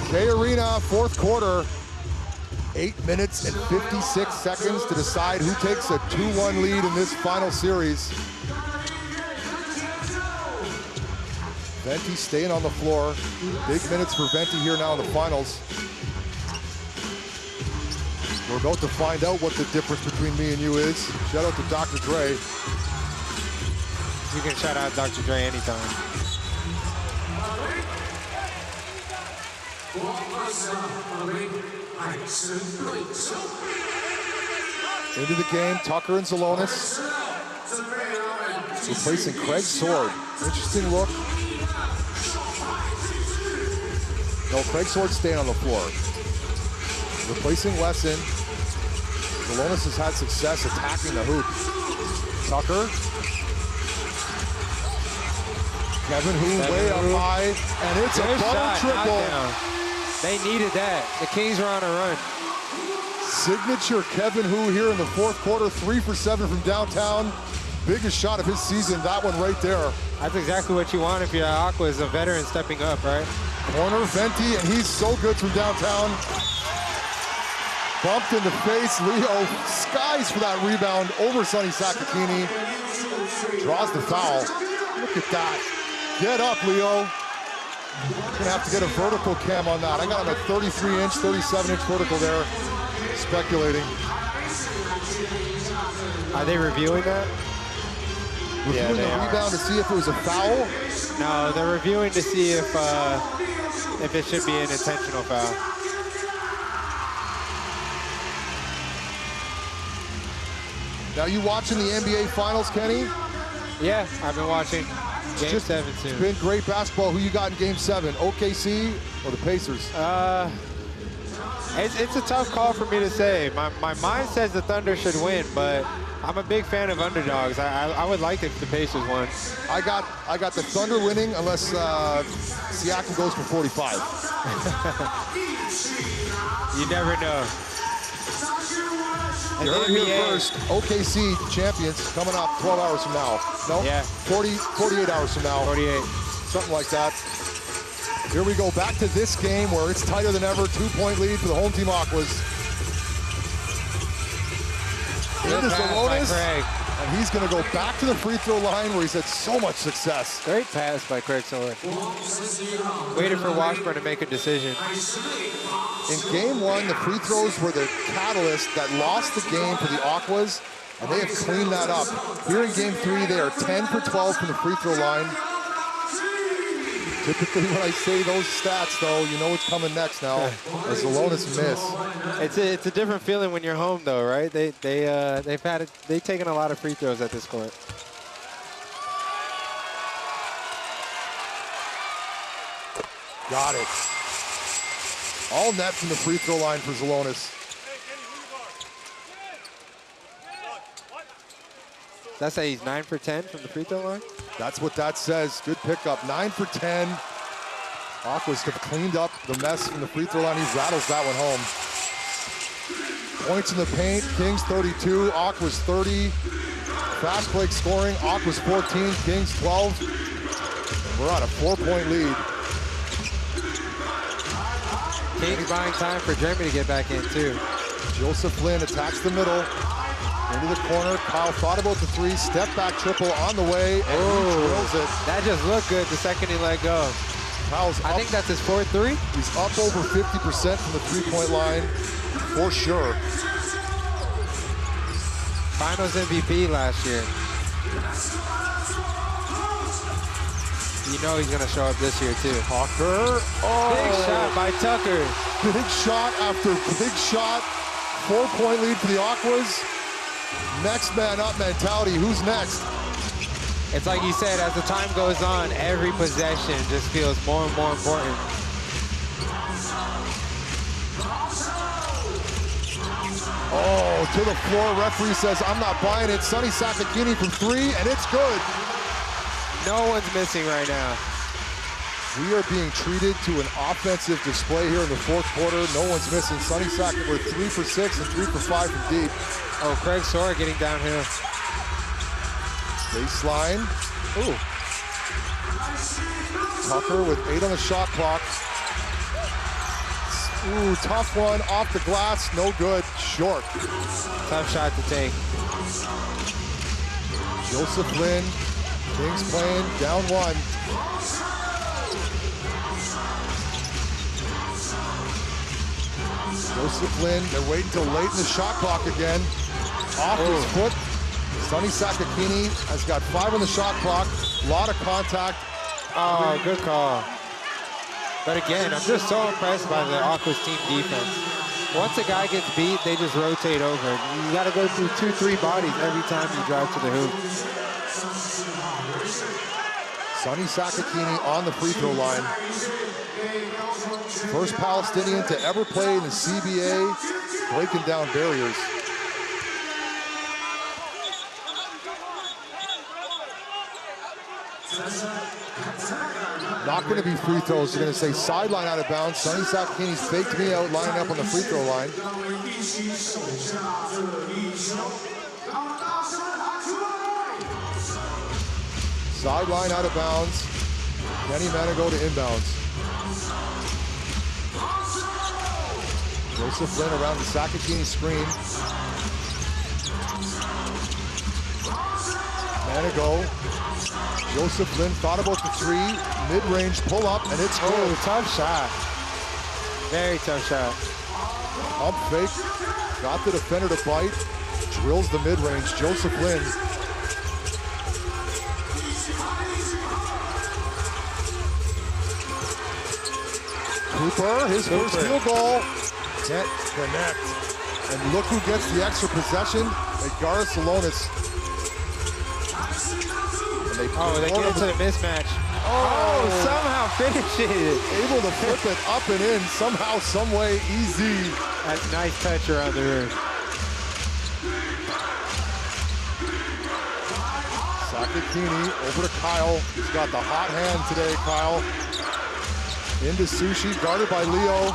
K Arena, fourth quarter. 8 minutes and 56 seconds to decide who takes a 2-1 lead in this final series. Venti staying on the floor. Big minutes for Venti here now in the finals. We're about to find out what the difference between me and you is. Shout out to Dr. Dre. You can shout out Dr. Dre anytime. Into the game, Tucker and Zalonis. Replacing Craig Sword. Interesting look. No, Craig Sword staying on the floor. Replacing Wesson. Zalonis has had success attacking the hoop. Tucker. Kevin Hu way up high, and it's a butter triple. They needed that. The Kings were on a run. Signature Kevin Hu here in the fourth quarter, 3 for 7 from downtown. Biggest shot of his season, that one right there. That's exactly what you want if you're Aquas, a veteran stepping up, right? Corner, Venti, and he's so good from downtown. Bumped in the face, Leo skies for that rebound over Sonny Sakakini. Draws the foul. Look at that. Get up, Leo. Gonna have to get a vertical cam on that. I got him at 33-inch, 37-inch vertical there. Speculating. Are they reviewing that? Reviewing the rebound to see if it was a foul? No, they're reviewing to see if it should be an intentional foul. Now you watching the NBA Finals, Kenny? Yeah, I've been watching Game 7 too. It's been great basketball. Who you got in Game 7? OKC or the Pacers? It's a tough call for me to say. My mind says the Thunder should win, but I'm a big fan of underdogs. I would like if the Pacers won. I got the Thunder winning unless Siakam goes for 45. You never know. You heard it here first. OKC champions coming up 12 hours from now. No? Yeah. 48 hours from now. 48. Something like that. Here we go back to this game where it's tighter than ever. 2-point lead for the home team Aquas. Into Zalonis. And he's going to go back to the free throw line where he's had so much success. Great pass by Craig Sword. Waited for Washburn to make a decision. In game 1, the free throws were the catalyst that lost the game for the Aquas, and they have cleaned that up. Here in game 3, they are 10 for 12 from the free throw line. Typically when I say those stats, though, you know what's coming next now. As Zalonis miss. It's a different feeling when you're home, though, right? They've taken a lot of free throws at this court. Got it. All net from the free throw line for Zalonis. That's say he's 9 for 10 from the free throw line? That's what that says. Good pickup. 9 for 10. Aquas have cleaned up the mess from the free throw line. He rattles that one home. Points in the paint. Kings 32. Aquas 30. Fast break scoring. Aquas 14. Kings 12. We're on a 4-point lead. Kings buying time for Jeremy to get back in, too. Joseph Lynn attacks the middle. Into the corner. Kyle thought about the 3. Step back triple on the way. And he drills it. That just looked good the second he let go. Kyle's I think that's his 4th 3. He's up over 50% from the 3-point line, for sure. Finals MVP last year. You know he's going to show up this year, too. Tucker. Big shot by Tucker. Big shot after big shot. 4-point lead for the Aquas. Next man up mentality. Who's next? It's like you said, as the time goes on, every possession just feels more and more important. Oh, to the floor. Referee says, I'm not buying it. Sonny Sakakini from 3, and it's good. No one's missing right now. We are being treated to an offensive display here in the fourth quarter. No one's missing. Sonny Sackett with 3 for 6 and 3 for 5 from deep. Oh, Craig Sora getting downhill. Baseline. Ooh. Tucker with 8 on the shot clock. Ooh, tough one off the glass. No good. Short. Tough shot to take. Joseph Lynn. Kings playing down 1. Joseph Lynn, they're waiting till late in the shot clock again. Off his foot. Sonny Sakakini has got 5 on the shot clock. A lot of contact. Oh, good call. But again, I'm just so impressed by the Aquas team defense. Once a guy gets beat, they just rotate over. You got to go through 2-3 bodies every time you drive to the hoop. Sonny Sakakini on the free throw line. First Palestinian to ever play in the CBA, breaking down barriers. Not going to be free throws. They're going to say sideline out of bounds. Sonny Sakakini's faked me out, lining up on the free throw line. Sideline out of bounds. Kenny Manigo to inbounds. Joseph Flynn around the Sakakini screen. Manigo. Joseph Flynn thought about the 3, mid-range pull up, and it's good. Oh, tough shot. Very tough shot. Pump fake, got the defender to bite, drills the mid-range. Joseph Flynn. Cooper, his first field goal, can't connect. And look who gets the extra possession, Edgar Salonis. They get into the mismatch. Oh, somehow finish it. Able to flip it up and in, somehow, some way, easy. That's a nice touch around the rim. Sakakini over to Kyle. He's got the hot hand today, Kyle. Into Sushi, guarded by Leo.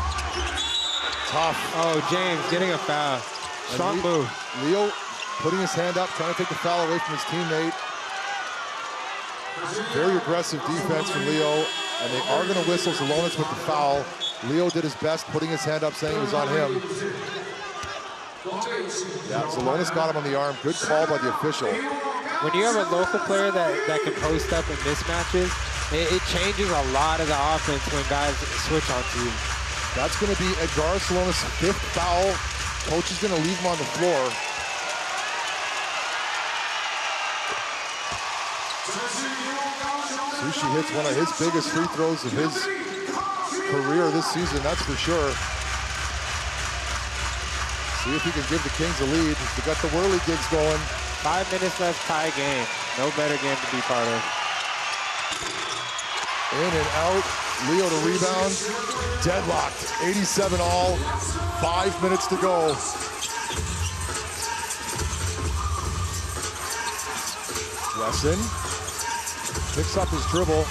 Tough. Oh, James getting a foul. Strong move. Leo putting his hand up, trying to take the foul away from his teammate. Very aggressive defense from Leo, and they are going to whistle Salonis with the foul. Leo did his best, putting his hand up, saying it was on him. Yeah, Salonis got him on the arm. Good call by the official. When you have a local player that can post up in mismatches, it changes a lot of the offense when guys switch onto you. That's going to be Edgar Salonis' 5th foul. Coach is going to leave him on the floor. Sushi hits one of his biggest free throws of his career this season, that's for sure. See if he can give the Kings a lead. They got the whirly gigs going. 5 minutes left, tie game. No better game to be part of. In and out. Leo to rebound. Deadlocked. 87 all. 5 minutes to go. Wesson picks up his dribble.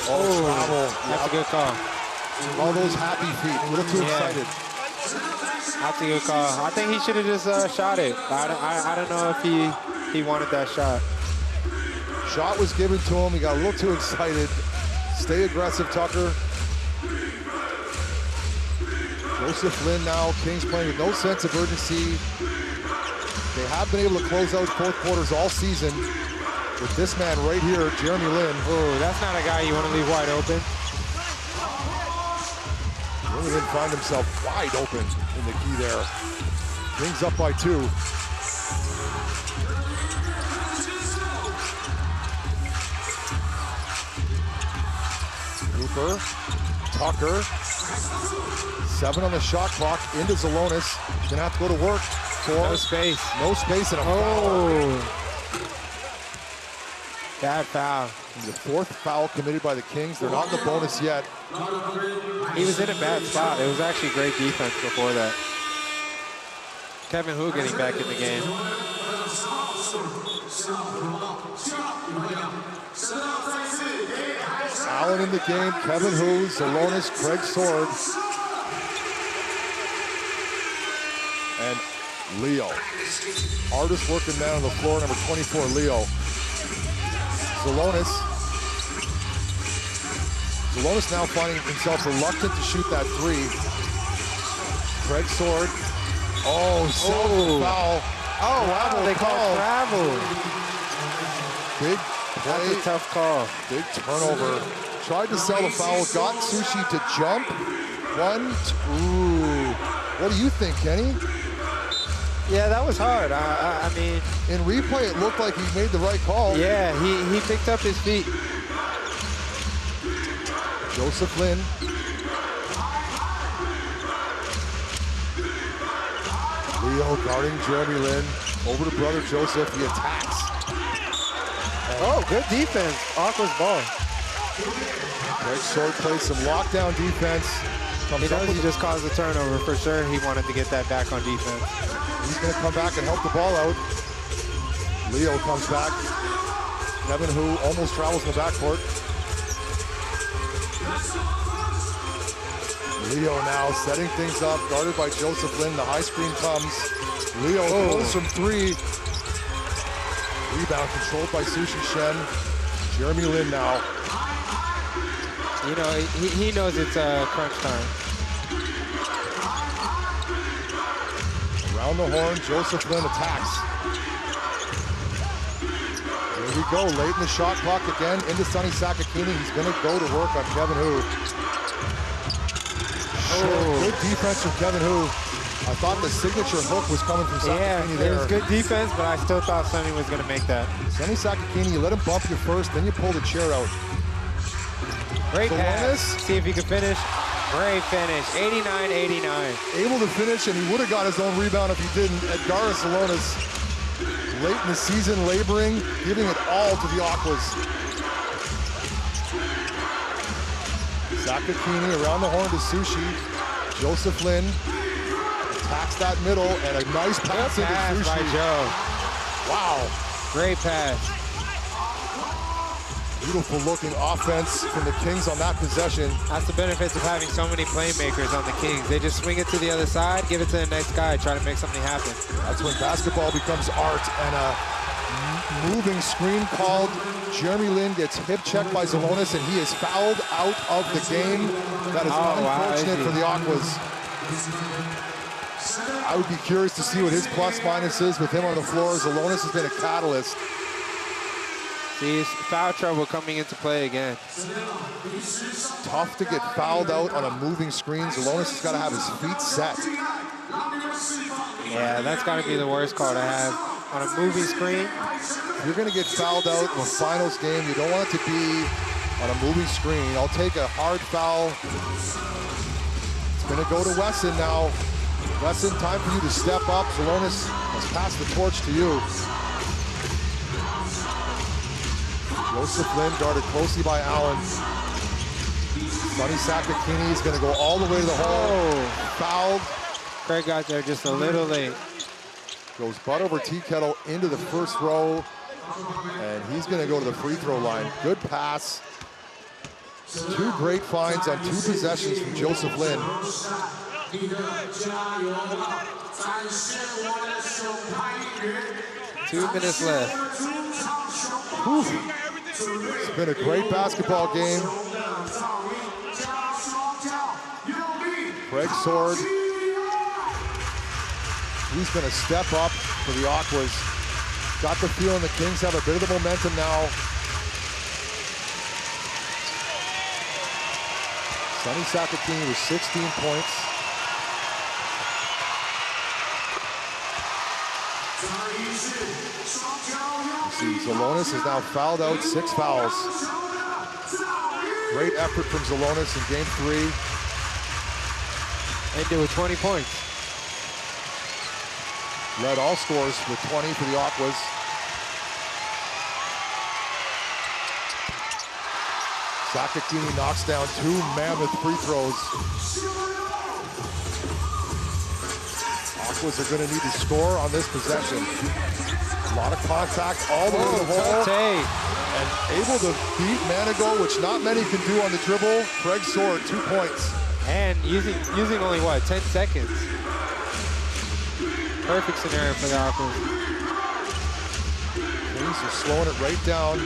Oh, travel. That's a good call. All those happy feet. A little too excited. That's a good call. I think he should have just shot it. I don't know if he wanted that shot. Shot was given to him. He got a little too excited. Stay aggressive, Tucker. Joseph Flynn now. Kings playing with no sense of urgency. They have been able to close out fourth quarters all season with this man right here, Jeremy Lin. Oh, that's not a guy you want to leave wide open. Jeremy Lin found himself wide open in the key there. Kings up by 2. Cooper, Tucker, 7 on the shot clock, into Salonis. Gonna have to go to work. No space. No space and a foul. Bad foul. The 4th foul committed by the Kings. They're not in the bonus yet. He was in a bad spot. It was actually great defense before that. Kevin Hu getting back in the game. Allen in the game. Kevin Hu, Salonis, Craig Sword. And Leo. Hardest working man on the floor, number 24, Leo. Salonis now finding himself reluctant to shoot that 3. Craig Sword. Oh, foul. Oh, wow, they call travel. Big play. That's a tough call. Big turnover. Tried to sell the foul, got Sushi to jump. 1, 2. What do you think, Kenny? Yeah, that was hard. I mean, in replay, it looked like he made the right call. Yeah, he picked up his feet. Joseph Lin. Leo guarding Jeremy Lin. Over to brother Joseph. He attacks. Oh, good defense. Aqua's ball. Greg Sword plays some lockdown defense. He knows he just caused a turnover for sure. He wanted to get that back on defense. He's going to come back and help the ball out. Leo comes back. Kevin Hu almost travels in the backcourt. Leo now setting things up, guarded by Joseph Lin. The high screen comes. Leo goes from three. Rebound controlled by Sushi Shen. Jeremy Lin now. You know, he knows it's crunch time. Around the horn, Joseph Lin attacks. Here we go, late in the shot clock again, into Sonny Sakakini. He's gonna go to work on Kevin Hu. Good defense from Kevin Hu. I thought the signature hook was coming from Sakakini there. It was good defense, but I still thought Sonny was gonna make that. Sonny Sakakini, you let him bump you first, then you pull the chair out. Great pass. See if he can finish. Great finish. 89-89. Able to finish, and he would have got his own rebound if he didn't. Edgaris Salonis, late in the season, laboring, giving it all to the Aquas. Sakakini around the horn to Sushi. Joseph Lin attacks that middle, and a nice pass into Sushi. By Joe. Wow. Great pass. Beautiful looking offense from the Kings on that possession. That's the benefits of having so many playmakers on the Kings. They just swing it to the other side, give it to the next guy, try to make something happen. That's when basketball becomes art, and a moving screen called. Jeremy Lin gets hip checked by Salonis, and he is fouled out of the game. That is unfortunate for the Aquas. I would be curious to see what his plus minus is with him on the floor. Salonis has been a catalyst. See, foul trouble coming into play again. Tough to get fouled out on a moving screen. Salonis has got to have his feet set. Yeah, that's got to be the worst call to have on a moving screen. If you're going to get fouled out in a finals game, you don't want it to be on a moving screen. I'll take a hard foul. It's going to go to Wesson now. Wesson, time for you to step up. Salonis has passed the torch to you. Joseph Lin guarded closely by Allen. Sonny Sakakini is going to go all the way to the hole. Fouled. Craig got there just a little late. Goes butt over tea kettle into the first row. And he's going to go to the free throw line. Good pass. Two great finds on two possessions from Joseph Lin. 2 minutes left. Whew. It's been a great basketball game. Greg Sword. He's going to step up for the Aquas. Got the feeling the Kings have a bit of the momentum now. Sonny Sakakini with 16 points. You see, Salonis is now fouled out, 6 fouls. Great effort from Salonis in game 3. Ended with 20 points. Led all scores with 20 for the Aquas. Sakakini knocks down 2 mammoth free throws. Aquas are going to need to score on this possession. A lot of contact all the way to the hole. And able to beat Manigault, which not many can do on the dribble. Greg Sword, 2 points. And using only, what, 10 seconds? Perfect scenario for the Aquas. Kings are slowing it right down.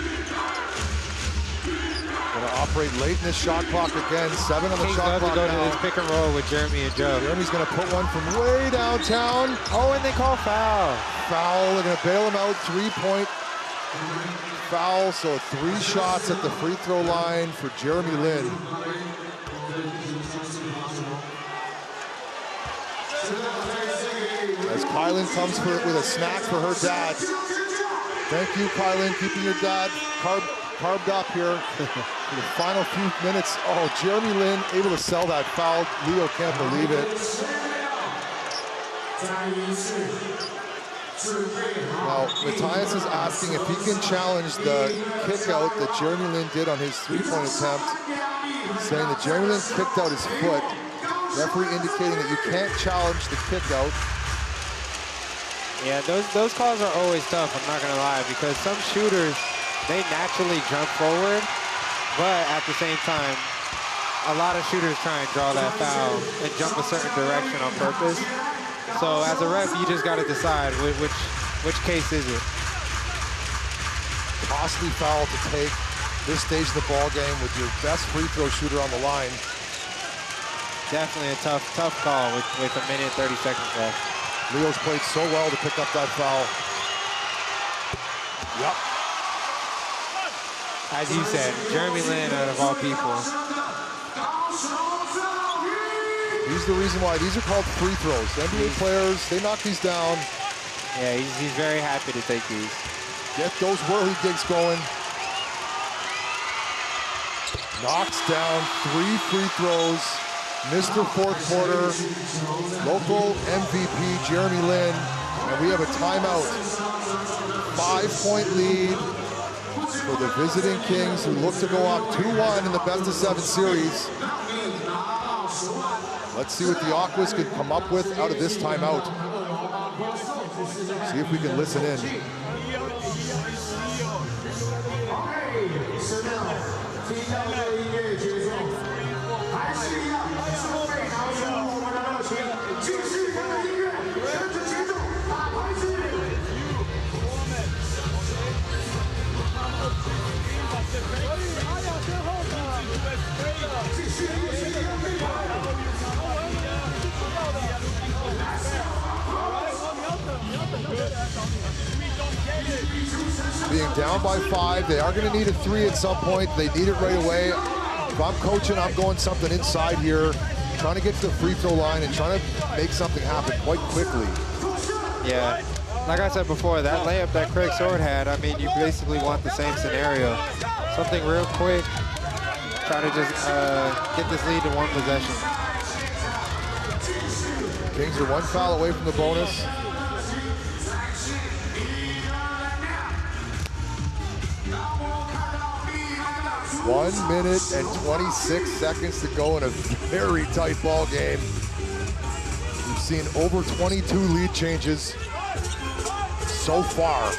Going to operate late in this shot clock again. 7 on the shot clock now. now. To this pick and roll with Jeremy and Joe. Jeremy's going to put one from way downtown. Oh, and they call foul. Foul. They're going to bail him out. 3-point foul. So 3 shots at the free throw line for Jeremy Lin. As Kylan comes with a snack for her dad. Thank you, Kylan, keeping your dad carved up here for the final few minutes. Oh, Jeremy Lin able to sell that foul. Leo can't believe it. Now, Matthias is asking if he can challenge the kick out that Jeremy Lin did on his three-point attempt, saying that Jeremy Lin kicked out his foot. Referee indicating that you can't challenge the kick out. Yeah, those calls are always tough, I'm not gonna lie, because some shooters, they naturally jump forward, but at the same time, a lot of shooters try and draw that foul and jump a certain direction on purpose. So as a ref, you just gotta decide which case is it. Costly foul to take this stage of the ball game with your best free throw shooter on the line. Definitely a tough call with a minute 30 seconds left. Leo's played so well to pick up that foul. Yep. As you said, Jeremy Lin out of all people. He's the reason why these are called free throws. NBA players, they knock these down. Yeah, he's very happy to take these. Get those whirly gigs going. Knocks down 3 free throws. Mr. Fourth Quarter, local MVP Jeremy Lin, and we have a timeout. 5-point lead for the visiting Kings, who look to go up 2-1 in the best-of-7 series. Let's see what the Aquas can come up with out of this timeout. See if we can listen in. Being down by 5, they are going to need a 3 at some point. They need it right away. If I'm coaching, I'm going something inside here, trying to get to the free throw line and trying to make something happen quite quickly. Yeah, like I said before, that layup that Craig Sword had, I mean, you basically want the same scenario. Something real quick, try to just get this lead to 1 possession. Kings are 1 foul away from the bonus. 1 minute and 26 seconds to go in a very tight ball game. We've seen over 22 lead changes so far.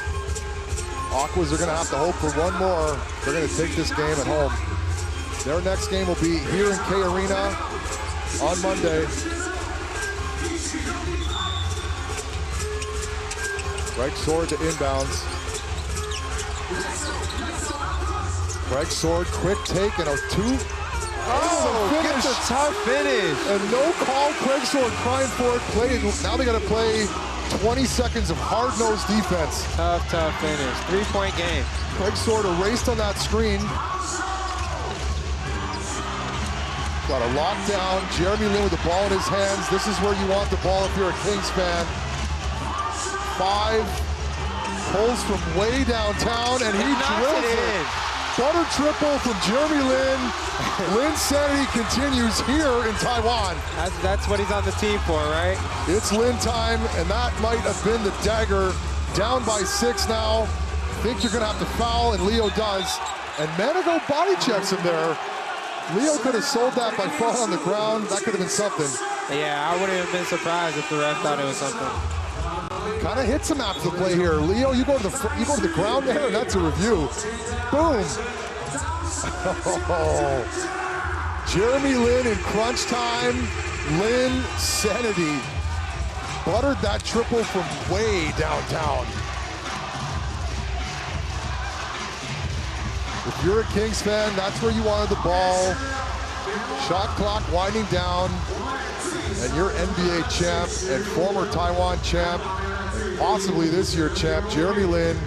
Aquas are going to have to hope for 1 more. They're going to take this game at home. Their next game will be here in K Arena on Monday. Craig Sword to inbounds. Craig Sword, quick take and a 2. Oh, gets a tough finish. And no call. Craig Sword crying for it. Now they got to play 20 seconds of hard-nosed defense. Tough finish. 3-point game. Craig Sword erased on that screen. Got a lockdown. Jeremy Lin with the ball in his hands. This is where you want the ball if you're a Kings fan. 5 pulls from way downtown, and he drills it. Butter triple from Jeremy Lin. Lin's sanity continues here in Taiwan. That's what he's on the team for, right? It's Lin time, and that might have been the dagger. Down by 6 now. Think you're going to have to foul, and Leo does. And Manigo body checks him there. Leo could have sold that by falling on the ground. That could have been something. Yeah, I wouldn't have been surprised if the ref thought it was something. Kind of hits him after the play here. Leo, you go to the ground there, and that's a review. Boom. Oh. Jeremy Lin in crunch time. Lin sanity. Buttered that triple from way downtown. If you're a Kings fan, that's where you wanted the ball. Shot clock winding down. And your NBA champ and former Taiwan champ, possibly this year champ, Jeremy Lin,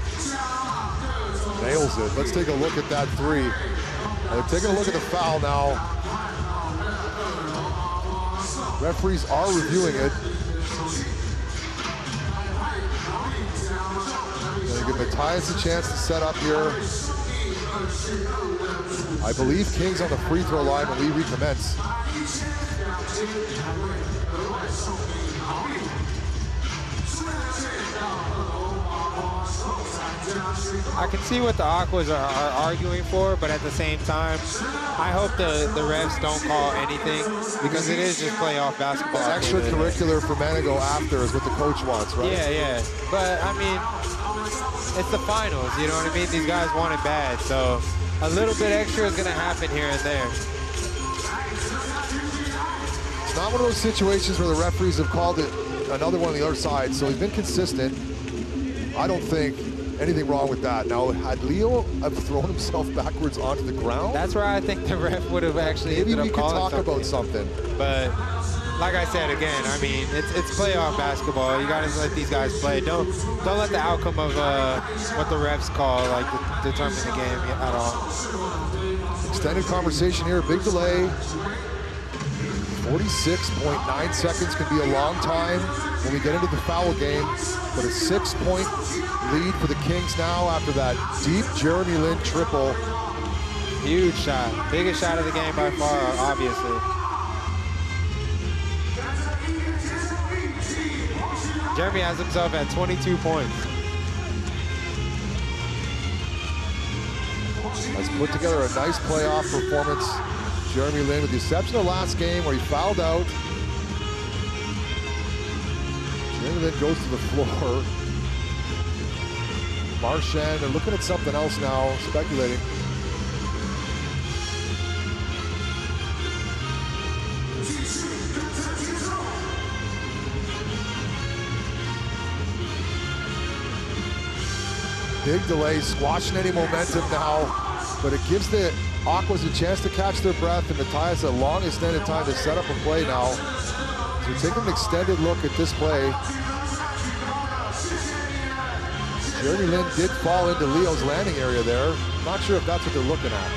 nails it. Let's take a look at that 3. They're taking a look at the foul now. Referees are reviewing it. Matthias a chance to set up here. I believe Kings on the free throw line when we recommence. I can see what the Aquas are arguing for, but at the same time, I hope the refs don't call anything because it is just playoff basketball. Extracurricular for Manigo after is what the coach wants, right? Yeah, yeah. But, I mean, it's the finals, you know what I mean? These guys want it bad, so a little bit extra is going to happen here and there. It's not one of those situations where the referees have called it another one on the other side, so he's been consistent. I don't think anything wrong with that. Now, had Leo have thrown himself backwards onto the ground? That's where I think the ref would have actually maybe ended we up could calling talk about something. But like I said again, I mean, it's playoff basketball. You gotta let these guys play. Don't let the outcome of what the refs call like determine the game at all. Extended conversation here, big delay. 46.9 seconds can be a long time when we get into the foul game, but a 6-point lead for the Kings now after that deep Jeremy Lin triple. Huge shot, biggest shot of the game by far, obviously. Jeremy has himself at 22 points. Has put together a nice playoff performance. Jeremy Lin, with the exception of last game where he fouled out. Jeremy Lin goes to the floor. Marchand, they're looking at something else now, speculating. Big delay, squashing any momentum now, but it gives the Aquas a chance to catch their breath, and Matthias a long extended time to set up a play now. So we're taking an extended look at this play. Jeremy Lin did fall into Leo's landing area there. Not sure if that's what they're looking at.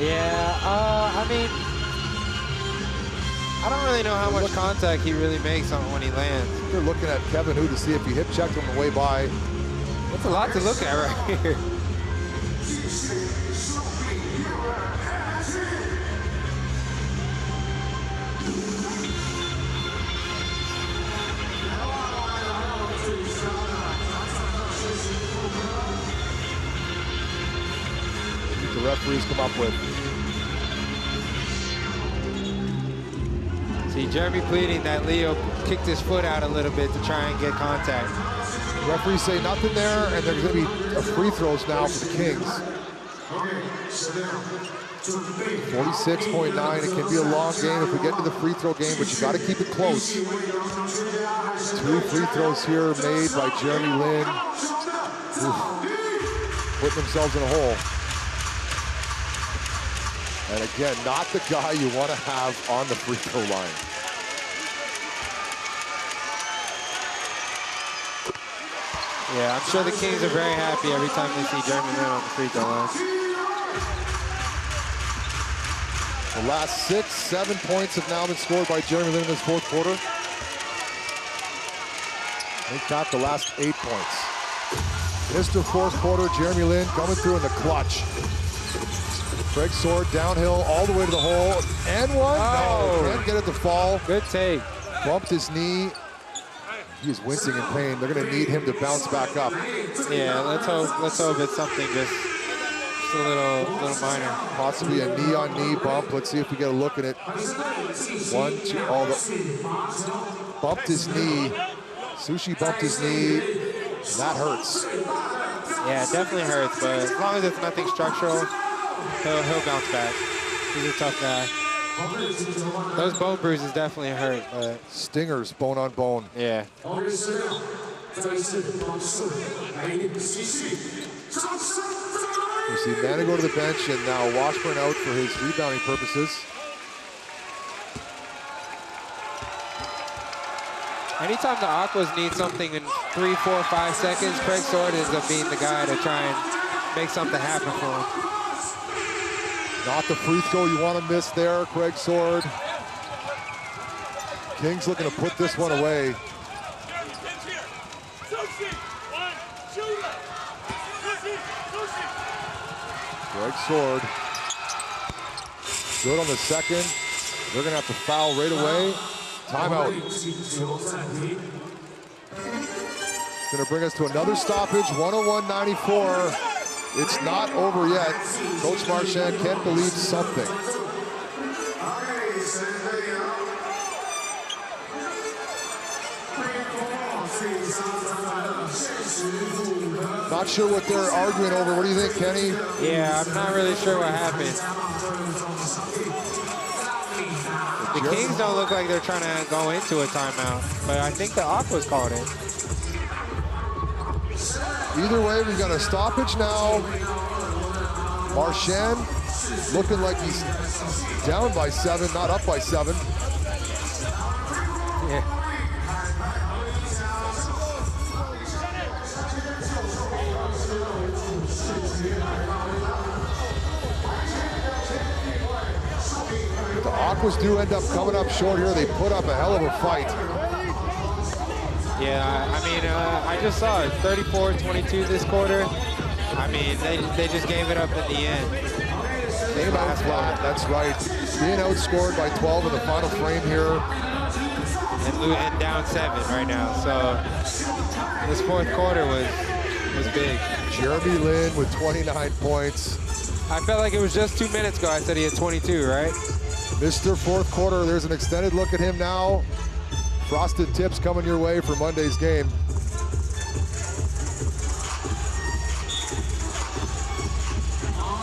Yeah, I mean, I don't really know how much contact he really makes on when he lands. They're looking at Kevin Hu to see if he hip checked on the way by. That's a lot to look at right here. The referees come up with. See, Jeremy pleading that Leo kicked his foot out a little bit to try and get contact. Referees say nothing there, and there's going to be free throws now for the Kings. 46.9. It can be a long game if we get into the free throw game, but you got to keep it close. 2 free throws here made by Jeremy Lin. Putting themselves in a hole. And again, not the guy you want to have on the free throw line. Yeah, I'm sure the Kings are very happy every time they see Jeremy Lin on the free throw line. The last 6, 7 points have now been scored by Jeremy Lin in this fourth quarter. They got the last 8 points. Mr. Fourth quarter, Jeremy Lin coming through in the clutch. Craig Sword downhill all the way to the hole. And one. Oh. No, can't get it to fall. Good take. Bumped his knee. He is wincing in pain. They're going to need him to bounce back up. Yeah, let's hope it's something just a little minor. Possibly a knee-on-knee bump. Let's see if we get a look at it. 1, 2, all the... Bumped his knee. Sushi bumped his knee. That hurts. Yeah, it definitely hurts, but as long as it's nothing structural, he'll bounce back. He's a tough guy. Those bone bruises definitely hurt, but... Stingers, bone on bone. Yeah. We see Manna go to the bench, and now Washburn out for his rebounding purposes. Anytime the Aquas need something in 3, 4, 5 seconds, Craig Sword ends up being the guy to try and make something happen for him. Not the free throw you want to miss there, Craig Sword. Kings looking to put this one away. Greg Sword. Good on the second. They're gonna have to foul right away. Timeout. It's gonna bring us to another stoppage, 101-94. It's not over yet. Coach Marchand can't believe something. Not sure what they're arguing over. What do you think, Kenny? Yeah, I'm not really sure what happened. The Kings don't look like they're trying to go into a timeout, but I think the Aquas called it. Either way, we've got a stoppage now. Marchand looking like he's down by 7, not up by 7. Yeah. The Aquas do end up coming up short here. They put up a hell of a fight. Yeah, I mean, I just saw it, 34-22 this quarter. I mean, they just gave it up in the end. Came out flat, that's right. Being outscored by 12 in the final frame here. And down 7 right now, so this fourth quarter was big. Jeremy Lin with 29 points. I felt like it was just 2 minutes ago I said he had 22, right? Mr. Fourth Quarter, there's an extended look at him now. Frosted tips coming your way for Monday's game.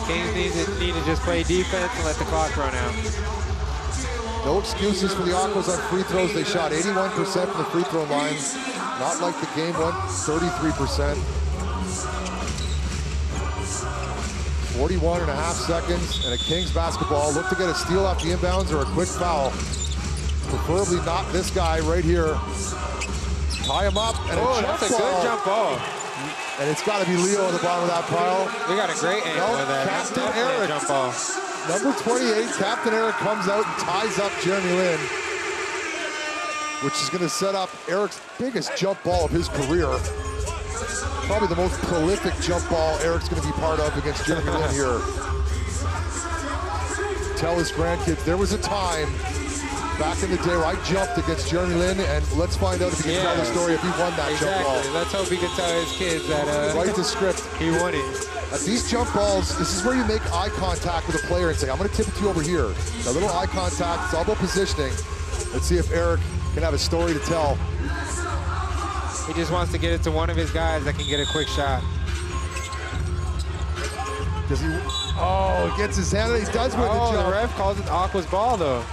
Kings need to just play defense and let the clock run out. No excuses for the Aquas on free throws. They shot 81% from the free throw line. Not like the game one, 33%. 41.5 seconds, and a Kings basketball. Look to get a steal off the inbounds or a quick foul. Preferably not this guy right here. Tie him up, and that's a good jump ball. And it's got to be Leo at the bottom of that pile. We got a great angle with that. Captain Eric. Jump ball. Number 28, Captain Eric comes out and ties up Jeremy Lin, which is going to set up Eric's biggest jump ball of his career. Probably the most prolific jump ball Eric's going to be part of against Jeremy Lin here. Tell his grandkids, there was a time back in the day where I jumped against Jeremy Lin, and let's find out if he can tell the story if he won that jump ball. Let's hope he can tell his kids that write the script. He won it. At these jump balls, this is where you make eye contact with a player and say, I'm going to tip it to you over here. A little eye contact, it's all about positioning. Let's see if Eric can have a story to tell. He just wants to get it to one of his guys that can get a quick shot. Does he? Oh, he gets his hand and he does win the jump. The ref calls it Aqua's ball, though.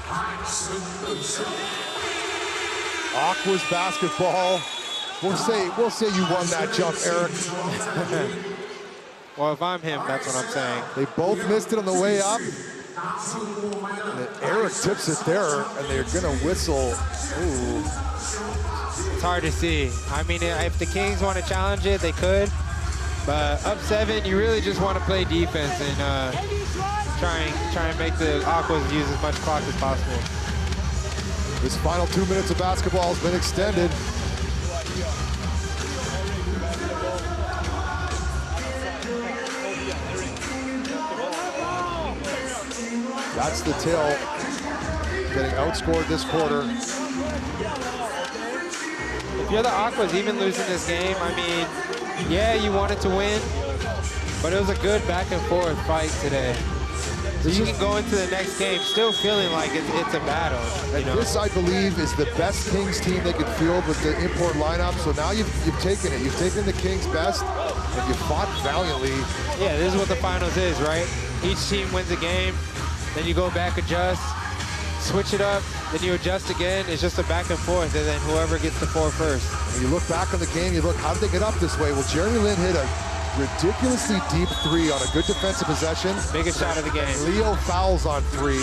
Aqua's basketball. We'll say you won that jump, Eric. Well, if I'm him, that's what I'm saying. They both missed it on the way up. And then Eric tips it there, and they're gonna whistle. Ooh. It's hard to see. I mean, if the Kings want to challenge it, they could. But up 7, you really just want to play defense and try and make the Aquas use as much clock as possible. This final 2 minutes of basketball has been extended. That's the tail getting outscored this quarter. If you're the Aquas, even losing this game, I mean, yeah, you wanted to win, but it was a good back and forth fight today. So you can go into the next game still feeling like it's a battle. And this, I believe, is the best Kings team they could field with the import lineup. So now you've taken it. You've taken the Kings' best, and you fought valiantly. Yeah, this is what the finals is, right? Each team wins a game, then you go back, adjust, switch it up, then you adjust again. It's just a back and forth, and then whoever gets the 4 first. When you look back on the game, you look, how did they get up this way? Well, Jeremy Lin hit a ridiculously deep 3 on a good defensive possession. Biggest shot of the game. Leo fouls on 3.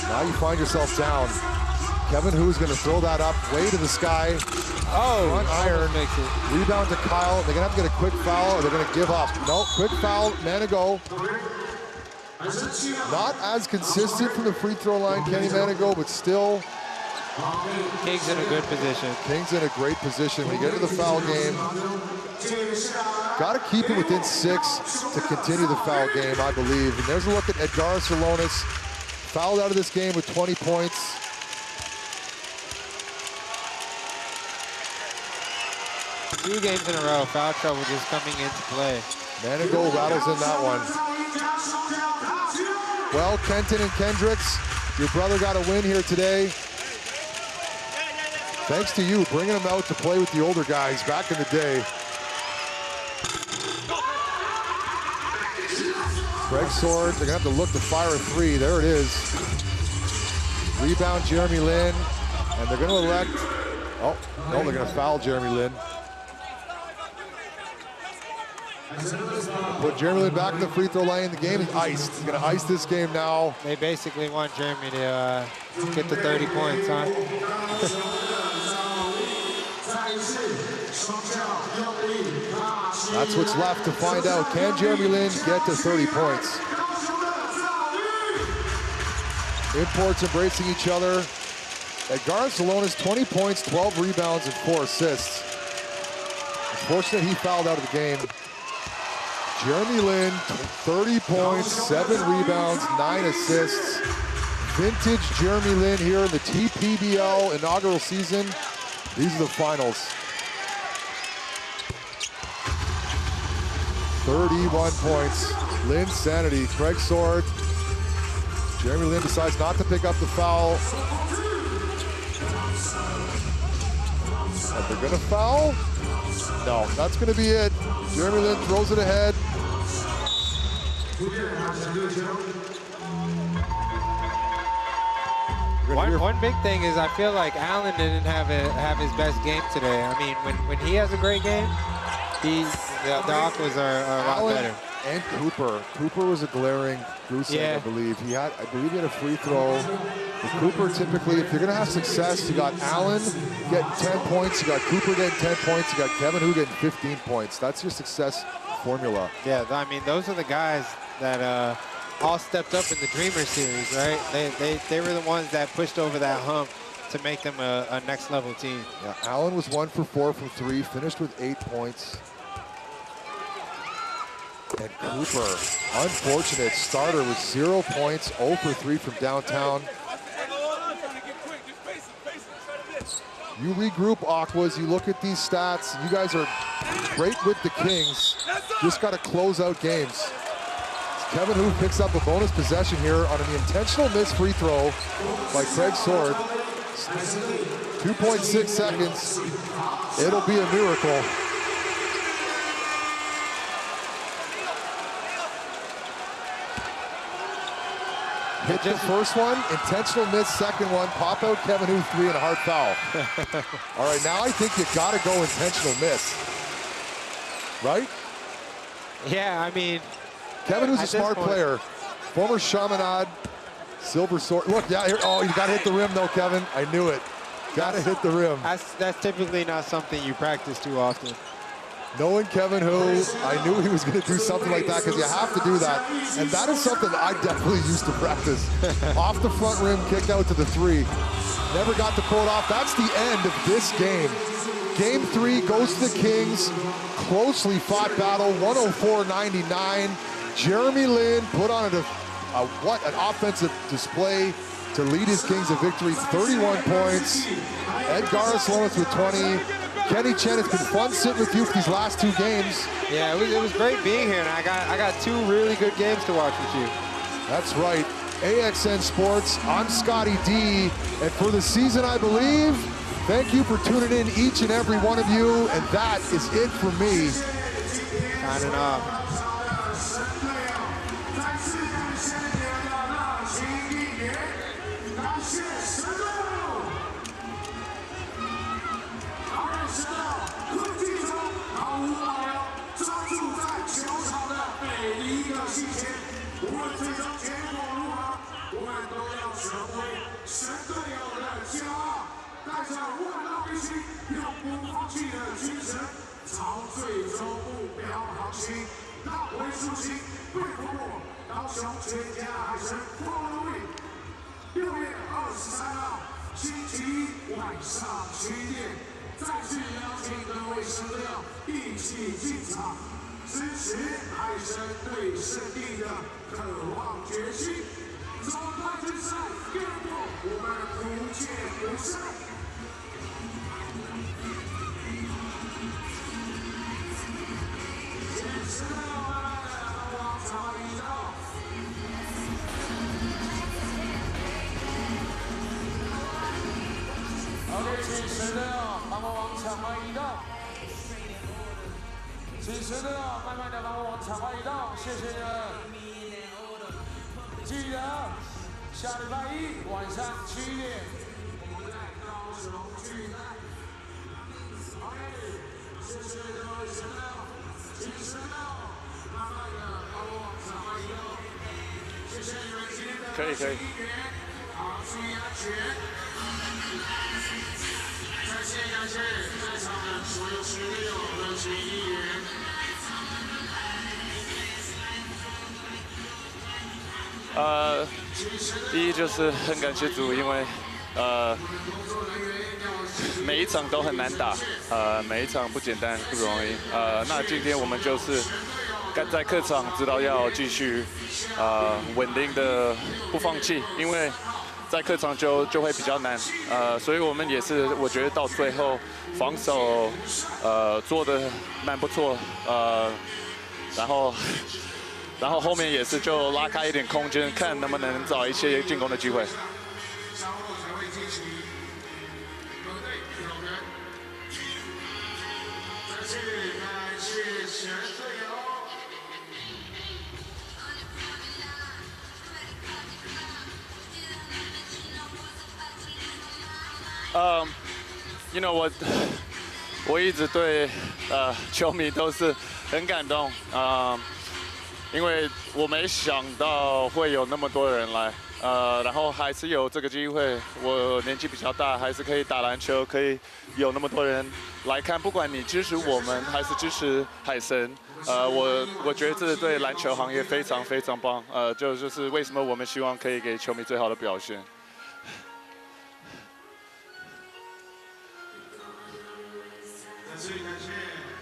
Now you find yourself down. Kevin Hu's going to throw that up way to the sky. Oh, front iron. Makes it. Rebound to Kyle. They're going to have to get a quick foul or they're going to give up. No, quick foul, man to go. Not as consistent from the free throw line, Kenny Manigo, but still. Kings in a good position. Kings in a great position. We get to the foul game. Got to keep it within 6 to continue the foul game, I believe. And there's a look at Edgar Salonis, fouled out of this game with 20 points. Two games in a row, foul trouble just coming into play. Man and goal rattles in that one. Well, Kenton and Kendricks, your brother got a win here today. Thanks to you bringing him out to play with the older guys back in the day. Greg Sword, they're gonna have to look to fire a 3. There it is. Rebound Jeremy Lin, and they're gonna elect, oh, no, they're gonna foul Jeremy Lin. Put Jeremy Lin back in the free throw line. The game is iced. He's gonna ice this game now. They basically want Jeremy to get the 30 points, huh? That's what's left to find out. Can Jeremy Lin get to 30 points? Imports embracing each other. Edgar Salonis, 20 points, 12 rebounds, and 4 assists. Unfortunately, he fouled out of the game. Jeremy Lin, 30 points, 7 rebounds, 9 assists. Vintage Jeremy Lin here in the TPBL inaugural season. These are the finals. 31 points. Lin sanity. Craig Sword. Jeremy Lin decides not to pick up the foul. But they're gonna foul? No, that's gonna be it. Jeremy Lin throws it ahead. One big thing is I feel like Allen didn't have his best game today. I mean, when he has a great game, the Aquas are a lot better. And Cooper. Cooper was a glaring goose egg, I believe. I believe he had a free throw. With Cooper, typically, if you're going to have success, you got Allen getting 10 points, you got Cooper getting 10 points, you got Kevin Hu getting 15 points. That's your success formula. Yeah, I mean, those are the guys that all stepped up in the Dreamer series, right? They were the ones that pushed over that hump to make them a next level team. Yeah, Allen was 1 for 4 from 3, finished with 8 points. And Cooper, unfortunate starter with 0 points, 0 for 3 from downtown. You regroup, Aquas, you look at these stats, you guys are great with the Kings, just got to close out games. Kevin Hu picks up a bonus possession here on an intentional missed free throw by Craig Sword. 2.6 seconds, it'll be a miracle. Hit the first one, intentional miss, second one, pop out Kevin Hu, 3 and a hard foul. All right, now I think you gotta go intentional miss, right? Yeah, I mean. Kevin Hu's a smart player. Former Chaminade, Silver Sword. Look, yeah, here, oh, you gotta hit the rim though, Kevin. I knew it. Gotta hit the rim. That's typically not something you practice too often. Knowing Kevin Hu, I knew he was going to do something like that because you have to do that. And that is something that I definitely used to practice. Off the front rim, kick out to the 3. Never got to pull it off. That's the end of this game. Game 3 goes to the Kings. Closely fought battle, 104-99. Jeremy Lin put on what an offensive display to lead his Kings to victory. 31 points. Edgar Salonis with 20. Kenny Chen, it's been fun sitting with you for these last 2 games. Yeah, it was great being here, and I got 2 really good games to watch with you. That's right. AXN Sports, I'm Scotty D, and for the season, I believe, thank you for tuning in, each and every one of you, and that is it for me. Signing off. 再次邀请各位神队友一起进场，支持海神对胜利的渴望决心。总冠军赛第二幕，我们不见不散。请神队友们往场移动。 OK， 请神队友帮我往场外移动。请神队友慢慢的帮我往场外移动，谢谢你们。记得下礼拜一晚上7点，我们在高雄巨蛋。OK， 谢谢各位神队友，请神队友慢慢的帮我往场外移动。谢谢你们今天的可以。好，注意安全。 再次感谢在场的所有神队友和群议员。第一就是很感谢主，因为每一场都很难打，每一场不简单不容易。那今天我们就是在客场知道要继续稳定的不放弃，因为。 在客场就会比较难，所以我们也是，我觉得到最后防守做的蛮不错，然后后面也是就拉开一点空间，看能不能找一些进攻的机会。you know 我一直对球迷都是很感动，因为我没想到会有那么多人来，然后还是有这个机会，我年纪比较大，还是可以打篮球，可以有那么多人来看，不管你支持我们还是支持海神，我觉得这对篮球行业非常非常棒，就是为什么我们希望可以给球迷最好的表现。 再次感谢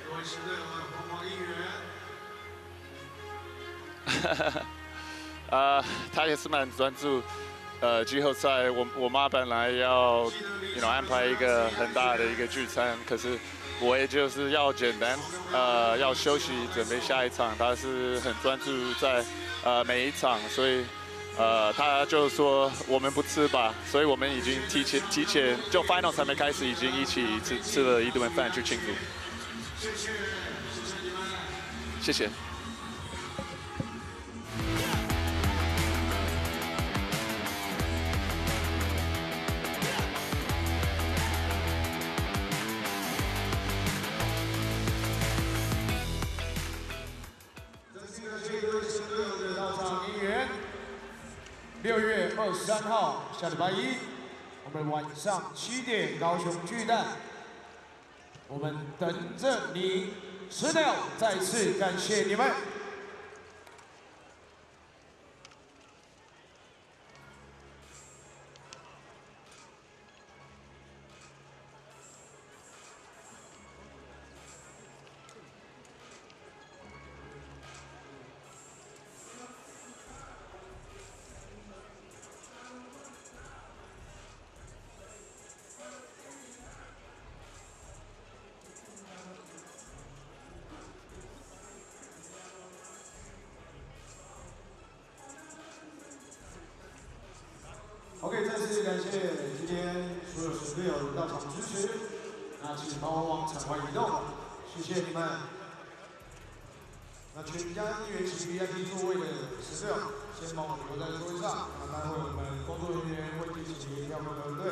各位神队友的疯狂应援。他也是蛮专注。季后赛我妈本来要安排一个很大的一个聚餐，可是我也就是要简单，要休息准备下一场。他是很专注在每一场，所以他就说我们不吃吧，所以我们已经提前就 final 还没开始，已经一起吃了一顿饭去庆祝。谢谢。 6月23号，下礼拜一，我们晚上7点，高雄巨蛋，我们等着你。神队友，再次感谢你们。OK， 再次感谢今天所有神队友到场支持，那请帮我往场外移动，谢谢你们。那全家议员请 VIP 座位的神队友，先帮我留在座位上，那待会我们工作人员会进行票控核对。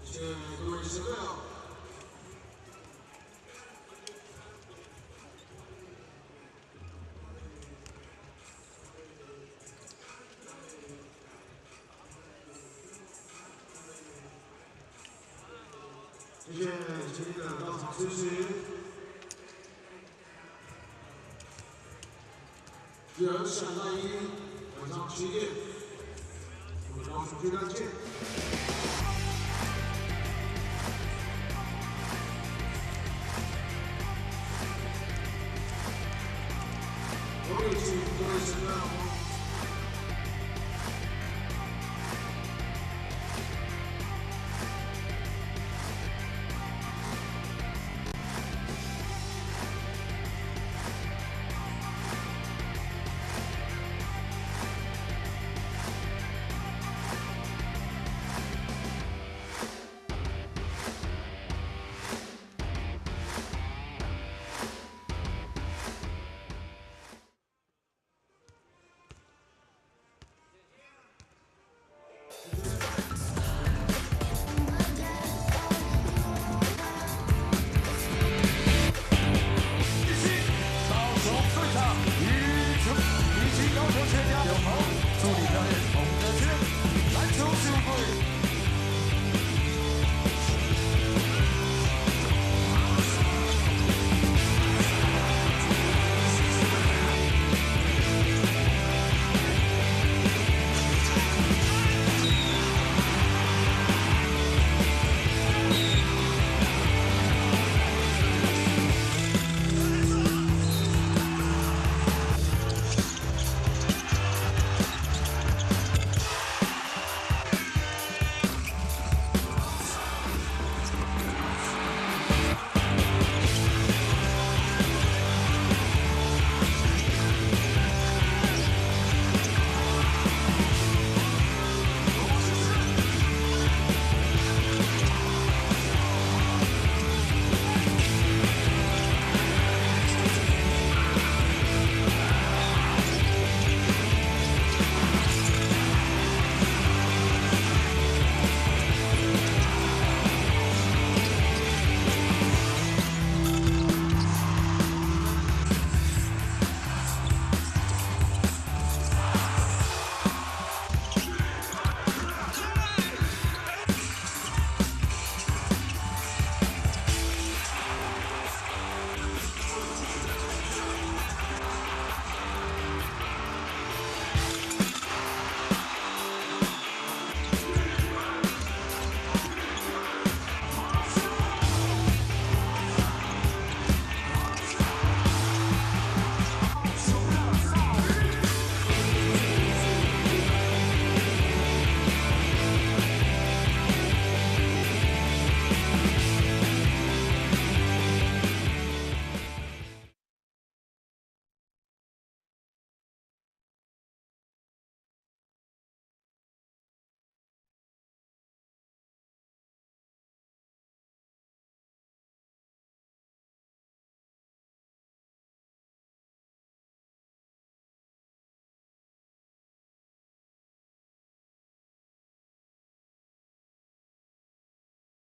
谢谢各位神队友。谢谢今天的到场支持。人闪大一，晚上7点，我们高雄巨蛋见。我们请各位神的。